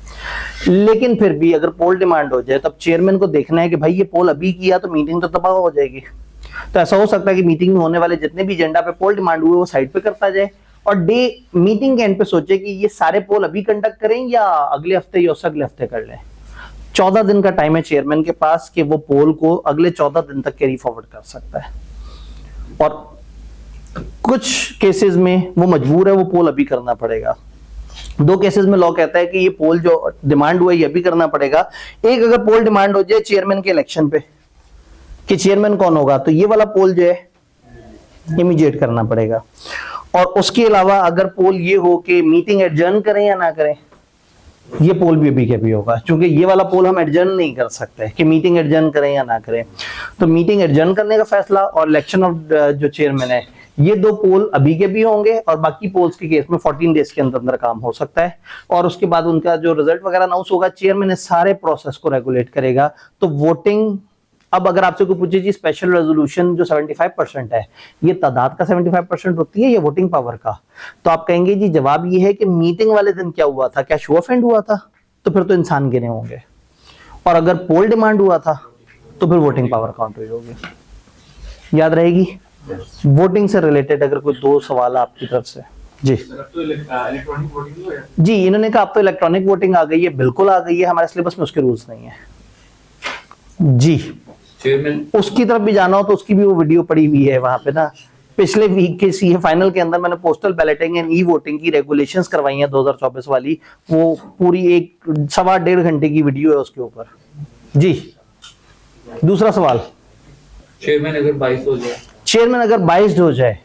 लेकिन फिर भी अगर पोल डिमांड हो जाए तब चेयरमैन को देखना है कि भाई ये पोल अभी किया तो मीटिंग तो तबाह हो जाएगी। तो ऐसा हो सकता है कि मीटिंग में होने वाले जितने भी एजेंडा पे पोल डिमांड हुए वो साइड पे करता जाए और मीटिंग के एंड पे सोचे कि ये सारे पोल अभी कंडक्ट करें या अगले हफ्ते या उससे अगले हफ्ते कर लें। 14 दिन का टाइम है चेयरमैन के पास कि वो पोल को अगले 14 दिन तक कैरी फॉरवर्ड कर सकता है। और कुछ केसेस में वो मजबूर है, वो पोल अभी करना पड़ेगा। 2 केसेस में लॉ कहता है कि ये पोल जो डिमांड हुआ है ये अभी करना पड़ेगा। एक, अगर पोल डिमांड हो जाए चेयरमैन के इलेक्शन पे कि चेयरमैन कौन होगा, तो ये वाला पोल जो है इमीडिएट करना पड़ेगा। और उसके अलावा अगर पोल ये हो कि मीटिंग एडजर्न करें या ना करें, ये पोल भी अभी के अभी होगा, क्योंकि ये वाला पोल हम एडजर्न नहीं कर सकते कि मीटिंग एडजर्न करें या ना करें। तो मीटिंग एडजर्न करने का फैसला और इलेक्शन ऑफ जो चेयरमैन है, ये 2 पोल अभी के भी होंगे और बाकी पोल्स के केस में 14 डेज के अंदर अंदर काम हो सकता है। और उसके बाद उनका जो रिजल्ट वगैरह अनाउंस होगा, चेयरमैन इस सारे प्रोसेस को रेगुलेट करेगा। तो वोटिंग, अब अगर आपसे कोई पूछे जी स्पेशल रेजोल्यूशन जो 75% है, ये तादाद का 75% होती है या वोटिंग पावर का, तो आप कहेंगे जी जवाब ये है कि मीटिंग वाले दिन क्या हुआ था, क्या शो ऑफ हैंड हुआ था, तो फिर तो इंसान गिने होंगे। और अगर पोल डिमांड हुआ था तो फिर वोटिंग पावर काउंट हुई होगी। याद रहेगी। वोटिंग से रिलेटेड अगर कोई 2 सवाल आपकी तरफ से। जी तो इलेक्ट्रॉनिक वोटिंग हो गया जी, इन्होंने कहा अब तो इलेक्ट्रॉनिक वोटिंग आ गई है, बिल्कुल आ गई है, हमारे सिलेबस में उसके रूल्स नहीं है जी। चेयरमैन उसकी तरफ भी जाना हो तो उसकी भी वो वीडियो पड़ी हुई है वहां पे ना। पिछले वीक के सीए फाइनल के अंदर मैंने postal balloting and e voting की रेगुलेशंस करवाई हैं 2024 वाली, वो पूरी 1.25 घंटे की वीडियो है उसके ऊपर जी। दूसरा सवाल, चेयरमैन अगर 22 हो जाए, चेयरमैन अगर बाइस्ड हो जाए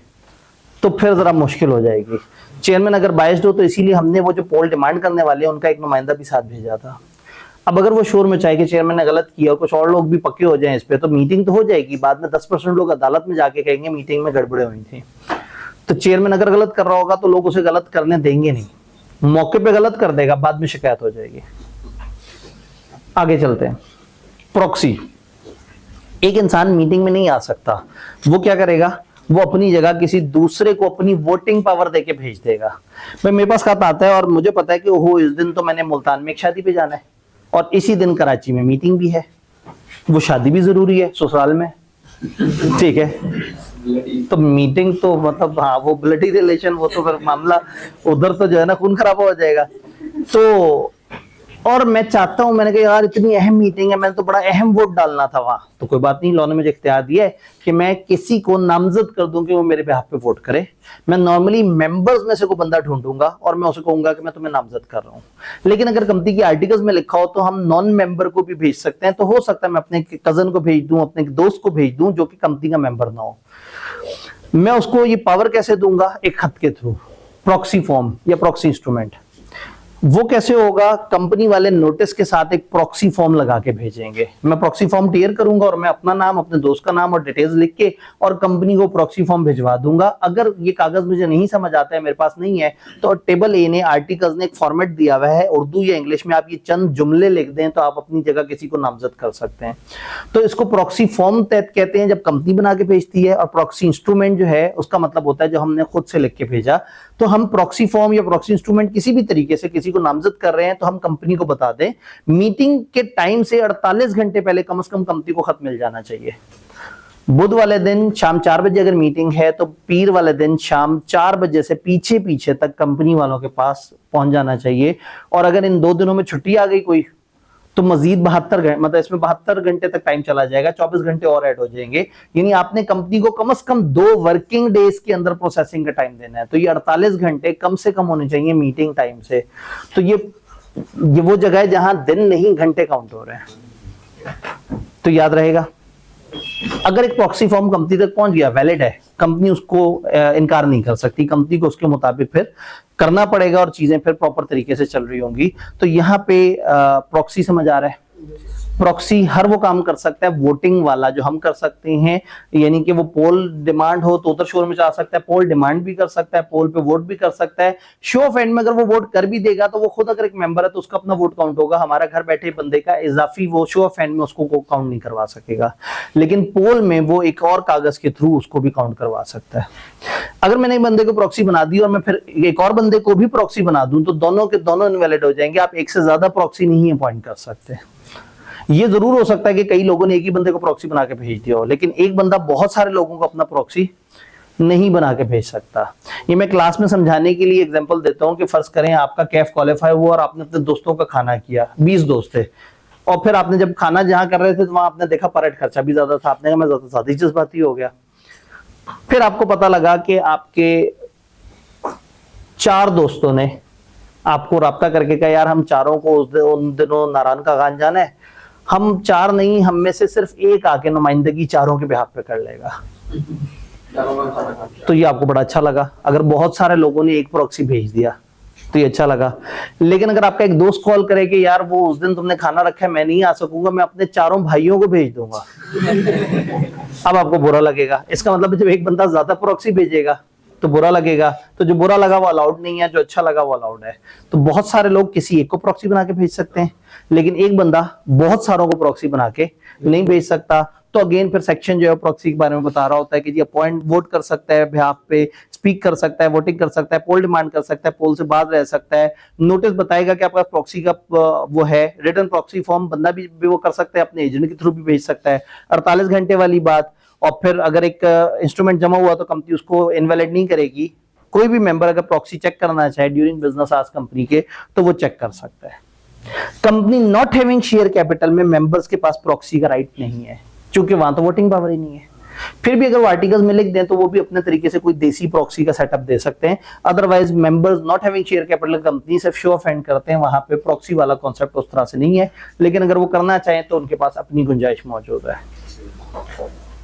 तो फिर जरा मुश्किल हो जाएगी। चेयरमैन अगर बाइस्ड हो तो इसीलिए हमने वो जो पोल डिमांड करने वाले हैं उनका एक नुमाइंदा भी साथ भेजा था। अब अगर वो शोर में चाहे कि चेयरमैन ने गलत किया और कुछ और लोग भी पक्के हो जाएं इस पे, तो मीटिंग तो हो जाएगी, बाद में 10% लोग अदालत में जाके कहेंगे मीटिंग में गड़बड़े हुई थी। तो चेयरमैन अगर गलत कर रहा होगा तो लोग उसे गलत करने देंगे नहीं, मौके पे गलत कर देगा, बाद में शिकायत हो जाएगी। आगे चलते हैं। प्रॉक्सी, एक इंसान मीटिंग में नहीं आ सकता, वो क्या करेगा, वो अपनी जगह किसी दूसरे को अपनी वोटिंग पावर देके भेज देगा। भाई मेरे पास खत आता है और मुझे पता है कि ओहो इस दिन तो मैंने मुल्तान में एक शादी पे जाना है और इसी दिन कराची में मीटिंग भी है, वो शादी भी जरूरी है ससुराल में, ठीक है। तो मीटिंग तो मतलब हाँ वो ब्लडी रिलेशन, वो तो फिर मामला उधर तो जो है ना खून खराब हो जाएगा। तो और मैं चाहता हूं, मैंने कहा यार इतनी अहम मीटिंग है, मैंने तो बड़ा अहम वोट डालना था वहां, तो कोई बात नहीं, लॉ ने मुझे इख्तियार दिया है कि मैं किसी को नामजद कर दूं कि वो मेरे बेहाफ पे वोट करे। मैं नॉर्मली मेंबर्स में से कोई बंदा ढूंढूंगा और मैं उसे कहूंगा कि मैं तुम्हें नामजद कर रहा हूं। लेकिन अगर कंपनी की आर्टिकल्स में लिखा हो तो हम नॉन मेंबर को भी भेज सकते हैं। तो हो सकता है मैं अपने कजन को भेज दूं, अपने दोस्त को भेज दूं जो कि कंपनी का मेंबर ना हो। मैं उसको ये पावर कैसे दूंगा, एक खत के थ्रू, प्रॉक्सी फॉर्म या प्रॉक्सी इंस्ट्रूमेंट। वो कैसे होगा? कंपनी वाले नोटिस के साथ एक प्रॉक्सी फॉर्म लगा के भेजेंगे। मैं प्रॉक्सी फॉर्म टियर करूंगा और मैं अपना नाम, अपने दोस्त का नाम और डिटेल्स लिख के और कंपनी को प्रॉक्सी फॉर्म भिजवा दूंगा। अगर ये कागज मुझे नहीं समझ आता है, मेरे पास नहीं है, तो टेबल ए ने, आर्टिकल्स ने एक फॉर्मेट दिया हुआ है उर्दू या इंग्लिश में, आप ये चंद जुमले लिख दें तो आप अपनी जगह किसी को नामजद कर सकते हैं। तो इसको प्रॉक्सी फॉर्म तहत कहते हैं जब कंपनी बना के भेजती है, और प्रॉक्सी इंस्ट्रूमेंट जो है उसका मतलब होता है जो हमने खुद से लिख के भेजा। तो हम प्रॉक्सी फॉर्म या प्रॉक्सी इंस्ट्रूमेंट किसी भी तरीके से किसी को नामजद कर रहे हैं तो हम कंपनी को बता दें। मीटिंग के टाइम से 48 घंटे पहले कम से कम कंपनी को खत मिल जाना चाहिए। बुध वाले दिन शाम 4 बजे अगर मीटिंग है तो पीर वाले दिन शाम 4 बजे से पीछे पीछे तक कंपनी वालों के पास पहुंच जाना चाहिए। और अगर इन 2 दिनों में छुट्टी आ गई कोई तो मजीद 72 घंटे, मतलब इसमें 72 घंटे तक टाइम चला जाएगा, 24 घंटे और ऐड हो जाएंगे। यानी आपने कंपनी को कम से कम 2 वर्किंग डेज के अंदर प्रोसेसिंग का टाइम देना है। तो ये 48 घंटे कम से कम होने चाहिए मीटिंग टाइम से। तो ये वो जगह है जहां दिन नहीं घंटे काउंट हो रहे हैं। तो याद रहेगा, अगर एक प्रॉक्सी फॉर्म कंपनी तक पहुंच गया, वैलिड है, कंपनी उसको इनकार नहीं कर सकती, कंपनी को उसके मुताबिक फिर करना पड़ेगा और चीजें फिर प्रॉपर तरीके से चल रही होंगी। तो यहाँ पे प्रॉक्सी समझ आ रहा है? प्रॉक्सी हर वो काम कर सकता है वोटिंग वाला जो हम कर सकते हैं, यानी कि वो पोल डिमांड हो तो उधर शोर में जा सकता है, पोल डिमांड भी कर सकता है, पोल पे वोट भी कर सकता है। शो ऑफ हैंड में अगर वो वोट कर भी देगा तो वो खुद अगर एक मेंबर है तो उसका अपना वोट काउंट होगा, हमारा घर बैठे बंदे का इजाफी वो शो ऑफ हैंड में उसको काउंट नहीं करवा सकेगा। लेकिन पोल में वो एक और कागज के थ्रू उसको भी काउंट करवा सकता है। अगर मैंने एक बंदे को प्रॉक्सी बना दी और मैं फिर एक और बंदे को भी प्रॉक्सी बना दूं तो दोनों के दोनों इनवैलिड हो जाएंगे। आप एक से ज्यादा प्रॉक्सी नहीं अपॉइंट कर सकते। ये जरूर हो सकता है कि कई लोगों ने एक ही बंदे को प्रॉक्सी बना के भेज दिया हो, लेकिन एक बंदा बहुत सारे लोगों को अपना प्रॉक्सी नहीं बना के भेज सकता। ये मैं क्लास में समझाने के लिए एग्जांपल देता हूं कि फर्ज करें आपका कैफ क्वालिफाई हुआ और आपने अपने दोस्तों का खाना किया, 20 दोस्त थे, और फिर आपने जब खाना जहां कर रहे थे तो वहां आपने देखा पर हेड खर्चा भी ज्यादा था, आपने कहा मैं ज्यादा जज्बाती हो गया। फिर आपको पता लगा कि आपके 4 दोस्तों ने आपको राब्ता करके कहा यार हम चारों को उन दिनों नारायण का गान जाना है, हम 4 नहीं, हम में से सिर्फ एक आके नुमाइंदगी चारों के बिहाफ पे कर लेगा। तो ये आपको बड़ा अच्छा लगा। अगर बहुत सारे लोगों ने एक प्रॉक्सी भेज दिया तो ये अच्छा लगा। लेकिन अगर आपका एक दोस्त कॉल करे कि यार वो उस दिन तुमने खाना रखा है मैं नहीं आ सकूंगा, मैं अपने 4 भाइयों को भेज दूंगा, अब आपको बुरा लगेगा। इसका मतलब जब एक बंदा ज्यादा प्रॉक्सी भेजेगा तो बुरा लगेगा। तो जो बुरा लगा वो अलाउड नहीं है, जो अच्छा लगा वो अलाउड है। तो बहुत सारे लोग किसी एक को प्रॉक्सी बना के भेज सकते हैं, लेकिन एक बंदा बहुत सारों को प्रॉक्सी बना के नहीं भेज सकता। तो अगेन फिर सेक्शन जो है प्रॉक्सी के बारे में बता रहा होता है कि जी अपॉइंट वोट कर सकता है, बिहाफ पे स्पीक कर सकता है, वोटिंग कर सकता है, पोल डिमांड कर सकता है, पोल से बाहर रह सकता है, नोटिस बताएगा कि आपका प्रॉक्सी का वो है, रिटर्न प्रॉक्सी फॉर्म बंदा भी वो कर सकता है, अपने एजेंट के थ्रू भी भेज सकता है, 48 घंटे वाली बात। और फिर अगर एक इंस्ट्रूमेंट जमा हुआ तो कंपनी उसको इनवैलिड नहीं करेगी। कोई भी मेंबर अगर प्रॉक्सी चेक करना चाहे ड्यूरिंग बिजनेस आवर्स कंपनी के तो वो चेक कर सकता है। Company not having share capital में मेंबर्स के पास प्रॉक्सी का राइट नहीं है, क्योंकि वहां तो वोटिंग पावर ही नहीं है। फिर भी अगर वो आर्टिकल्स में लिख दें तो वो भी अपने तरीके से कोई देसी प्रॉक्सी का सेटअप दे सकते हैं। Otherwise members not having share capital company सिर्फ शो ऑफ हैंड करते हैं, वहां पे प्रॉक्सी वाला कॉन्सेप्ट उस तरह से नहीं है। लेकिन अगर वो करना चाहें तो उनके पास अपनी गुंजाइश मौजूद है।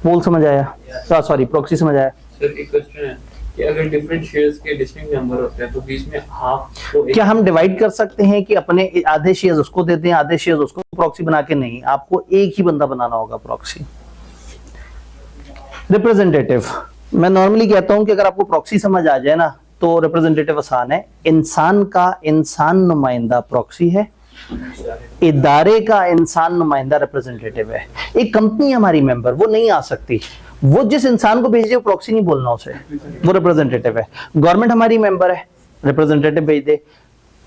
पोल समझ आया? सॉरी प्रॉक्सी समझ आया? सर एक क्वेश्चन है कि अगर डिफरेंट शेयर्स के डिस्टिंक्ट मेंबर होते हैं तो बीच में हाफ तो क्या हम डिवाइड कर सकते हैं कि अपने आधे शेयर्स उसको देते हैं, आधे शेयर्स उसको? प्रॉक्सी बना के नहीं, आपको एक ही बंदा बनाना होगा प्रॉक्सी। रिप्रेजेंटेटिव, मैं नॉर्मली कहता हूं कि अगर आपको प्रॉक्सी समझ आ जाए ना तो रिप्रेजेंटेटिव आसान है। इंसान का इंसान नुमाइंदा प्रॉक्सी है, इदारे का इंसान नुमाइंदा रिप्रेजेंटेटिव है। एक कंपनी हमारी मेंबर वो नहीं आ सकती, वो जिस इंसान को भेज दे वो प्रॉक्सी नहीं बोलना उसे, वो रिप्रेजेंटेटिव है। गवर्नमेंट हमारी मेंबर है, रिप्रेजेंटेटिव भेज दे।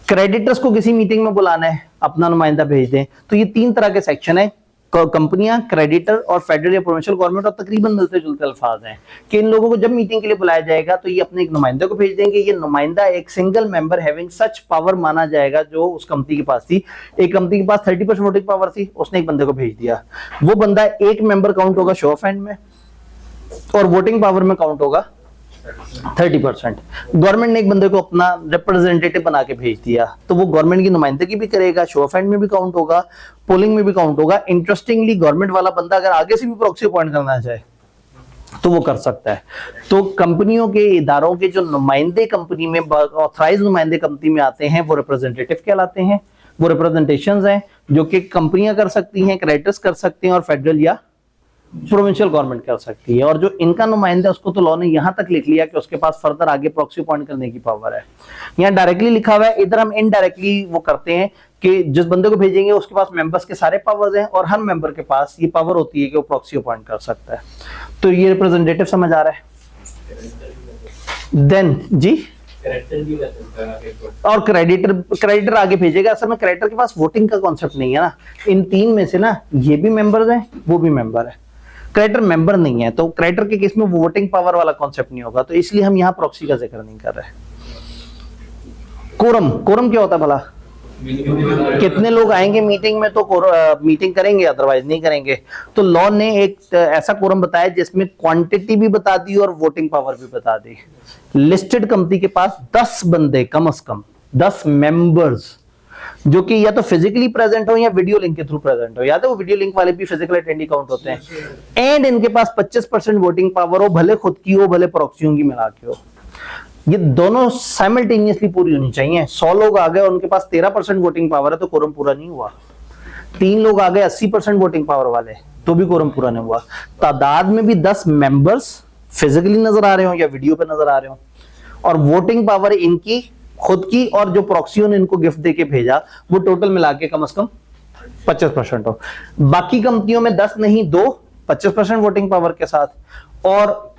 क्रेडिटर्स को किसी मीटिंग में बुलाना है, अपना नुमाइंदा भेज दें। तो ये 3 तरह के सेक्शन है, कंपनियां, क्रेडिटर और फेडरल या प्रोविंशियल गवर्नमेंट, और तकरीबन मिलते जुलते अल्फाज हैं कि इन लोगों को जब मीटिंग के लिए बुलाया जाएगा तो ये अपने एक नुमाइंदे को भेज देंगे। ये नुमाइंदा एक single member having such power माना जाएगा जो उस कंपनी के पास थी। एक कंपनी के पास 30% वोटिंग पावर थी, उसने एक बंदे को भेज दिया। वो बंदा एक मेंबर काउंट होगा शो ऑफ हैंड में और वोटिंग पावर में काउंट होगा 30%। गवर्नमेंट ने एक बंदे को अपना रिप्रेजेंटेटिव बना के भेज दिया तो वो गवर्नमेंट की नुमाइंदगी भी करेगा, शो ऑफ हैंड में भी काउंट होगा, पोलिंग में भी काउंट होगा। इंटरेस्टिंगली गवर्नमेंट वाला बंदा अगर आगे से भी प्रॉक्सी अपॉइंट करना चाहे तो वो कर सकता है। तो कंपनियों के इदारों के जो नुमाइंदे कंपनी में, ऑथराइज नुमाइंदे कंपनी में आते हैं, वो रिप्रेजेंटेटिव कहलाते हैं। वो रिप्रेजेंटेशंस हैं जो कि कंपनियां कर सकती हैं, क्रेडिटर्स कर सकते हैं, और फेडरल या प्रोविंशियल गवर्नमेंट कर सकती है। और जो इनका नुमाइंदा, उसको तो लॉ ने यहां तक लिख लिया कि उसके पास फर्दर आगे प्रॉक्सी अपॉइंट करने की पावर है। यहाँ डायरेक्टली लिखा हुआ है, इधर हम इनडायरेक्टली वो करते हैं कि जिस बंदे को भेजेंगे उसके पास मेंबर्स के सारे पावर्स हैं, और हर मेंबर के पास ये पावर होती है कि वो प्रॉक्सी अपॉइंट कर सकता है। तो ये रिप्रेजेंटेटिव समझ आ रहा है। देन जी, और क्रेडिटर आगे भेजेगा। असल में क्रेडिटर के पास वोटिंग का कॉन्सेप्ट नहीं है ना। इन तीन में से ना ये भी मेंबर्स हैं, वो भी मेंबर है, क्रेडिटर मेंबर नहीं है, तो क्रेडिटर के केस में वोटिंग पावर वाला कॉन्सेप्ट नहीं होगा, तो इसलिए हम यहाँ प्रॉक्सी का जिक्र नहीं कर रहे। कोरम क्या होता है भला? कितने लोग आएंगे मीटिंग में तो मीटिंग करेंगे, अदरवाइज नहीं करेंगे। तो लॉ ने एक ऐसा कोरम बताया जिसमें क्वांटिटी भी बता दी और वोटिंग पावर भी बता दी। लिस्टेड कंपनी के पास 10 बंदे, कम से कम 10 मेंबर्स, जो कि या तो फिजिकली प्रेजेंट हो या वीडियो लिंक के थ्रू प्रेजेंट हो। याद है वो वीडियो लिंक वाले भी फिजिकल अटेंडी काउंट होते हैं। एंड इनके पास 25% वोटिंग पावर हो, भले खुद की हो भले प्रॉक्सियों की मिला के हो। ये दोनों साइमल्टेनियसली पूरी होनी चाहिए। 100 लोग आ गए और उनके पास 13% वोटिंग पावर है तो कोरम पूरा नहीं हुआ। 3 लोग आ गए 80% वोटिंग पावर वाले, तो भी कोरम पूरा नहीं हुआ। तादाद में भी 10 मेंबर्स फिजिकली नजर आ रहे हो या वीडियो पे नजर आ रहे हो, और वोटिंग पावर इनकी खुद की और जो प्रॉक्सियों ने इनको गिफ्ट देके भेजा, वो टोटल मिला के कम से कम 25% हो। बाकी कंपनियों में 10 नहीं 2, 25% वोटिंग पावर के साथ। और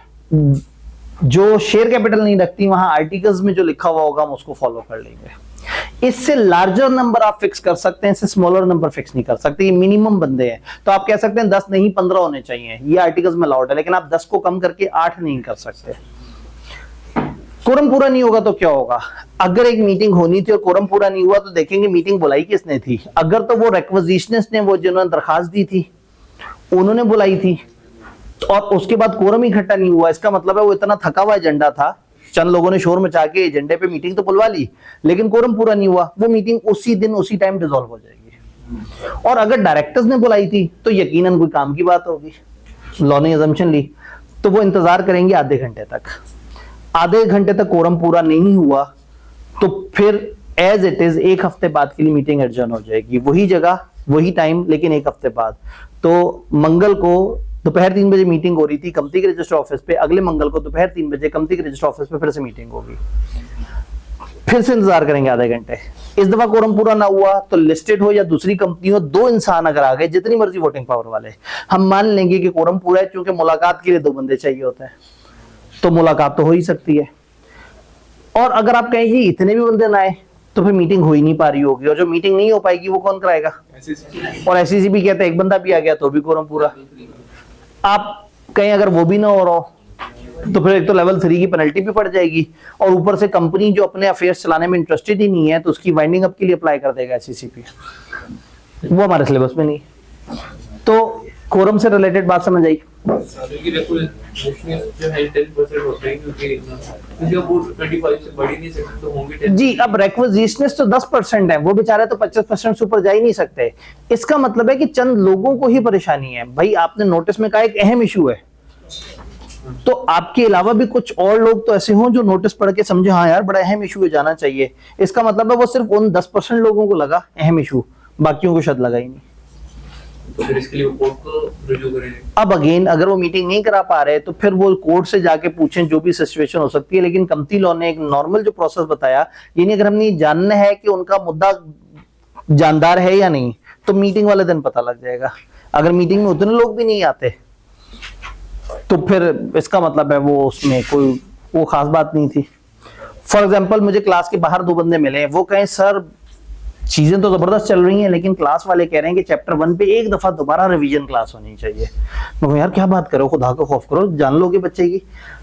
जो शेयर कैपिटल नहीं रखती, वहां आर्टिकल्स में जो लिखा हुआ होगा हम उसको फॉलो कर लेंगे। इससे लार्जर नंबर आप फिक्स कर सकते हैं, इससे स्मॉलर नंबर फिक्स नहीं कर सकते। ये मिनिमम बंदे हैं, तो आप कह सकते हैं 10 नहीं 15 होने चाहिए, ये आर्टिकल्स में अलाउड है, लेकिन आप 10 को कम करके 8 नहीं कर सकते। कोरम पूरा नहीं होगा तो क्या होगा? अगर एक मीटिंग होनी थी और कोरम पूरा नहीं हुआ तो देखेंगे मीटिंग बुलाई किसने थी। अगर तो वो रिक्विजिशनिस्ट ने, वो जिन्होंने दरखास्त दी थी, उन्होंने बुलाई थी, और उसके बाद कोरम इकट्ठा नहीं हुआ, इसका मतलब है वो इतना थका हुआ एजेंडा था, चंद लोगों ने शोर मचा के एजेंडे पे मीटिंग तो बुलवा ली, लेकिन कोरम पूरा नहीं हुआ, वो मीटिंग उसी दिन उसी टाइम डिसॉल्व हो जाएगी। और अगर डायरेक्टर्स ने बुलाई थी तो यकीनन कोई काम की बात होगी, लॉ ने अजम्पशन ली, तो वो इंतजार करेंगे आधे घंटे तक। आधे घंटे तक कोरम पूरा नहीं हुआ तो फिर एज इट इज 1 हफ्ते बाद के लिए मीटिंग एडजर्न हो जाएगी, वही जगह वही टाइम, लेकिन 1 हफ्ते बाद। तो मंगल को दोपहर 3 बजे मीटिंग हो रही थी कंपनी के रजिस्टर ऑफिस पे, अगले मंगल को दोपहर 3 बजे कंपनी के रजिस्टर ऑफिस पे फिर से मीटिंग होगी, फिर से इंतजार करेंगे आधे घंटे। इस दफा कोरम पूरा ना हुआ तो लिस्टेड हो या दूसरी कंपनी हो, 2 इंसान अगर आ गए जितनी मर्जी वोटिंग पावर वाले, हम मान लेंगे कि कोरम पूरा है, क्योंकि मुलाकात के लिए 2 बंदे चाहिए होते हैं, तो मुलाकात तो हो ही सकती है। और अगर आप कहेंगे इतने भी बंदे ना आए तो फिर मीटिंग हो ही नहीं पा रही होगी, और जो मीटिंग नहीं हो पाएगी वो कौन कराएगा? और एससीसी भी कहते हैं 1 बंदा भी आ गया तो भी कोरम पूरा। आप कहीं अगर वो भी ना हो रहा तो फिर एक तो लेवल 3 की पेनल्टी भी पड़ जाएगी, और ऊपर से कंपनी जो अपने अफेयर्स चलाने में इंटरेस्टेड ही नहीं है तो उसकी वाइंडिंग अप के लिए अप्लाई कर देगा एससीसीपी, वो हमारे सिलेबस में नहीं। तो कोरम से रिलेटेड बात समझ आई? जी, अब रिक्विजिशनिस्ट तो 10% है, वो बेचारे तो 25% से ऊपर जा ही नहीं सकते। इसका मतलब है कि चंद लोगों को ही परेशानी है। भाई आपने नोटिस में कहा एक अहम इशू है, तो आपके अलावा भी कुछ और लोग तो ऐसे हों जो नोटिस पढ़ के समझे हाँ यार बड़ा अहम इशू है, जाना चाहिए। इसका मतलब है वो सिर्फ उन 10% लोगों को लगा अहम इशू, बाकियों को शायद लगा ही नहीं। तो फिर इसके लिए कोर्ट को रिव्यू करेंगे। अब अगेन अगर वो मीटिंग नहीं करा पा रहे तो फिर वो कोर्ट से जाके पूछें, जो भी सिचुएशन हो सकती है। लेकिन कंपनी लॉ ने एक नॉर्मल जो प्रोसेस बताया, यानी अगर हमने जानना है कि उनका मुद्दा जानदार है या नहीं, तो मीटिंग वाले दिन पता लग जाएगा। अगर मीटिंग में उतने लोग भी नहीं आते तो फिर इसका मतलब है वो उसमें कोई वो खास बात नहीं थी। फॉर एग्जाम्पल मुझे क्लास के बाहर 2 बंदे मिले, वो कहें सर चीजें तो जबरदस्त चल रही हैं लेकिन क्लास वाले कह रहे हैं कि चैप्टर 1 पे एक दफा दोबारा रिवीजन क्लास होनी चाहिए। मैं कहूं यार क्या बात करो, खुदा का खौफ करो, जान लोगे बच्चे की।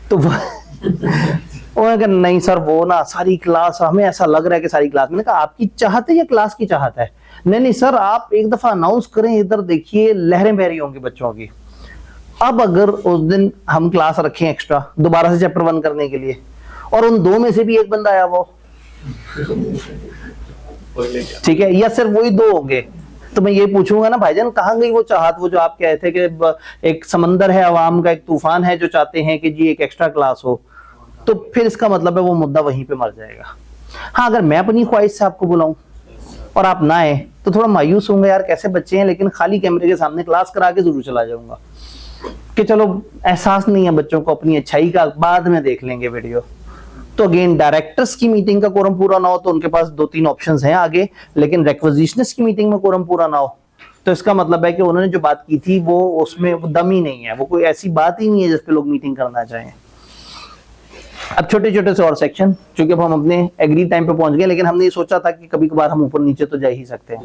तो वो अगर नहीं सर वो ना सारी क्लास हमें ऐसा लग रहा है कि सारी क्लास। मैंने कहा आपकी चाहत है या क्लास की चाहत है? नहीं सर आप एक दफा अनाउंस करें, इधर देखिए लहरें बह रही होंगी बच्चों की। अब अगर उस दिन हम क्लास रखें एक्स्ट्रा दोबारा से चैप्टर 1 करने के लिए, और उन 2 में से भी एक बंदा आया वो, ठीक है, या सिर्फ वही 2 होंगे, तो मैं ये पूछूंगा ना भाईजान, कहाँ गई वो चाहत, वो जो आप कहे थे कि एक समंदर है अवाम का, एक तूफान है जो चाहते हैं कि जी एक एक्स्ट्रा क्लास हो, तो फिर इसका मतलब है वो मुद्दा वहीं पे मर जाएगा। हाँ, अगर मैं अपनी ख्वाहिश से आपको बुलाऊं और आप ना आए तो थोड़ा मायूस होंगे, यार कैसे बच्चे हैं, लेकिन खाली कैमरे के सामने क्लास करा के जरूर चला जाऊंगा कि चलो एहसास नहीं है बच्चों को अपनी अच्छाई का, बाद में देख लेंगे वीडियो। तो अगेन डायरेक्टर्स की मीटिंग का कोरम पूरा ना हो तो उनके पास 2-3 ऑप्शंस हैं आगे, लेकिन रिक्विजिशनिस्ट की मीटिंग में कोरम पूरा ना हो तो इसका मतलब है कि उन्होंने जो बात की थी वो उसमें वो दम ही नहीं है, वो कोई ऐसी बात ही नहीं है जिस पे लोग मीटिंग करना चाहें। अब छोटे छोटे से और सेक्शन, क्योंकि अब हम अपने एग्री टाइम पे पहुंच गए, लेकिन हमने ये सोचा था कि कभी कभार हम ऊपर नीचे तो जा ही सकते हैं।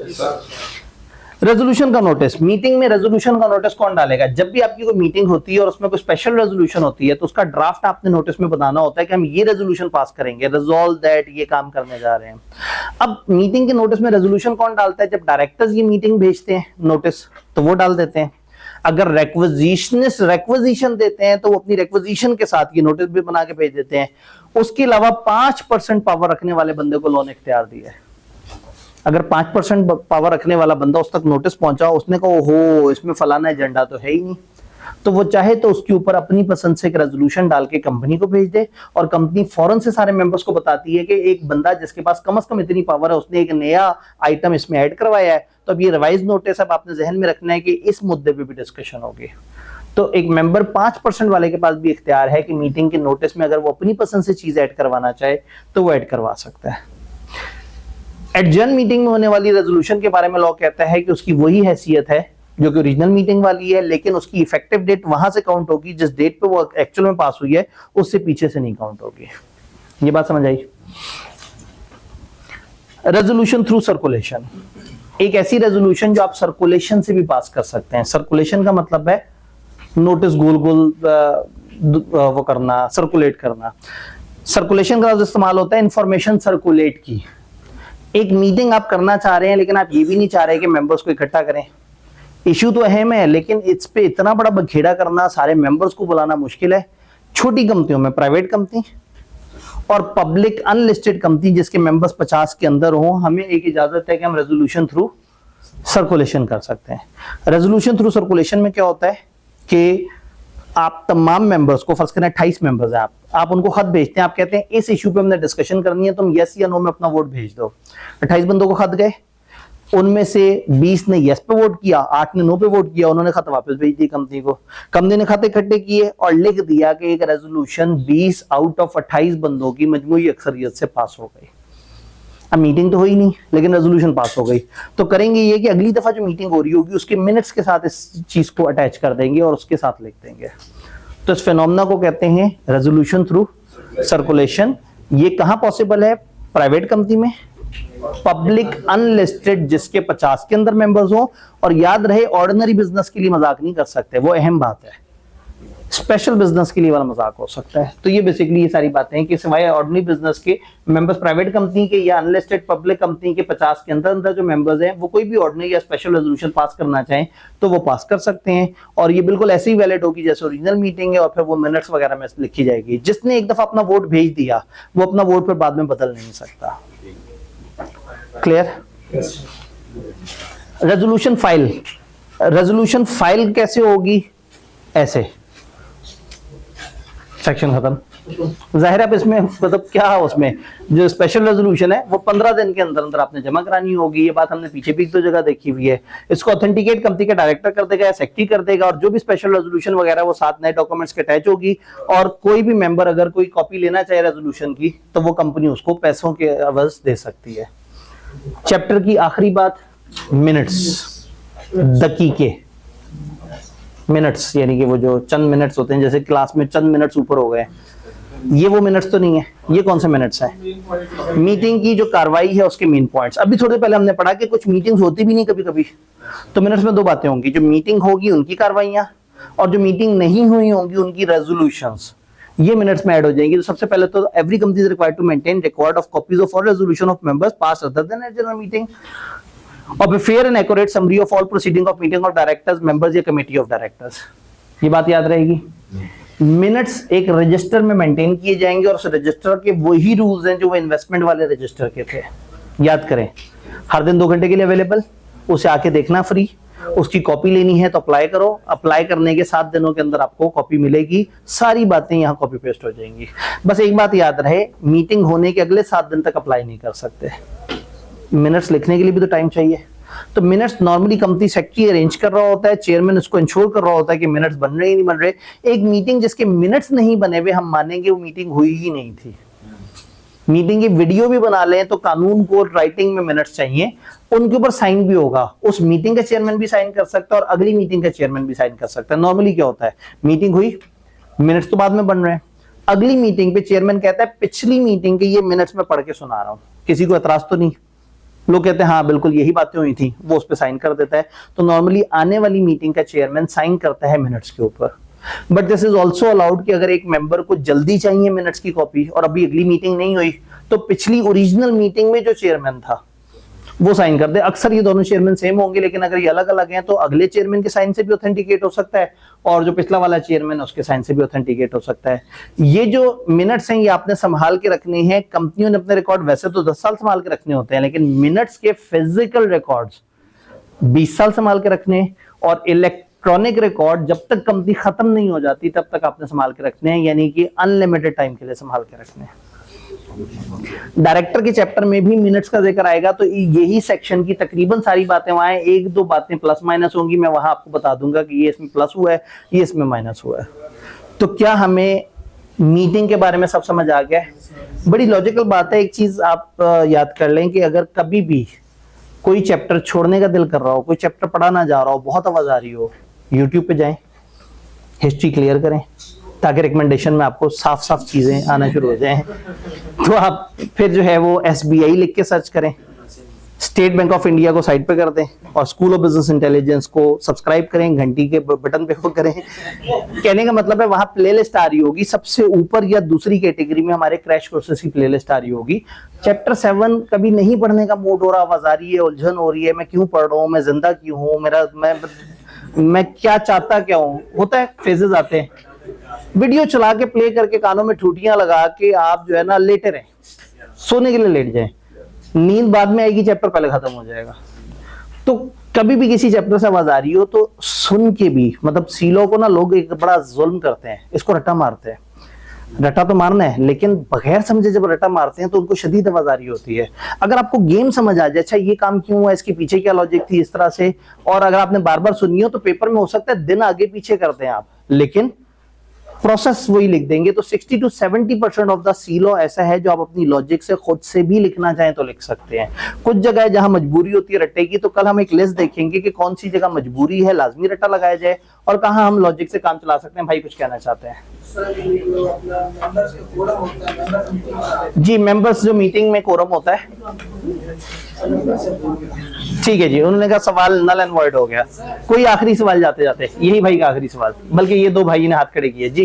रेजोल्यूशन का नोटिस, मीटिंग में रेजोल्यूशन का नोटिस कौन डालेगा? जब भी आपकी कोई मीटिंग होती है और उसमें कोई स्पेशल रेजोल्यूशन होती है तो उसका ड्राफ्ट आपने नोटिस में बताना होता है कि हम ये रेजोल्यूशन पास करेंगे, रिजॉल्व दैट ये काम करने जा रहे हैं। अब मीटिंग के नोटिस में रेजोल्यूशन कौन डालता है? जब डायरेक्टर्स ये मीटिंग भेजते हैं नोटिस तो वो डाल देते हैं। अगर रिक्विजिशन देते हैं तो वो अपनी रिक्विजिशन के साथ ये नोटिस भी बना के भेज देते हैं। उसके अलावा 5% पावर रखने वाले बंदे को लॉ ने इख्तियार दिया है। अगर 5% पावर रखने वाला बंदा उस तक नोटिस पहुंचा, उसने कहा ओहो इसमें फलाना एजेंडा तो है ही नहीं, तो वो चाहे तो उसके ऊपर अपनी पसंद से एक रेजोल्यूशन डाल के कंपनी को भेज दे और कंपनी फौरन से सारे मेंबर्स को बताती है कि एक बंदा जिसके पास कम से कम इतनी पावर है उसने एक नया आइटम इसमें ऐड करवाया है, तो अब ये रिवाइज नोटिस अब आपने जहन में रखना है कि इस मुद्दे पे भी डिस्कशन होगी। तो एक मेंबर 5% वाले के पास भी इख्तियार है कि मीटिंग के नोटिस में अगर वो अपनी पसंद से चीज ऐड करवाना चाहे तो वो ऐड करवा सकता है। एडजर्न मीटिंग में होने वाली रेजोल्यूशन के बारे में लॉ कहता है कि उसकी वही हैसियत है जो कि ओरिजिनल मीटिंग वाली है, लेकिन उसकी इफेक्टिव डेट वहां से काउंट होगी जिस डेट पे वो एक्चुअल में पास हुई है, उससे पीछे से नहीं काउंट होगी। ये बात समझ आई? रेजोल्यूशन थ्रू सर्कुलेशन, एक ऐसी रेजोल्यूशन जो आप सर्कुलेशन से भी पास कर सकते हैं। सर्कुलेशन का मतलब है नोटिस गोल गोल वो करना, सर्कुलेट करना। सर्कुलेशन का इस्तेमाल होता है इंफॉर्मेशन सर्कुलेट की। एक मीटिंग आप करना चाह रहे हैं लेकिन आप ये भी नहीं चाह रहे कि मेंबर्स को इकट्ठा करें। इश्यू तो अहम है लेकिन इस पे इतना बड़ा बखेड़ा करना, सारे मेंबर्स को बुलाना मुश्किल है। छोटी कंपनियों में, प्राइवेट कंपनी और पब्लिक अनलिस्टेड कंपनी जिसके मेंबर्स 50 के अंदर हो, हमें एक इजाजत है कि हम रेजोल्यूशन थ्रू सर्कुलेशन कर सकते हैं। रेजोल्यूशन थ्रू सर्कुलेशन में क्या होता है कि आप तमाम मेंबर्स को, फर्स्ट करें 28 मेंबर्स हैं, आप उनको खत भेजते हैं, आप कहते हैं इस इश्यू पे हमने डिस्कशन करनी है, तुम यस या नो में अपना वोट भेज दो। 28 बंदों को खत गए, उनमें से 20 ने यस पे वोट किया, 8 ने नो पे वोट किया, उन्होंने खत वापस भेज दी कंपनी को। कंपनी ने खत इकट्ठे किए और लिख दिया कि एक रेजोल्यूशन 20 आउट ऑफ 28 बंदों की मजमूई अक्सरियत से पास हो गई। अब मीटिंग तो हुई नहीं लेकिन रेजोल्यूशन पास हो गई, तो करेंगे ये कि अगली दफा जो मीटिंग हो रही होगी उसके मिनट्स के साथ इस चीज को अटैच कर देंगे और उसके साथ लिख देंगे। तो इस फिनोमेना को कहते हैं रेजोल्यूशन थ्रू सर्कुलेशन। ये कहां पॉसिबल है? प्राइवेट कंपनी में, पब्लिक अनलिस्टेड जिसके 50 के अंदर मेंबर्स हो, और याद रहे ऑर्डिनरी बिजनेस के लिए मजाक नहीं कर सकते, वो अहम बात है। स्पेशल बिजनेस के लिए वाला मजाक हो सकता है। तो ये बेसिकली ये सारी बातें हैं कि सिवाय ऑर्डिनरी बिजनेस के मेंबर्स प्राइवेट कंपनी के या अनलिस्टेड पब्लिक कंपनी के 50 के अंदर जो मेंबर्स हैं वो कोई भी ऑर्डिनरी या स्पेशल रेजोल्यूशन पास करना चाहें तो वो पास कर सकते हैं, और ये बिल्कुल ऐसे ही वैलिड होगी जैसे ओरिजिनल मीटिंग है, और फिर वो मिनट्स वगैरह में लिखी जाएगी। जिसने एक दफा अपना वोट भेज दिया वो अपना वोट फिर बाद में बदल नहीं सकता। Clear? Resolution file, resolution file कैसे होगी? ऐसे सेक्शन खत्म। जाहिर है इसमें मतलब क्या है, उसमें जो स्पेशल रेजोल्यूशन है वो 15 दिन के अंदर अंदर आपने जमा करानी होगी। ये बात हमने पीछे भी एक दो जगह देखी हुई है। इसको ऑथेंटिकेट कंपनी का डायरेक्टर कर देगा या सेक्रेटरी कर देगा, और जो भी स्पेशल रेजोल्यूशन वगैरह वो 7 नए डॉक्यूमेंट्स के अटैच होगी, और कोई भी मेंबर अगर कोई कॉपी लेना चाहे रेजोल्यूशन की तो वो कंपनी उसको पैसों के अवज दे सकती है। चैप्टर की आखिरी बात, मिनट्स, दकीके, मिनट्स यानी कि वो जो चंद मिनट्स होते हैं, जैसे क्लास में चंद मिनट्स ऊपर हो गए, ये वो मिनट्स तो नहीं है। ये कौन से मिनट्स हैं? मीटिंग की जो कार्रवाई है उसके मेन पॉइंट्स। अभी थोड़े पहले हमने पढ़ा कि कुछ मीटिंग्स होती भी नहीं कभी कभी, तो मिनट्स में 2 बातें होंगी, जो मीटिंग होगी उनकी कार्रवाइयां, और जो मीटिंग नहीं हुई होंगी उनकी रेजोल्यूशंस, ये मिनट्स में ऐड हो जाएंगी। तो सबसे पहले तो every company is required to maintain record of copies of all resolution of members pass other than at general meeting, और a fair and accurate summary of all proceeding of meeting of directors, members या committee of directors। ये बात याद रहेगी। Minutes एक register में maintain किए जाएंगे, और उस रजिस्टर के वही रूल्स हैं जो वो इन्वेस्टमेंट वाले रजिस्टर के थे। याद करें, हर दिन 2 घंटे के लिए अवेलेबल, उसे आके देखना फ्री, उसकी कॉपी लेनी है तो अप्लाई करो, अप्लाई करने के 7 दिनों के अंदर आपको कॉपी मिलेगी, सारी बातें यहाँ कॉपी पेस्ट हो जाएंगी। बस एक बात याद रहे, मीटिंग होने के अगले 7 दिन तक अप्लाई नहीं कर सकते, मिनट्स लिखने के लिए भी तो टाइम चाहिए। तो minutes normally company secretary arrange कर रहा होता है, चेयरमैन उसको इंश्योर कर रहा होता है कि मिनट्स बन रहे ही नहीं बन रहे। एक मीटिंग जिसके मिनट्स नहीं बने हुए, हम मानेंगे वो मीटिंग हुई ही नहीं थी। मीटिंग की वीडियो भी बना लें तो कानून को राइटिंग में मिनट्स चाहिए, उनके ऊपर साइन भी होगा, उस मीटिंग का चेयरमैन भी साइन कर सकता है और अगली मीटिंग का चेयरमैन भी साइन कर सकता है। नॉर्मली क्या होता है, मीटिंग हुई, मिनट्स तो बाद में बन रहे हैं, अगली मीटिंग पे चेयरमैन कहता है पिछली मीटिंग के ये मिनट्स में पढ़ के सुना रहा हूं, किसी को एतराज तो नहीं, लोग कहते हैं हाँ बिल्कुल यही बातें हुई थी, वो उस पर साइन कर देता है। तो नॉर्मली आने वाली मीटिंग का चेयरमैन साइन करता है मिनट्स के ऊपर। But this is also allowed कि अगर एक मेंबर को जल्दी चाहिए मिनट्स की कॉपी और अभी अगली मीटिंग नहीं हुई, तो पिछली ओरिजिनल मीटिंग में जो चेयरमैन था वो साइन कर दे। अक्सर ये दोनों चेयरमैन सेम होंगे, लेकिन अगर ये अलग अलग हैं तो अगले चेयरमैन के साइन से भी ऑथेंटिकेट हो सकता है और जो पिछला वाला चेयरमैन उसके साइन से भी ऑथेंटिकेट हो सकता है। ये जो मिनट्स हैं ये आपने संभाल के रखने हैं। कंपनियों ने अपने रिकॉर्ड वैसे तो 10 साल संभाल के रखने होते हैं, लेकिन मिनट्स के फिजिकल रिकॉर्ड्स 20 साल संभाल के रखने, और इलेक्ट्रॉनिक रिकॉर्ड जब तक कंपनी खत्म नहीं हो जाती तब तक आपने संभाल के रखने हैं, यानी कि अनलिमिटेड टाइम के लिए संभाल के रखने हैं। डायरेक्टर के चैप्टर में भी मिनट्स का जिक्र आएगा, तो यही सेक्शन की तकरीबन सारी बातें वहां हैं। 1-2 बातें प्लस माइनस होंगी, मैं वहां आपको बता दूंगा कि ये इसमें प्लस हुआ है, ये इसमें माइनस हुआ है। तो क्या हमें मीटिंग के बारे में सब समझ आ गया है? बड़ी लॉजिकल बात है। एक चीज आप याद कर लें कि अगर कभी भी कोई चैप्टर छोड़ने का दिल कर रहा हो, कोई चैप्टर पढ़ा ना जा रहा हो, बहुत आवाज आ रही हो, यूट्यूब पे जाएं, हिस्ट्री क्लियर करें, ताकि रिकमेंडेशन में आपको साफ साफ चीजें आना शुरू हो जाएं। तो आप फिर जो है वो SBI लिख के सर्च करें, स्टेट बैंक ऑफ इंडिया को साइड पे कर दें और स्कूल ऑफ बिजनेस इंटेलिजेंस को सब्सक्राइब करें, घंटी के बटन पे वो करें। कहने का मतलब है वहां प्लेलिस्ट आ रही होगी, सबसे ऊपर या दूसरी कैटेगरी में हमारे क्रैश कोर्सेज की प्लेलिस्ट आ रही होगी। चैप्टर 7 कभी नहीं पढ़ने का मूड हो रहा, आवाज आ रही है, उलझन हो रही है, मैं क्यों पढ़ रहा हूँ, मैं जिंदा क्यों हूँ, मैं क्या चाहता क्या हूँ, होता है, फेजेस आते हैं। वीडियो चला के प्ले करके कानों में ठूटियां लगा के आप जो है ना लेटे रहें, सोने के लिए लेट जाएं, नींद बाद में आएगी, चैप्टर पहले खत्म हो जाएगा। तो कभी भी किसी चैप्टर से आवाज आ रही हो तो सुन के भी, मतलब सीलो को ना लोग एक बड़ा जुल्म करते हैं, इसको रट्टा मारते हैं। रट्टा तो मारना है, लेकिन बगैर समझे जब रट्टा मारते हैं तो उनको शदीद आवाज आ रही होती है। अगर आपको गेम समझ आ जाए, अच्छा ये काम क्यों हुआ, इसके पीछे क्या लॉजिक थी, इस तरह से, और अगर आपने बार बार सुनी हो तो पेपर में हो सकता है दिन आगे पीछे करते हैं आप, लेकिन प्रोसेस वही लिख देंगे। तो 60 to 70% ऑफ द सीलो ऐसा है जो आप अपनी लॉजिक से खुद से भी लिखना चाहें तो लिख सकते हैं। कुछ जगह है जहां मजबूरी होती है रट्टे की, तो कल हम एक लिस्ट देखेंगे कि कौन सी जगह मजबूरी है, लाजमी रट्टा लगाया जाए, और कहां हम लॉजिक से काम चला सकते हैं। भाई कुछ कहना चाहते हैं? जी, मेंबर्स जो मीटिंग में कोरम होता है, ठीक है जी, उन्होंने कहा सवाल नल एंड वॉइड हो गया। कोई आखिरी सवाल जाते जाते, यही भाई का आखिरी सवाल, बल्कि ये 2 भाई ने हाथ खड़े किए जी।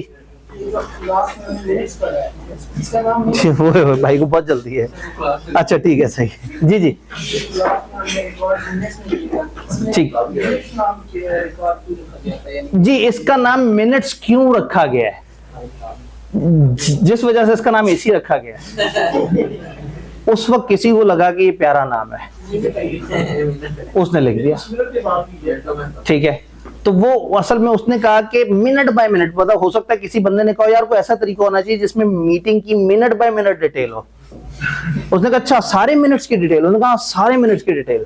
वो भाई को बहुत जल्दी है, अच्छा ठीक है, सही, जी जी ठीक जी। इसका नाम मिनट्स क्यों रखा गया है? जिस वजह से इसका नाम एसी रखा गया है, उस वक्त किसी को लगा कि ये प्यारा नाम है, उसने लिख दिया, ठीक है। तो वो असल में उसने कहा कि मिनट बाय मिनट, मतलब हो सकता है किसी बंदे ने कहा यार कोई ऐसा तरीका होना चाहिए जिसमें मीटिंग की मिनट बाय मिनट डिटेल हो। उसने कहा अच्छा सारे मिनट्स की डिटेल, उन्होंने कहा सारे मिनट्स की डिटेल।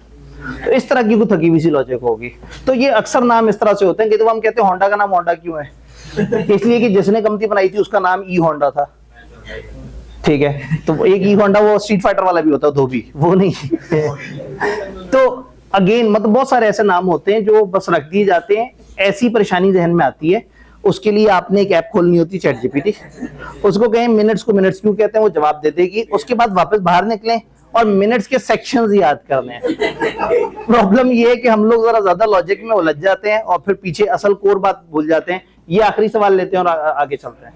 तो इस तरह की कोई थकी हुई सी लॉजिक होगी। तो ये अक्सर नाम इस तरह से होते हैं कि तो हम कहते हैं होंडा का नाम होंडा क्यों है, इसलिए कि जिसने कंपनी बनाई थी उसका नाम ई होंडा था, ठीक है। तो एक ई होंडा वो स्ट्रीट फाइटर वाला भी होता है, धोबी, वो नहीं। तो अगेन मतलब बहुत सारे ऐसे नाम होते हैं जो बस रख दिए जाते हैं। ऐसी परेशानी जहन में आती है, उसके लिए आपने एक ऐप खोलनी होती है, चैट जीपीटी, उसको कहें मिनट्स को मिनट्स क्यों कहते हैं, वो जवाब दे देगी। उसके बाद वापस बाहर निकलें और मिनट्स के सेक्शंस याद करने हैं। प्रॉब्लम ये है कि हम लोग जरा ज्यादा लॉजिक में उलझ जाते हैं और फिर पीछे असल कोर बात भूल जाते हैं। ये आखिरी सवाल लेते हैं और आगे चलते हैं।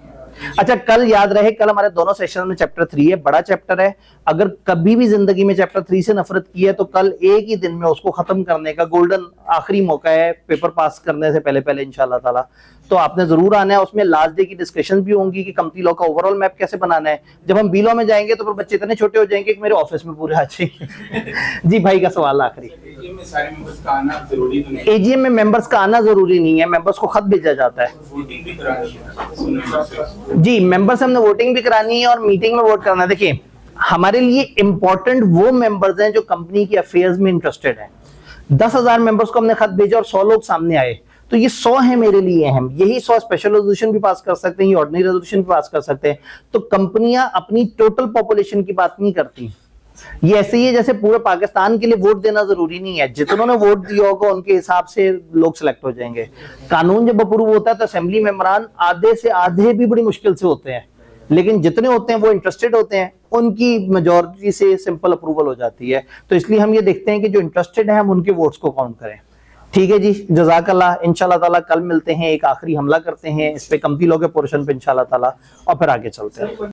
अच्छा, कल याद रहे, कल हमारे दोनों सेशन में चैप्टर 3 है, बड़ा चैप्टर है। अगर कभी भी जिंदगी में चैप्टर 3 से नफरत की है तो कल एक ही दिन में उसको खत्म करने का गोल्डन आखिरी मौका है, पेपर पास करने से पहले पहले इंशाल्लाह ताला। तो आपने जरूर आना है। उसमें लास्ट डे की डिस्कशन भी होंगी कि कंपनी लॉ का ओवरऑल मैप कैसे बनाना है। जब हम बी लॉ में जाएंगे तो फिर बच्चे इतने छोटे हो जाएंगे कि मेरे ऑफिस में पूरे आ जाएंगे। जी भाई का सवाल आखिरी। एजीएम में सारे मेंबर्स का आना जरूरी तो नहीं, एजीएम में मेंबर्स का आना जरूरी नहीं है, मेंबर्स को खत भेजा जाता है। वोटिंग भी करानी है उन मेंबर्स से। जी, मेंबर से हमने वोटिंग भी करानी है और मीटिंग में वोट करना है। देखिए, हमारे लिए इंपॉर्टेंट वो मेंबर्स हैं जो कंपनी के अफेयर्स में इंटरेस्टेड हैं। 10,000 मेंबर्स को हमने खत भेजा और 100 लोग सामने आए, तो ये 100 है मेरे लिए अहम। यही 100 स्पेशल रेजोल्यूशन भी पास कर सकते हैं, ये ऑर्डिनरी रेजोल्यूशन भी पास कर सकते हैं। तो कंपनियां अपनी टोटल पॉपुलेशन की बात नहीं करती। ये ऐसे ही है जैसे पूरे पाकिस्तान के लिए वोट देना जरूरी नहीं है, जितनों ने वोट दिया होगा उनके हिसाब से लोग सिलेक्ट हो जाएंगे। कानून जब अप्रूव होता है तो असेंबली मेंबरान आधे से आधे भी बड़ी मुश्किल से होते हैं, लेकिन जितने होते हैं वो इंटरेस्टेड होते हैं, उनकी मेजॉरिटी से सिंपल अप्रूवल हो जाती है। तो इसलिए हम ये देखते हैं कि जो इंटरेस्टेड है हम उनके वोट्स को काउंट करें। ठीक है जी, जज़ाकल्लाह। इंशाल्लाह ताला कल मिलते हैं, एक आखिरी हमला करते हैं इस पे कंपनी लॉ के पोर्शन पे इंशाल्लाह ताला, और फिर आगे चलते हैं।